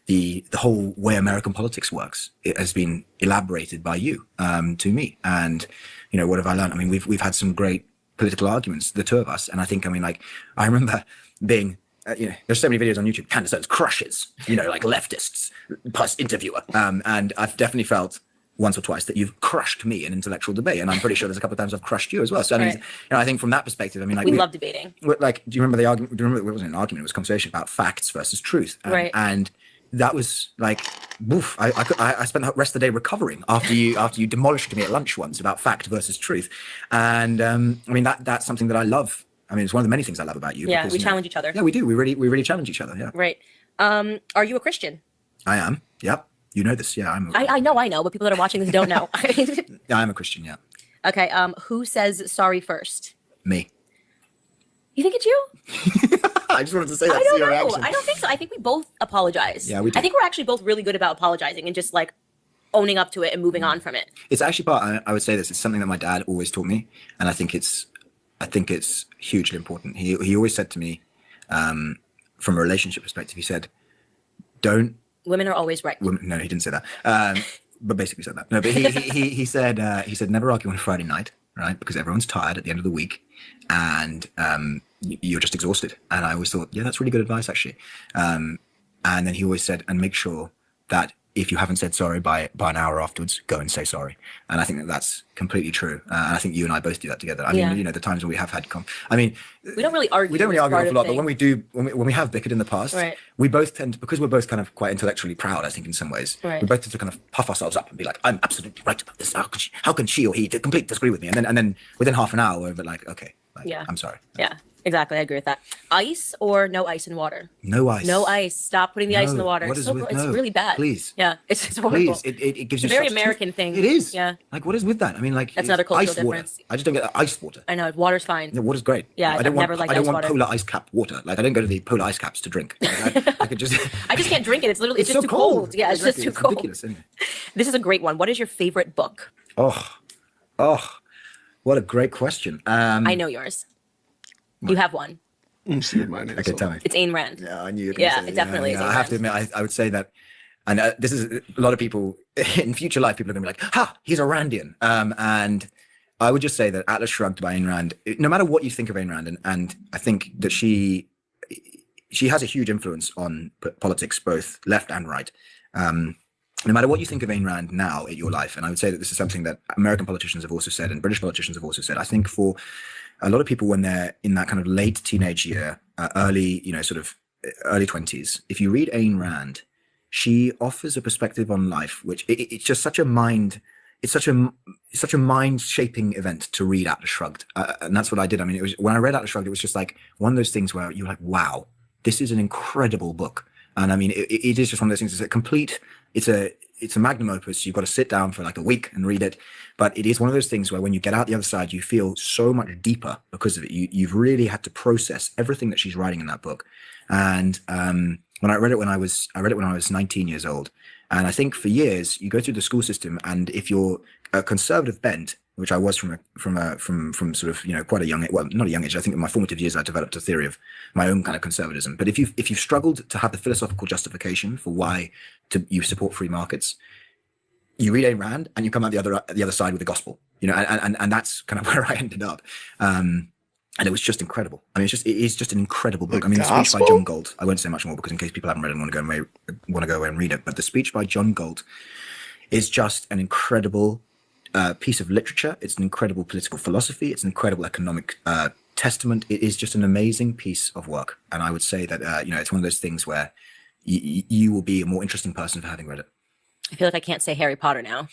the whole way American politics works, it has been elaborated by you to me. And what have I learned? I mean, we've had some great political arguments, the two of us. And I think, I remember being. There's so many videos on YouTube. Candace Owens crushes, like leftists plus interviewer. And I've definitely felt once or twice that you've crushed me in intellectual debate, and I'm pretty sure there's a couple of times I've crushed you as well. So I mean, Right. I think from that perspective, We love debating. like, do you remember the argument? Do you remember it wasn't an argument? It was a conversation about facts versus truth. Right. And that was like, woof, I spent the rest of the day recovering after you demolished me at lunch once about fact versus truth. And that's something that I love. I mean, it's one of the many things I love about you. Yeah, because, we challenge each other. Yeah, we do. We really challenge each other. Yeah. Right. Are you a Christian? I am. Yep. You know this. Yeah, I know, but people that are watching this don't know. Yeah, I'm a Christian. Yeah. Okay. Who says sorry first? Me. You think it's you? I just wanted to say that. I to don't your know. reaction. I don't think so. I think we both apologize. Yeah, we do. I think we're actually both really good about apologizing and just like owning up to it and moving on from it. It's actually I would say this. It's something that my dad always taught me, and I think it's hugely important. He always said to me, from a relationship perspective, he said, "Don't." Women are always right. No, he didn't say that. But basically said that. No, but he said never argue on a Friday night, right? Because everyone's tired at the end of the week, and you're just exhausted. And I always thought, yeah, that's really good advice, actually. And then he always said, and make sure that if you haven't said sorry by an hour afterwards, go and say sorry. And I think that that's completely true. And I think you and I both do that together. I mean, the times when we have had, We don't really argue. we don't really as argue an part awful of lot, but thing. when we do, when we have bickered in the past, Right. we both tend, because we're both kind of quite intellectually proud, I think, in some ways, Right. we both tend to kind of puff ourselves up and be like, I'm absolutely right about this. How can she or he completely disagree with me? And then within half an hour, we're a bit like, okay, Yeah. I'm sorry. Yeah, exactly. I agree with that. Ice or no ice in water? No ice. No ice. Stop putting the ice in the No. water. What It's, is with it's no? really bad. Please. Yeah, it's horrible. Please, it gives you It's a very such American thing. It is. Yeah. Like, what is with that? I mean, like, That's another cultural ice water. difference. I just don't get ice water. I know water's fine. No, water's great. Yeah, I I've don't want. never liked I don't ice want water. polar ice cap water. Like, I don't go to the polar ice caps to drink. Like, I could just. I just can't drink it. It's literally it's just so too cold. Yeah, it's Exactly. just too cold. Ridiculous. Anyway. This is a great one. What is your favorite book? Oh, what a great question. I know yours. You have one. Okay, tell me. It's Ayn Rand. Yeah, I knew you were Yeah, gonna say it definitely is I Ayn have to Rand. admit, I would say that, and this is a lot of people in future life. People are going to be like, "Ha, he's a Randian," and I would just say that Atlas Shrugged by Ayn Rand. No matter what you think of Ayn Rand, and I think that she has a huge influence on politics, both left and right. No matter what you think of Ayn Rand now in your life, and I would say that this is something that American politicians have also said and British politicians have also said. I think for a lot of people, when they're in that kind of late teenage year, early, sort of early 20s, if you read Ayn Rand, she offers a perspective on life, which it's just such a mind, it's such a mind shaping event to read Atlas Shrugged. And that's what I did. I mean, it was, when I read Atlas Shrugged, it was just like one of those things where you're like, wow, this is an incredible book. And I mean, it is just one of those things. It's a magnum opus. You've got to sit down for like a week and read it. But it is one of those things where when you get out the other side, you feel so much deeper because of it. You've really had to process everything that she's writing in that book. And when I read it when I was 19 years old. And I think for years you go through the school system, and if you're a conservative bent, which I was from sort of, quite a young, well, not a young age. I think in my formative years, I developed a theory of my own kind of conservatism. But if you've struggled to have the philosophical justification for why you support free markets, you read Ayn Rand and you come out the other side with the gospel, and that's kind of where I ended up. And it was just incredible. I mean, it is just an incredible book. I mean, the speech by John Galt, I won't say much more because in case people haven't read it and want to go away and read it, but the speech by John Galt is just an incredible piece of literature. It's an incredible political philosophy. It's an incredible economic testament. It is just an amazing piece of work. And I would say that, it's one of those things where you will be a more interesting person for having read it. I feel like I can't say Harry Potter now.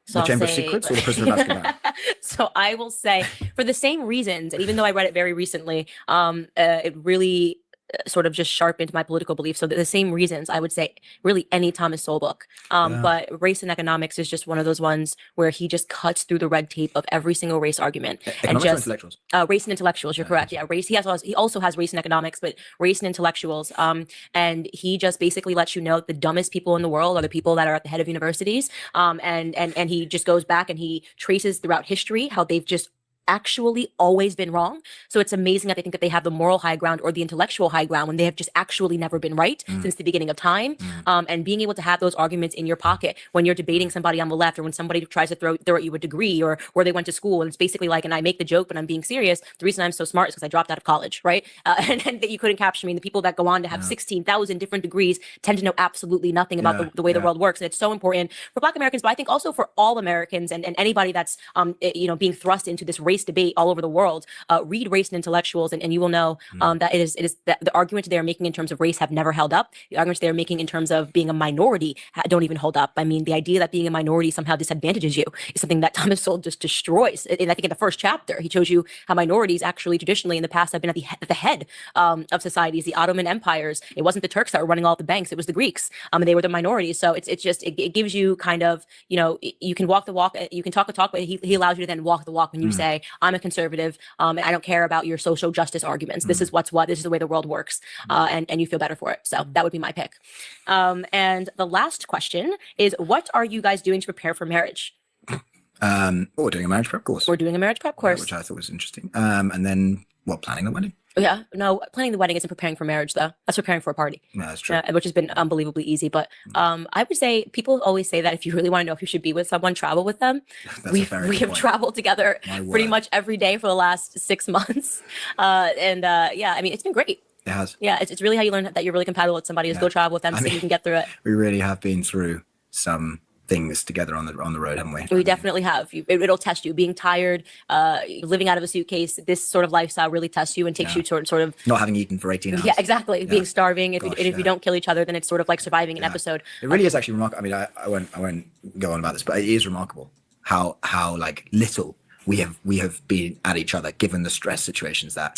So The I'll Chamber of say- Secrets or The Prisoner of Azkaban? So I will say, for the same reasons, and even though I read it very recently, it really sort of just sharpened my political beliefs. So the same reasons, I would say really any Thomas Sowell book. But Race and Economics is just one of those ones where he just cuts through the red tape of every single race argument. Economics or intellectuals? Race and intellectuals, you're correct. Yeah, race. He also has race and economics, but race and intellectuals. And he just basically lets you know that the dumbest people in the world are the people that are at the head of universities. And he just goes back and he traces throughout history how they've just actually always been wrong. So it's amazing that they think that they have the moral high ground or the intellectual high ground when they have just actually never been right since the beginning of time. And being able to have those arguments in your pocket when you're debating somebody on the left, or when somebody tries to throw at you a degree or where they went to school. And it's basically like, and I make the joke, but I'm being serious. The reason I'm so smart is because I dropped out of college, right? And that you couldn't capture me. And the people that go on to have 16,000 different degrees tend to know absolutely nothing about the way the world works. And it's so important for Black Americans, but I think also for all Americans and anybody that's, being thrust into this race debate all over the world. Read Race and Intellectuals, and you will know that it is that the arguments they're making in terms of race have never held up. The arguments they're making in terms of being a minority don't even hold up. I mean, the idea that being a minority somehow disadvantages you is something that Thomas Sowell just destroys. And I think in the first chapter, he shows you how minorities actually traditionally in the past have been at the head of societies. The Ottoman empires, it wasn't the Turks that were running all the banks, it was the Greeks, and they were the minorities. So it gives you kind of, you can walk the walk, you can talk the talk, but he allows you to then walk the walk when you say, I'm a conservative, and I don't care about your social justice arguments. This is what's what. This is the way the world works, and you feel better for it. So that would be my pick. And the last question is, what are you guys doing to prepare for marriage? We're doing a marriage prep course. We're doing a marriage prep course. Which I thought was interesting. And then, planning the wedding? Yeah, no, planning the wedding isn't preparing for marriage, though. That's preparing for a party. No, that's true. Which has been unbelievably easy. But I would say people always say that if you really want to know if you should be with someone, travel with them. We have traveled together pretty much every day for the last 6 months. I mean, it's been great. It has. Yeah, it's really how you learn that you're really compatible with somebody is go travel with them so you can get through it. We really have been through some things together on the road, haven't we? We definitely have. It'll test you. Being tired, living out of a suitcase, this sort of lifestyle really tests you and takes you toward sort of not having eaten for 18 hours. Yeah, exactly. Being starving. If you don't kill each other, then it's sort of like surviving an episode. It really is actually remarkable. I mean, I won't go on about this, but it is remarkable how like little we have been at each other given the stress situations that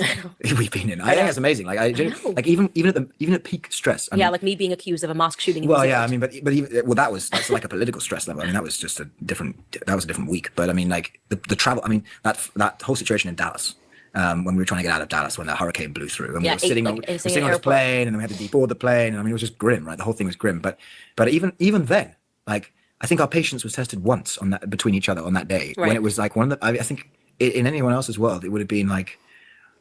we've been in. I think it's amazing. Like even at peak stress. I mean, like me being accused of a mosque shooting. Well, yeah, I mean, but even, that's like a political stress level. I mean, that was a different week. But I mean, like the travel. I mean, that whole situation in Dallas. When we were trying to get out of Dallas when the hurricane blew through, and we were sitting on this plane, and then we had to deboard the plane, and I mean, it was just grim, right? The whole thing was grim. But even then, like, I think our patience was tested once on that between each other on that day, when it was like one of the. I think in anyone else's world, it would have been like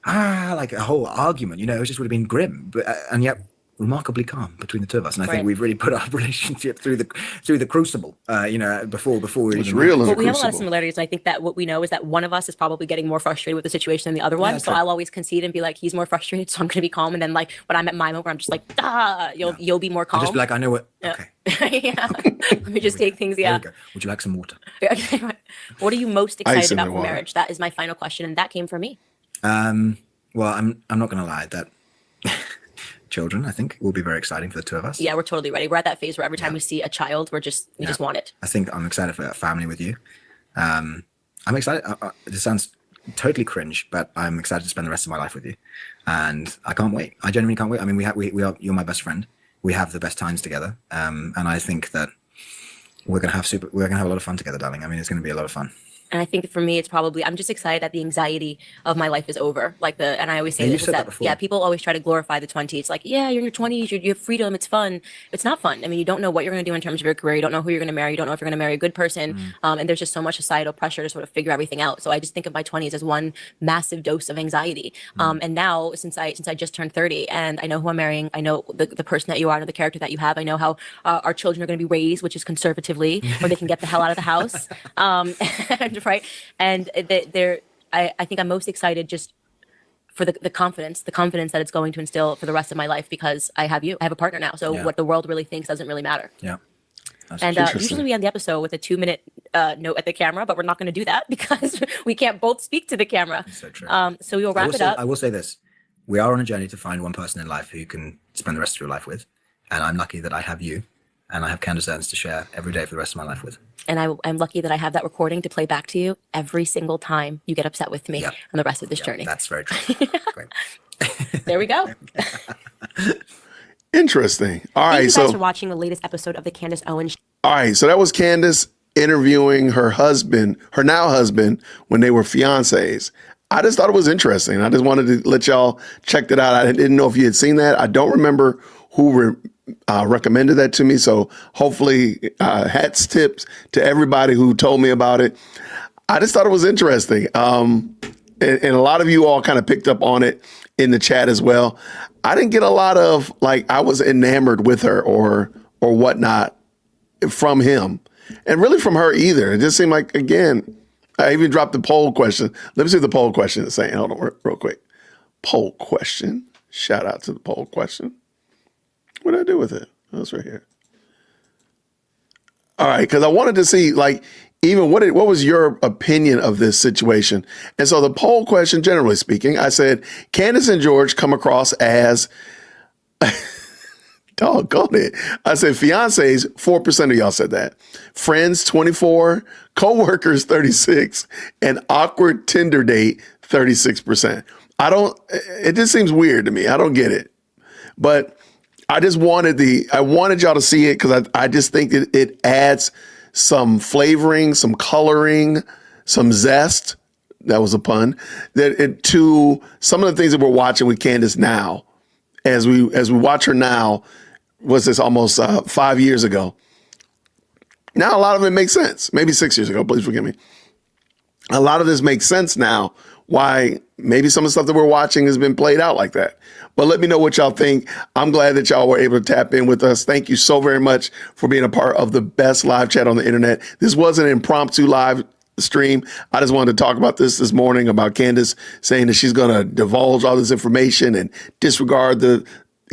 a whole argument. It just would have been grim, but and yet remarkably calm between the two of us. And I think we've really put our relationship through the crucible. Before we it's real. Well, we have a lot of similarities. I think that what we know is that one of us is probably getting more frustrated with the situation than the other one. So I'll always concede and be like, he's more frustrated, so I'm going to be calm. And then like when I'm at my moment, where I'm just like, you'll be more calm. I'll just be like, I know what. Yeah. Okay. Yeah. Let me just take things. Yeah. There we go. Would you like some water? What are you most excited Ice in about the for water. marriage? That is my final question, and that came from me. Well, I'm not going to lie that children, I think, will be very exciting for the two of us. Yeah, we're totally ready. We're at that phase where every time we see a child, we just want it. I think I'm excited for that family with you. I'm excited. This sounds totally cringe, but I'm excited to spend the rest of my life with you, and I can't wait. I genuinely can't wait. I mean, we are. You're my best friend. We have the best times together, and I think that we're gonna have a lot of fun together, darling. I mean, it's gonna be a lot of fun. And I think for me, it's probably, I'm just excited that the anxiety of my life is over. And I always say Yeah, this, you've said is that before. yeah, people always try to glorify the 20s. It's like, yeah, you're in your 20s, you have freedom, it's fun. It's not fun. I mean, you don't know what you're going to do in terms of your career. You don't know who you're going to marry. You don't know if you're going to marry a good person. And there's just so much societal pressure to sort of figure everything out. So I just think of my 20s as one massive dose of anxiety. And now, since I just turned 30 and I know who I'm marrying, I know the person that you are, I know the character that you have, I know how our children are going to be raised, which is conservatively, where they can get the hell out of the house. Right. And I think I'm most excited just for the confidence that it's going to instill for the rest of my life, because I have you. I have a partner now. So Yeah. what the world really thinks doesn't really matter. Yeah. That's And Interesting. usually we end the episode with a 2-minute note at the camera, but we're not going to do that because we can't both speak to the camera. so true. So we'll wrap it I up. will say this: we are on a journey to find one person in life who you can spend the rest of your life with, and I'm lucky that I have you, and I have Candace Owens to share every day for the rest of my life with. And I'm lucky that I have that recording to play back to you every single time you get upset with me Yep. on the rest of this Yeah, journey. that's very true. Great. There we go. Interesting. All Thank right. you guys So for watching the latest episode of the Candace Owens all right. So that was Candace interviewing her husband, her now husband, when they were fiancés. I just thought it was interesting. I just wanted to let y'all check that out. I didn't know if you had seen that. I don't remember who recommended that to me. So hopefully, hats tips to everybody who told me about it. I just thought it was interesting. And a lot of you all kind of picked up on it in the chat as well. I didn't get a lot of I was enamored with her or whatnot from him, and really from her either. It just seemed like, again, I even dropped the poll question. Let me see what the poll question is saying. Hold on real quick. Poll question. Shout out to the poll question. What did I do with it? Oh, it's right here. All right, because I wanted to see, even what was your opinion of this situation? And so the poll question, generally speaking, I said, Candace and George come across as, doggone it. I said, fiancés, 4% of y'all said that. Friends, 24, coworkers, 36, and awkward Tinder date, 36%. It just seems weird to me. I don't get it. But I just wanted y'all to see it because I just think it adds some flavoring, some coloring, some zest. That was a pun. To some of the things that we're watching with Candace now, as we watch her now, was this almost 5 years ago. Now a lot of it makes sense. Maybe 6 years ago. Please forgive me. A lot of this makes sense now. Why maybe some of the stuff that we're watching has been played out like that. But let me know what y'all think. I'm glad that y'all were able to tap in with us. Thank you so very much for being a part of the best live chat on the internet. This was an impromptu live stream. I just wanted to talk about this morning about Candace saying that she's going to divulge all this information and disregard the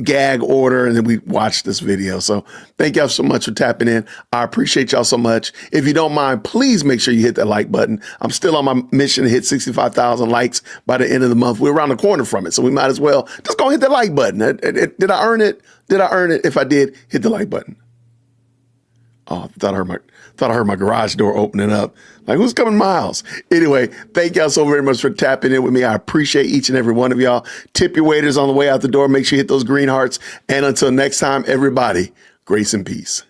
gag order, and then we watched this video. So thank y'all so much for tapping in. I appreciate y'all so much. If you don't mind, please make sure you hit that like button. I'm still on my mission to hit 65,000 likes by the end of the month. We're around the corner from it, so we might as well just go hit that like button. Did I earn it? Did I earn it? If I did, hit the like button. Oh, I thought I heard my garage door opening up. Like, who's coming to my house? Anyway, thank y'all so very much for tapping in with me. I appreciate each and every one of y'all. Tip your waiters on the way out the door. Make sure you hit those green hearts. And until next time, everybody, grace and peace.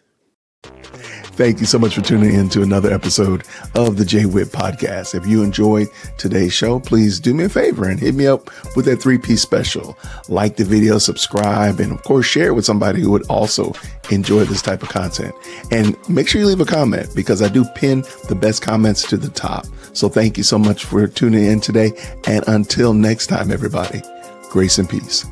Thank you so much for tuning in to another episode of the Jay Witt Podcast. If you enjoyed today's show, please do me a favor and hit me up with that 3-piece special. Like the video, subscribe, and of course, share it with somebody who would also enjoy this type of content. And make sure you leave a comment because I do pin the best comments to the top. So thank you so much for tuning in today. And until next time, everybody, grace and peace.